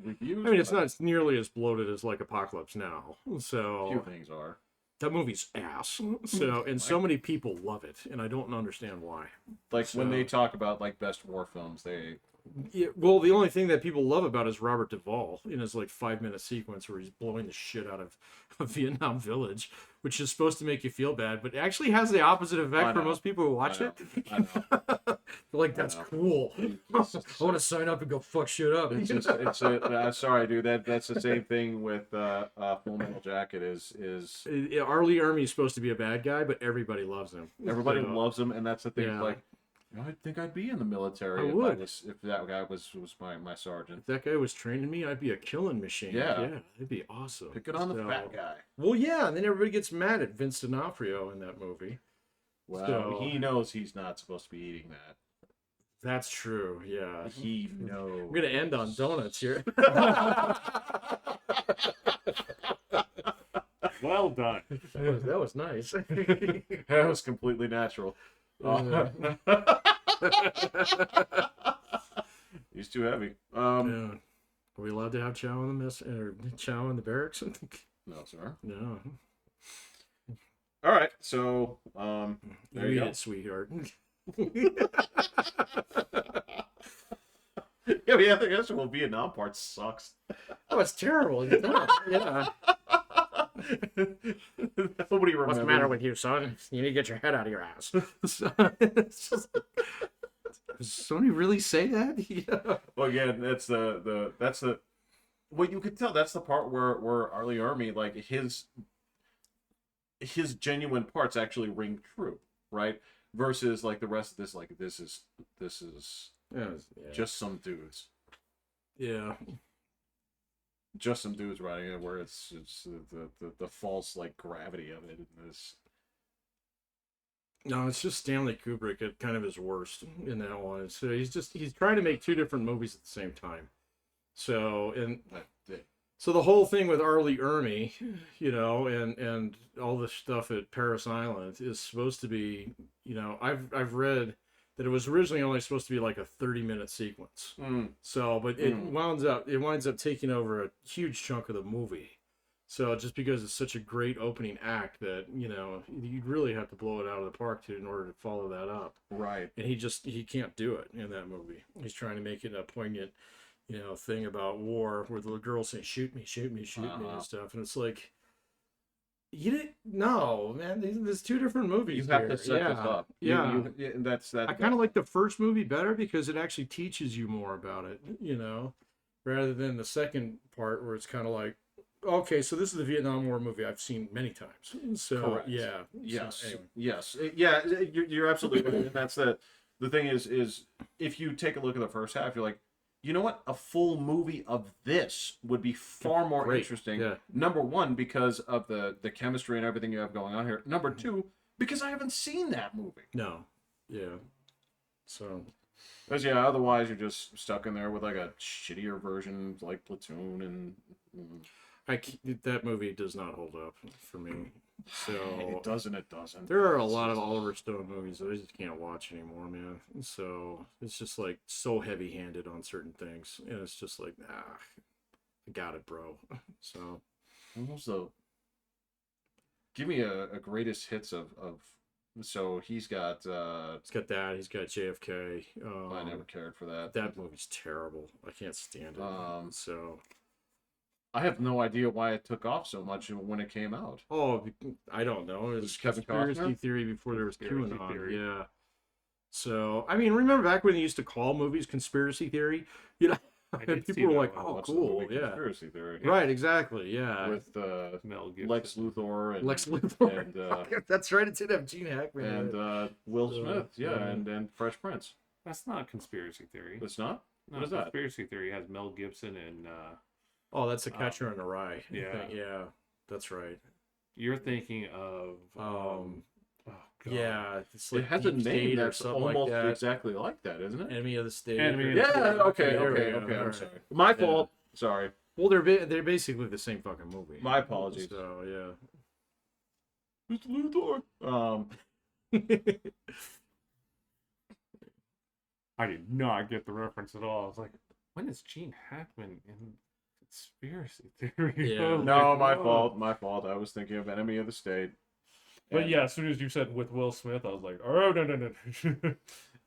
S3: reviews.
S1: I mean, it's not nearly as bloated as like Apocalypse Now. So
S3: few things are.
S1: That movie's ass. So and so many people love it, and I don't understand why.
S3: Like when they talk about like best war films,
S1: well, the only thing that people love about it is Robert Duvall in his like 5-minute sequence where he's blowing the shit out of a Vietnam village, which is supposed to make you feel bad, but it actually has the opposite effect for most people who watch it.
S3: I know.
S1: They're like, that's cool. I want to sign up and go fuck shit up.
S3: Sorry, dude. That's the same thing with Full Metal Jacket. Is
S1: R. Lee Ermey's supposed to be a bad guy, but everybody loves him.
S3: Everybody loves him, and that's the thing. Yeah. Like, I think I'd be in the military if that guy was my sergeant.
S1: If that guy was training me, I'd be a killing machine.
S3: Yeah,
S1: it'd be awesome.
S3: Pick it on the fat guy.
S1: Well, yeah, and then everybody gets mad at Vince D'Onofrio in that movie.
S3: Well, he knows he's not supposed to be eating that.
S1: That's true. Yeah,
S3: he knows.
S1: I'm gonna end on donuts here.
S2: Well done.
S1: That was nice.
S3: That was completely natural. He's too heavy.
S1: Are we allowed to have chow in the mess or chow in the barracks?
S3: No, sir.
S1: No.
S3: All right, so there you go,
S1: sweetheart.
S3: Yeah, but yeah, the actual Vietnam part sucks.
S1: Oh, it's terrible. It's not. Yeah.
S3: Nobody
S1: What's
S3: remembers.
S1: the matter with you, son? You need to get your head out of your ass. It's just, does somebody really say that? Yeah.
S3: Well, again, that's the what you could tell. That's the part where Arlie Army, like his genuine parts actually ring true, right? Versus like the rest of this, like this is
S1: Yeah.
S3: just some dudes,
S1: Yeah.
S3: just some dudes writing it, where it's the false like gravity of it in this.
S1: No, it's just Stanley Kubrick at kind of his worst in that one. So he's trying to make two different movies at the same time. So so the whole thing with Arlie Ermy, and all the stuff at Paris Island is supposed to be, I've read that it was originally only supposed to be like a 30-minute sequence. So, but it winds up taking over a huge chunk of the movie. So just because it's such a great opening act that, you'd really have to blow it out of the park in order to follow that up.
S3: Right.
S1: And he can't do it in that movie. He's trying to make it a poignant, thing about war where the girls say, shoot me, shoot me, shoot me and stuff. And it's like, you didn't, no, man, there's two different movies.
S3: You have to set this up.
S1: Yeah.
S3: That's
S1: I kind of like the first movie better because it actually teaches you more about it, rather than the second part where it's kind of like, okay, so this is the Vietnam War movie I've seen many times. So,
S3: Correct.
S1: yeah.
S3: Yes.
S1: So, anyway.
S3: Yes. Yeah. You're absolutely right. And that's the thing is if you take a look at the first half, you're like, you know what? A full movie of this would be far more
S1: Great.
S3: interesting.
S1: Yeah.
S3: Number one, because of the chemistry and everything you have going on here. Number two, because I haven't seen that movie.
S1: No. Yeah. So.
S3: Because yeah, otherwise you're just stuck in there with like a shittier version like Platoon and.
S1: That movie does not hold up for me. So
S3: It doesn't.
S1: there are a lot of Oliver Stone movies that I just can't watch anymore, man. So it's just like so heavy-handed on certain things, and it's just like, I got it, bro. So
S3: give me a greatest hits of. So he's got.
S1: he's got that. He's got JFK.
S3: I never cared for that.
S1: That movie's terrible. I can't stand it. So.
S3: I have no idea why it took off so much when it came out.
S1: Oh, I don't know. It was
S3: Kevin
S1: conspiracy
S3: Costner?
S1: theory before there was
S2: Conspiracy
S1: QAnon.
S2: theory.
S1: Yeah. So, I mean, remember back when they used to call movies conspiracy theory?
S2: I did see
S1: people were
S2: that
S1: like,
S2: one.
S1: "Oh,
S3: What's the
S1: cool,
S3: movie
S1: yeah."
S3: Conspiracy theory.
S1: Right, exactly, yeah.
S3: With
S2: Mel Gibson.
S3: Lex Luthor and
S1: Lex Luthor.
S3: and
S1: That's right. It did have Gene Hackman. in it.
S3: and Will Smith, yeah,
S1: yeah.
S3: and Fresh Prince.
S2: That's not conspiracy theory.
S3: It's not.
S2: No,
S3: What is that?
S2: conspiracy theory has Mel Gibson and
S1: Oh, that's a Catcher in the Rye. I
S2: yeah.
S1: think. Yeah, that's right.
S2: you're thinking of oh God.
S1: Yeah, it's
S3: It
S1: like
S3: has a
S1: Deep
S3: name
S1: State or
S3: that's
S1: something
S3: almost
S1: like that.
S3: exactly like that, isn't it?
S1: Enemy of the State.
S2: Enemy of
S3: Yeah.
S2: the State.
S3: Okay.
S1: there we
S3: Okay.
S1: go.
S3: Okay. I'm
S1: Alright.
S3: sorry. My fault. Sorry.
S1: Well, they're basically the same fucking movie.
S3: My apologies.
S1: So
S3: Mr. Luthor.
S2: I did not get the reference at all. I was like, when is Gene Hackman in conspiracy theory?
S1: Yeah.
S2: I was
S3: No,
S2: like,
S3: my
S2: whoa.
S3: fault. My fault. I was thinking of Enemy of the State.
S2: But
S3: And-
S2: yeah, as soon as you said with Will Smith, I was like, oh no.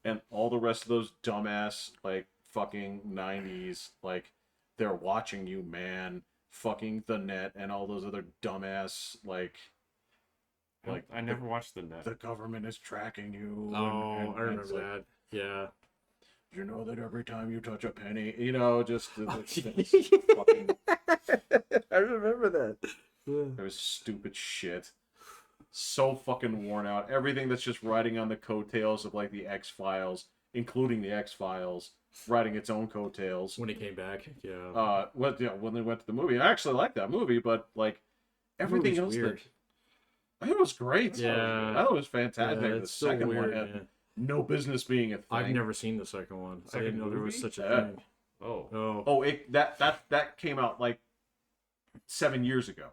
S3: and all the rest of those dumbass like fucking 90s like they're watching you man fucking the net and all those other dumbass like
S2: I never watched the net.
S3: the government is tracking you
S1: Oh,
S3: and
S1: I remember
S3: it's like,
S1: that. Yeah.
S3: you know that every time you touch a penny just
S1: Oh,
S3: it's fucking,
S1: I remember that.
S3: it was stupid shit, so fucking worn out. Everything that's just riding on the coattails of like the X-Files, including the X-Files riding its own coattails.
S1: When he came back, yeah.
S3: When they went to the movie, I actually liked that movie, but like everything else,
S1: weird.
S3: I thought it was great.
S1: Yeah.
S3: I thought it was fantastic.
S1: Yeah,
S3: the
S1: it's so
S3: second
S1: weird.
S3: one had
S1: Man.
S3: no business being a thing.
S1: I've never seen the second one. I
S2: Second
S1: didn't know there was
S2: movie?
S1: such a
S3: Yeah.
S1: thing.
S2: Oh.
S1: Oh.
S3: Oh, that came out like 7 years ago.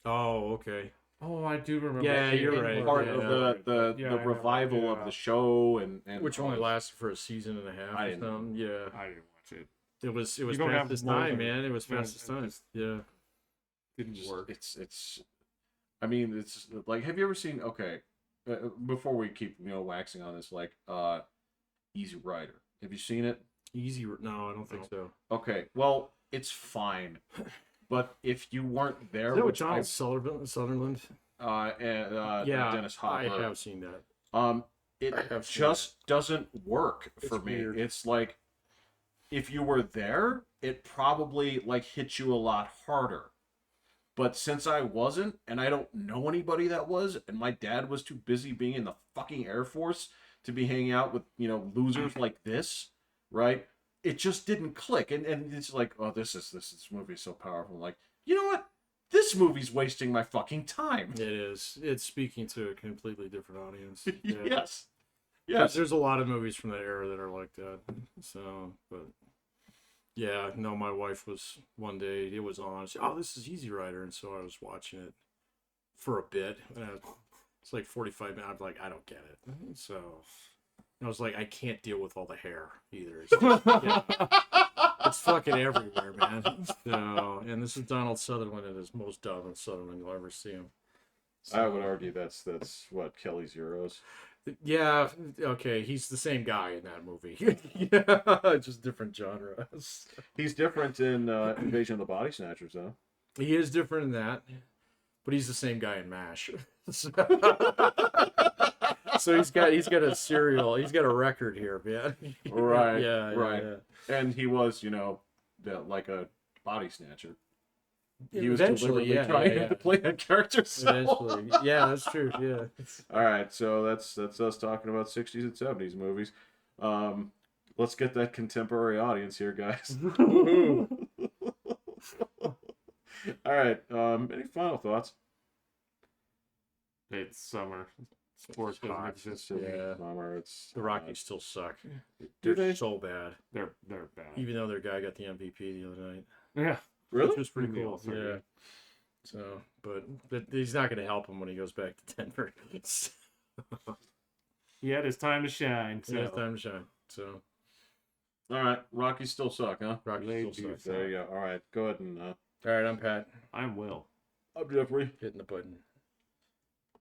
S1: Oh, okay.
S2: Oh, I do remember.
S1: Yeah,
S2: that.
S1: you're
S2: It
S1: right.
S2: was
S3: Part
S1: Yeah.
S3: of the
S2: Yeah, I remember,
S3: revival of
S2: yeah.
S3: the show and
S1: Which
S3: all
S1: only
S3: this.
S1: lasted for a season and a half
S3: I
S1: or
S3: didn't know.
S1: something. Yeah.
S2: I didn't watch it.
S1: It was
S2: don't
S1: fast
S2: have
S1: as
S2: more
S1: time,
S2: than-
S1: man. It was
S2: yeah,
S1: fast as
S2: it
S1: time.
S2: just-
S1: Yeah.
S2: Didn't work.
S3: It's I mean, it's like, have you ever seen, okay, before we keep waxing on this, like Easy Rider, have you seen it?
S1: Easy? No, I don't think so.
S3: Okay, well, it's fine. But if you weren't there,
S1: Is that with
S3: which
S1: Donald Sutherland?
S3: and
S1: Yeah,
S3: Dennis
S1: I
S3: Hopper,
S1: have seen that.
S3: it
S1: I have seen
S3: just doesn't work for
S1: It's
S3: me.
S1: weird.
S3: It's like if you were there, it probably like hit you a lot harder. But since I wasn't, and I don't know anybody that was, and my dad was too busy being in the fucking Air Force to be hanging out with, losers like this, right? It just didn't click. And it's like, oh, this movie is so powerful. Like, you know what? This movie's wasting my fucking time.
S1: It is. It's speaking to a completely different audience. Yeah.
S3: Yes.
S1: Yes.
S3: Yes.
S1: There's a lot of movies from that era that are like that. So, but yeah, no, my wife was one day, it was on. She said, oh, this is Easy Rider. And so I was watching it for a bit. And it's like 45 minutes. I'm like, I don't get it. So I was like, I can't deal with all the hair either. It's, it's fucking everywhere, man. So, and this is Donald Sutherland at his most Donald Sutherland you'll ever see him. So,
S3: I would argue that's what Kelly's Heroes.
S1: yeah, okay, he's the same guy in that movie. Yeah, just different genres.
S3: He's different in Invasion of the Body Snatchers, though.
S1: He is different in that, but he's the same guy in MASH. So, so he's got a record here, man.
S3: Right.
S1: Yeah,
S3: right.
S1: yeah.
S3: And he was, like a body snatcher. He was
S1: Eventually,
S3: deliberately trying to play that character. So.
S1: Eventually, yeah, that's true. Yeah.
S3: All right, so that's us talking about 60s and 70s movies. Let's get that contemporary audience here, guys. All right. Any final thoughts?
S2: It's summer. Sports doesn't
S1: hot.
S2: exist.
S1: Yeah.
S3: Summer, it's
S1: The Rockies still suck.
S3: Do
S1: They're
S3: they?
S1: so bad.
S2: They're bad.
S1: Even though their guy got the MVP the other night.
S2: Yeah.
S3: really.
S1: Which was pretty
S2: In the
S1: cool.
S2: All-Star
S1: Yeah.
S2: game.
S1: So, but he's not going to help him when he goes back to Denver.
S2: He had his time to shine. So.
S1: So it's time to shine. So
S3: All right, Rockies still suck, huh?
S1: Rockies
S2: They
S1: still
S2: do
S1: suck.
S3: There you go. All right, go ahead and.
S1: All right, I'm Pat.
S2: I'm Will.
S3: I'm Jeffrey.
S1: Hitting the button.